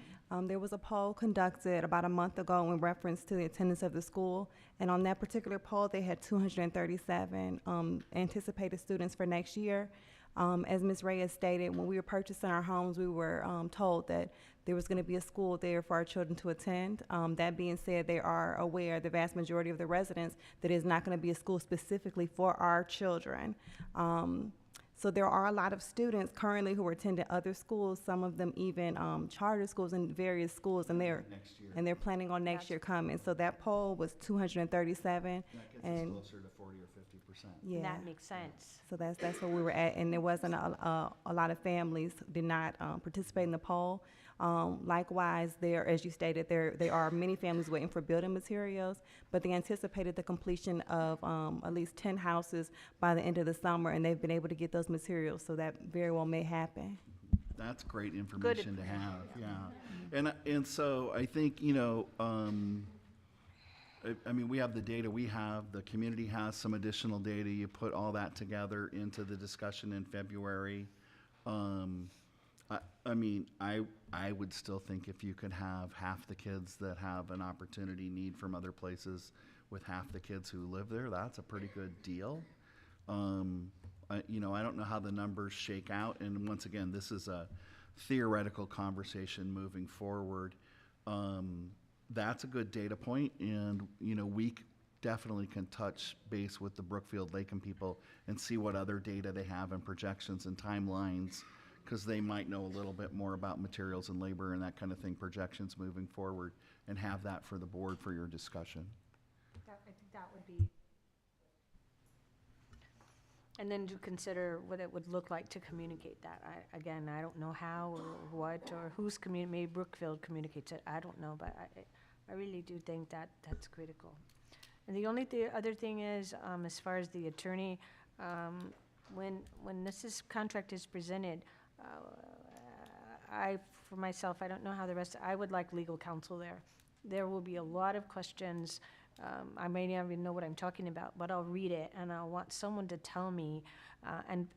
There was a poll conducted about a month ago in reference to the attendance of the school, and on that particular poll, they had 237 anticipated students for next year. As Ms. Reyes stated, when we were purchasing our homes, we were told that there was going to be a school there for our children to attend. That being said, they are aware, the vast majority of the residents, that it's not going to be a school specifically for our children. So there are a lot of students currently who are attending other schools, some of them even charter schools and various schools, and they're planning on next year coming. So that poll was 237. That gets and us closer to 40 or 50%. yeah. That makes sense. So that's where we were at, and there wasn't a lot of families did not participate in the poll. Likewise, as you stated, there are many families waiting for building materials, but they anticipated the completion of at least 10 houses by the end of the summer, and they've been able to get those materials, so that very well may happen. That's great information to have, yeah. And so I think, I mean, we have the data we have, the community has some additional data. You put all that together into the discussion in February. I mean, I would still think if you could have half the kids that have an opportunity need from other places with half the kids who live there, that's a pretty good deal. I don't know how the numbers shake out, and once again, this is a theoretical conversation moving forward. That's a good data point, and we definitely can touch base with the Brookfield Lakin people and see what other data they have and projections and timelines, because they might know a little bit more about materials and labor and that kind of thing, projections moving forward, and have that for the board for your discussion. I think that would be. And then to consider what it would look like to communicate that. I don't know how or what or who's maybe Brookfield communicates it. I don't know, but I really do think that that's critical. And the other thing is, as far as the attorney, when this contract is presented, for myself, I don't know how the rest, I would like legal counsel there. There will be a lot of questions. I may not even know what I'm talking about, but I'll read it and I'll want someone to tell me and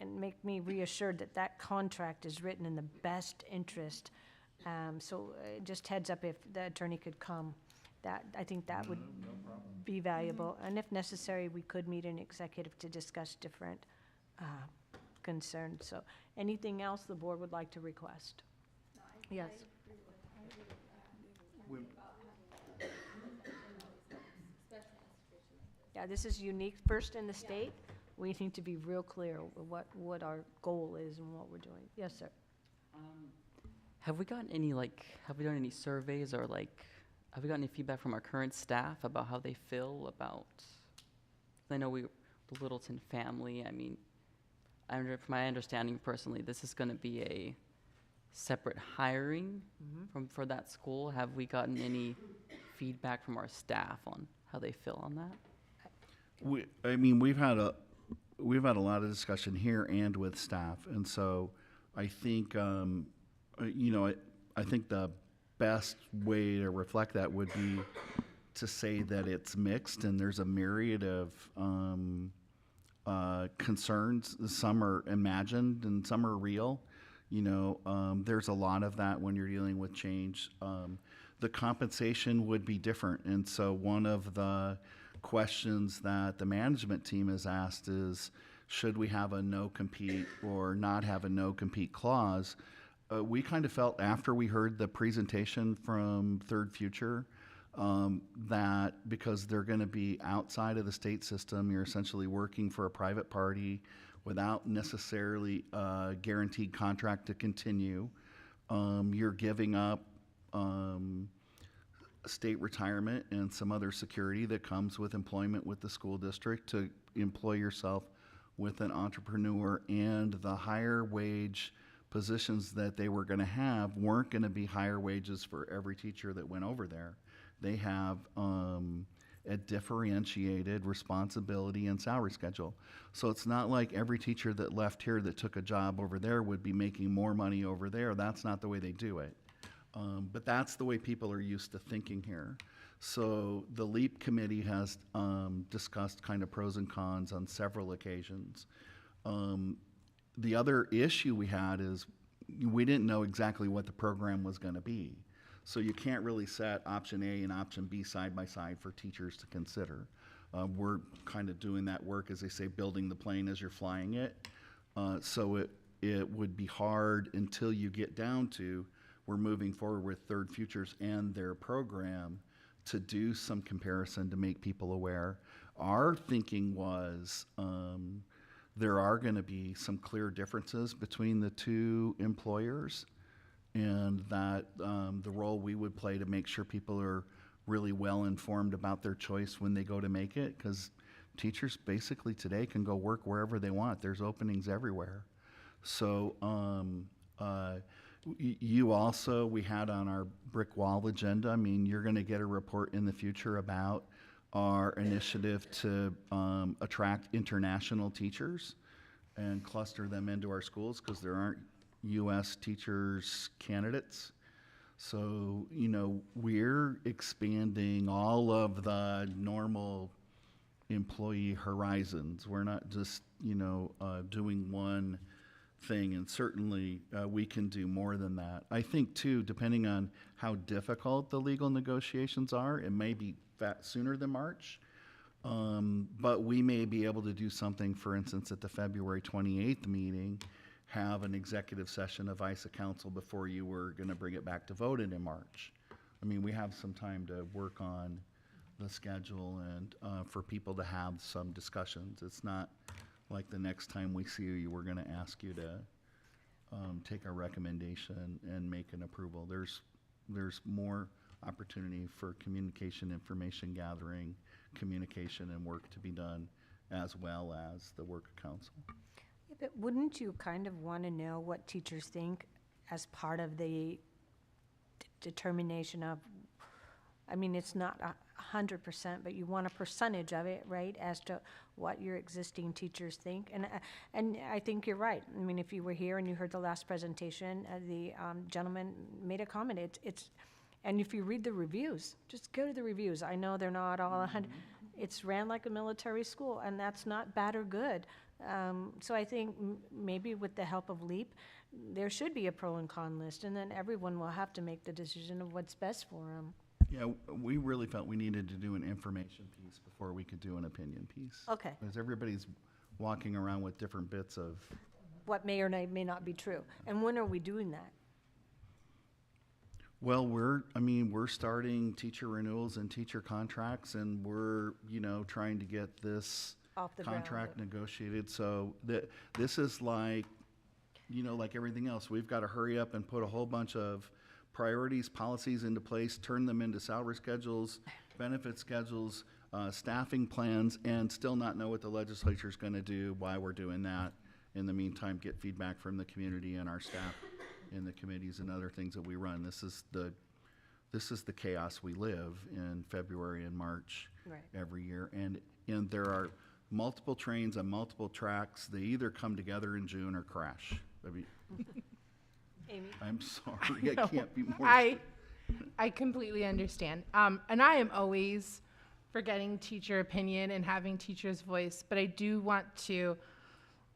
make me reassured that that contract is written in the best interest. So just heads up if the attorney could come. I think that would be valuable. And if necessary, we could meet an executive to discuss different concerns. So anything else the board would like to request? Yes. Yeah, this is unique, first in the state. We need to be real clear what our goal is and what we're doing. Yes, sir. Have we gotten any have we done any surveys or have we gotten any feedback from our current staff about how they feel about? I know the Littleton family. I mean, from my understanding personally, this is going to be a separate hiring for that school. Have we gotten any feedback from our staff on how they feel on that? We've had a lot of discussion here and with staff, and so I think I think the best way to reflect that would be to say that it's mixed and there's a myriad of concerns. Some are imagined and some are real. There's a lot of that when you're dealing with change. The compensation would be different, and so one of the questions that the management team has asked is, should we have a no-compete or not have a no-compete clause? We kind of felt after we heard the presentation from Third Future that because they're going to be outside of the state system, you're essentially working for a private party without necessarily a guaranteed contract to continue. You're giving up state retirement and some other security that comes with employment with the school district to employ yourself with an entrepreneur, and the higher wage positions that they were going to have weren't going to be higher wages for every teacher that went over there. They have a differentiated responsibility and salary schedule. So it's not like every teacher that left here that took a job over there would be making more money over there. That's not the way they do it. But that's the way people are used to thinking here. So the LEAP committee has discussed kind of pros and cons on several occasions. The other issue we had is we didn't know exactly what the program was going to be. So you can't really set option A and option B side by side for teachers to consider. We're kind of doing that work, as they say, building the plane as you're flying it. So it would be hard until you get down to, we're moving forward with Third Futures and their program, to do some comparison to make people aware. Our thinking was there are going to be some clear differences between the two employers, and that the role we would play to make sure people are really well informed about their choice when they go to make it, because teachers basically today can go work wherever they want. There's openings everywhere. So you also, we had on our brick wall agenda, I mean, you're going to get a report in the future about our initiative to attract international teachers and cluster them into our schools, because there aren't U.S. teachers candidates. So, you know, we're expanding all of the normal employee horizons. We're not just, you know, doing one thing, and certainly we can do more than that. I think, too, depending on how difficult the legal negotiations are, it may be sooner than March, but we may be able to do something, for instance, at the February 28th meeting, have an executive session of ISA council before you were going to bring it back to vote in March. I mean, we have some time to work on the schedule and for people to have some discussions. It's not like the next time we see you, we're going to ask you to take our recommendation and make an approval. There's more opportunity for communication, information gathering, communication, and work to be done, as well as the work of council. Yeah, but wouldn't you kind of want to know what teachers think as part of the determination of, I mean, it's not 100%, but you want a percentage of it, right, as to what your existing teachers think. And I think you're right. I mean, if you were here and you heard the last presentation, the gentleman made a comment. And if you read the reviews, just go to the reviews. I know they're not all 100. It's ran like a military school, and that's not bad or good. So I think maybe with the help of LEAP, there should be a pro and con list, and then everyone will have to make the decision of what's best for them. Yeah, we really felt we needed to do an information piece before we could do an opinion piece. Okay. Because everybody's walking around with different bits of. What may or may not be true. And when are we doing that? Well, we're starting teacher renewals and teacher contracts, and we're, trying to get this Off the contract ground. negotiated. So this is like, like everything else. We've got to hurry up and put a whole bunch of priorities, policies into place, turn them into salary schedules, benefit schedules, staffing plans, and still not know what the legislature's going to do, why we're doing that. In the meantime, get feedback from the community and our staff in the committees and other things that we run. This is the chaos we live in February and March every year. And there are multiple trains on multiple tracks. They either come together in June or crash. Amy? I'm sorry, I can't be more. I completely understand. And I am always for getting teacher opinion and having teachers' voice, but I do want to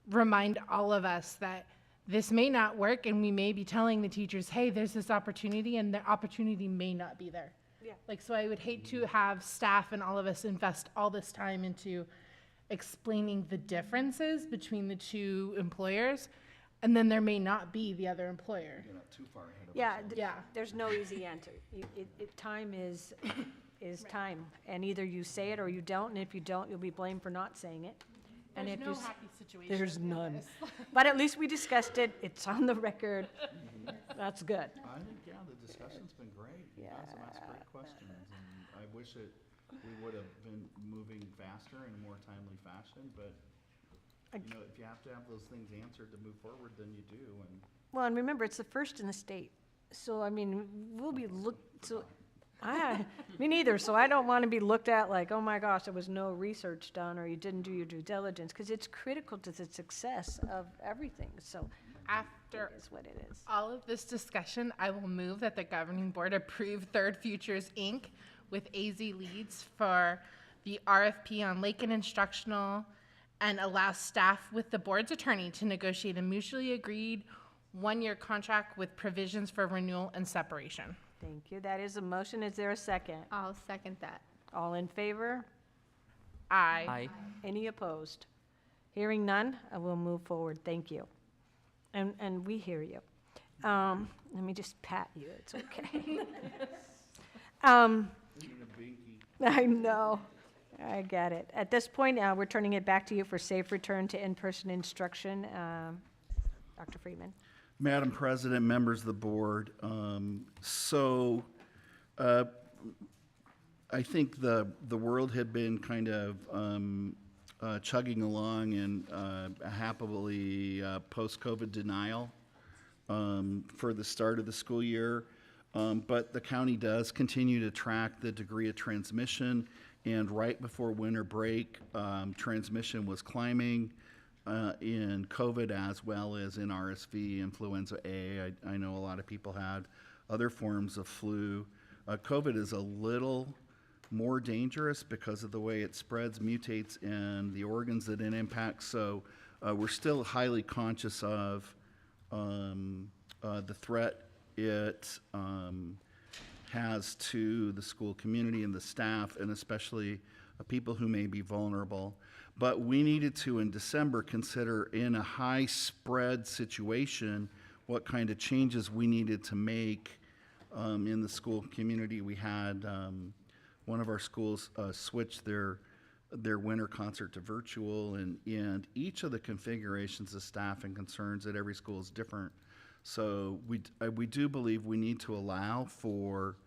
remind all of us that this may not work, and we may be telling the teachers, hey, there's this opportunity, and the opportunity may not be there. Yeah. So I would hate to have staff and all of us invest all this time into explaining the differences between the two employers, and then there may not be the other employer. You're not too far ahead of Yeah, there's no easy answer. Time is time, and either you say it or you don't, and if you don't, you'll be blamed for not saying it. And There's if no you happy situation. There's with none. this. But at least we discussed it. It's on the record. That's good. I think, yeah, the discussion's been great. You guys have asked great questions, and I wish we would have been moving faster in a more timely fashion, but, you know, if you have to have those things answered to move forward, then you do, and. Well, and remember, it's the first in the state. So, I mean, we'll be me neither, so I don't want to be looked at like, oh my gosh, there was no research done, or you didn't do your due diligence, because it's critical to the success of everything, so. After It is what it is. all of this discussion, I will move that the governing board approve Third Futures, Inc. with AZ Leads for the RFP on Lakin Instructional and allow staff with the board's attorney to negotiate a mutually agreed one-year contract with provisions for renewal and separation. Thank you. That is a motion. Is there a second? I'll second that. All in favor? Aye. Aye. Any opposed? Hearing none, I will move forward. Thank you. And we hear you. Let me just pat you. It's okay. I know. I get it. At this point, we're turning it back to you for safe return to in-person instruction. Dr. Freeman. Madam President, members of the board, I think the world had been kind of chugging along in happily post-COVID denial for the start of the school year, but the county does continue to track the degree of transmission, and right before winter break, transmission was climbing. In COVID as well as in RSV, influenza A. I know a lot of people had other forms of flu. COVID is a little more dangerous because of the way it spreads, mutates, and the organs that it impacts. So we're still highly conscious of the threat it has to the school community and the staff, and especially people who may be vulnerable. But we needed to, in December, consider in a high spread situation what kind of changes we needed to make in the school community. We had one of our schools switch their winter concert to virtual, and each of the configurations of staff and concerns at every school is different. So we do believe we need to allow for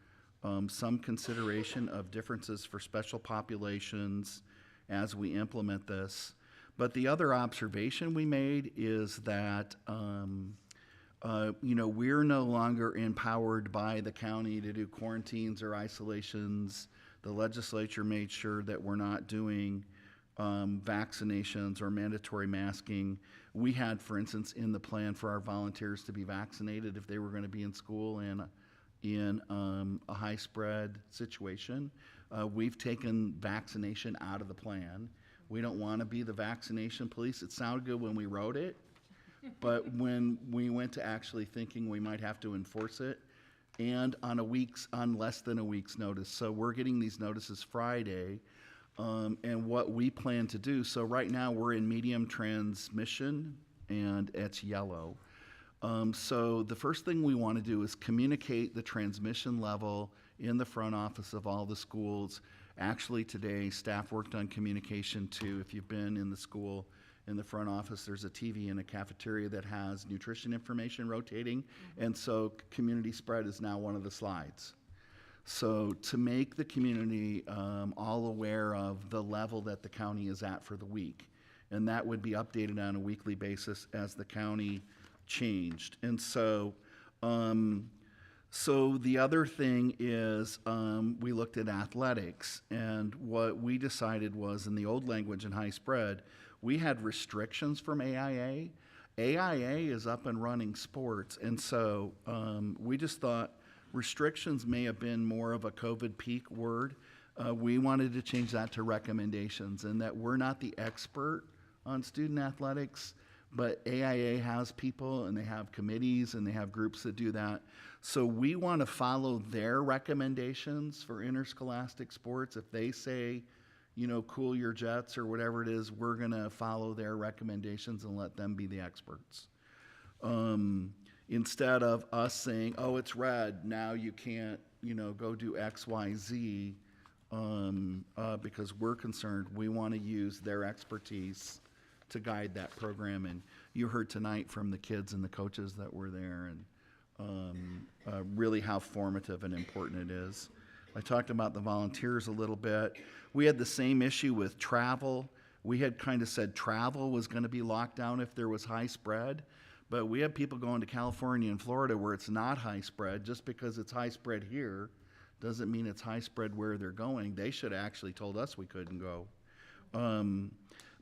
some consideration of differences for special populations as we implement this. But the other observation we made is that we're no longer empowered by the county to do quarantines or isolations. The legislature made sure that we're not doing vaccinations or mandatory masking. We had, for instance, in the plan for our volunteers to be vaccinated if they were going to be in school in a high spread situation. We've taken vaccination out of the plan. We don't want to be the vaccination police. It sounded good when we wrote it, but when we went to actually thinking we might have to enforce it, and on less than a week's notice. So we're getting these notices Friday, and what we plan to do. So right now we're in medium transmission, and it's yellow. So the first thing we want to do is communicate the transmission level in the front office of all the schools. Actually today, staff worked on communication too. If you've been in the school, in the front office, there's a TV in a cafeteria that has nutrition information rotating, and so community spread is now one of the slides. So to make the community all aware of the level that the county is at for the week, and that would be updated on a weekly basis as the county changed. And so the other thing is we looked at athletics, and what we decided was in the old language in high spread, we had restrictions from AIA. AIA is up and running sports, and so we just thought restrictions may have been more of a COVID peak word. We wanted to change that to recommendations, and that we're not the expert on student athletics, but AIA has people, and they have committees, and they have groups that do that. So we want to follow their recommendations for interscholastic sports. If they say, cool your jets or whatever it is, we're going to follow their recommendations and let them be the experts. Instead of us saying, oh, it's red, now you can't, go do X, Y, Z, because we're concerned, we want to use their expertise to guide that program. And you heard tonight from the kids and the coaches that were there, and really how formative and important it is. I talked about the volunteers a little bit. We had the same issue with travel. We had kind of said travel was going to be locked down if there was high spread, but we have people going to California and Florida where it's not high spread. Just because it's high spread here doesn't mean it's high spread where they're going. They should have actually told us we couldn't go.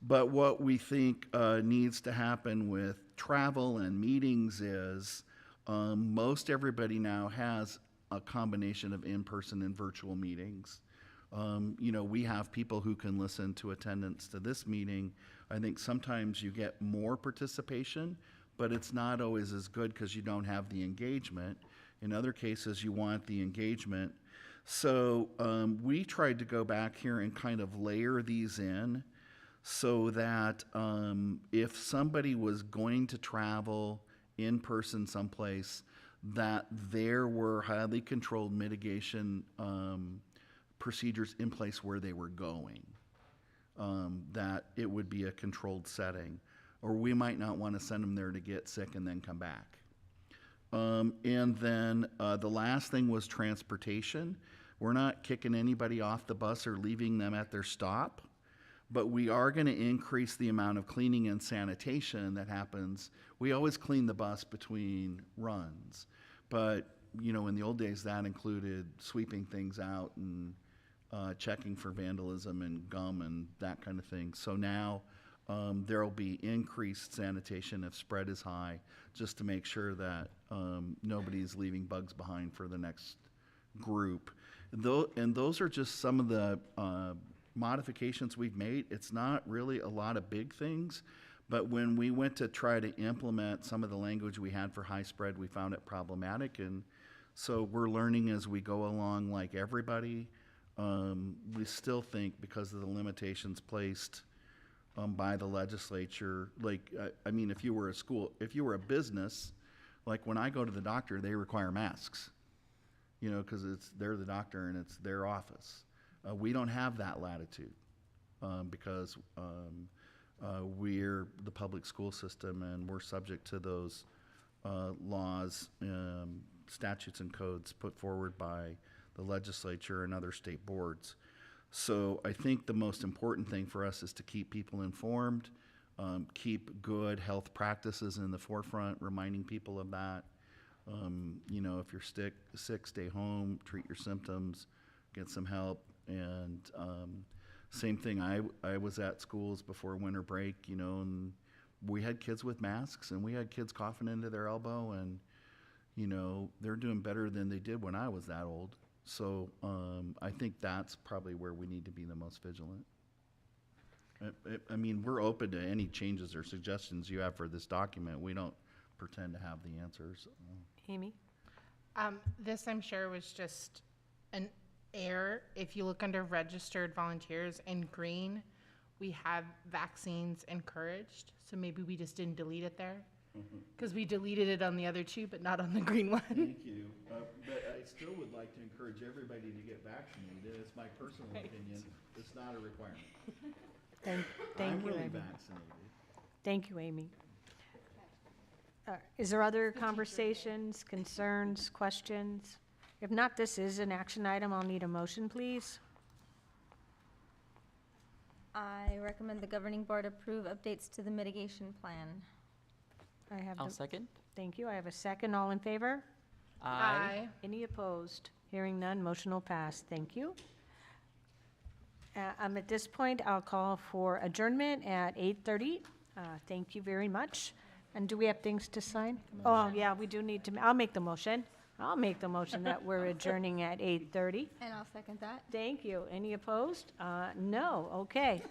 But what we think needs to happen with travel and meetings is most everybody now has a combination of in-person and virtual meetings. We have people who can listen to attendance to this meeting. I think sometimes you get more participation, but it's not always as good because you don't have the engagement. In other cases, you want the engagement. So we tried to go back here and kind of layer these in so that if somebody was going to travel in person someplace, that there were highly controlled mitigation procedures in place where they were going, that it would be a controlled setting, or we might not want to send them there to get sick and then come back. And then the last thing was transportation. We're not kicking anybody off the bus or leaving them at their stop, but we are going to increase the amount of cleaning and sanitation that happens. We always clean the bus between runs, but in the old days that included sweeping things out and checking for vandalism and gum and that kind of thing. So now there will be increased sanitation if spread is high, just to make sure that nobody's leaving bugs behind for the next group. And those are just some of the modifications we've made. It's not really a lot of big things, but when we went to try to implement some of the language we had for high spread, we found it problematic. And so we're learning as we go along, like everybody. We still think, because of the limitations placed by the legislature, if you were a business, like when I go to the doctor, they require masks, because they're the doctor and it's their office. We don't have that latitude because we're the public school system and we're subject to those laws, statutes, and codes put forward by the legislature and other state boards. So I think the most important thing for us is to keep people informed, keep good health practices in the forefront, reminding people of that. If you're sick, stay home, treat your symptoms, get some help. And same thing, I was at schools before winter break, and we had kids with masks and we had kids coughing into their elbow, and they're doing better than they did when I was that old. So I think that's probably where we need to be the most vigilant. We're open to any changes or suggestions you have for this document. We don't pretend to have the answers. Amy? This, I'm sure, was just an error. If you look under registered volunteers in green, we have vaccines encouraged. So maybe we just didn't delete it there. Because we deleted it on the other two, but not on the green one. Thank you. But I still would like to encourage everybody to get vaccinated. It's my personal opinion. It's not a requirement. Thank I'm you, really Amy. vaccinated. Thank you, Amy. Is there other conversations, concerns, questions? If not, this is an action item. I'll need a motion, please. I recommend the governing board approve updates to the mitigation plan. I'll second. Thank you. I have a second. All in favor? Aye. Any opposed? Hearing none, motion will pass. Thank you. At this point, I'll call for adjournment at 8:30. Thank you very much. And do we have things to sign? Oh, yeah, we do need to. I'll make the motion. I'll make the motion that we're adjourning at 8:30. And I'll second that. Thank you. Any opposed? No. Okay.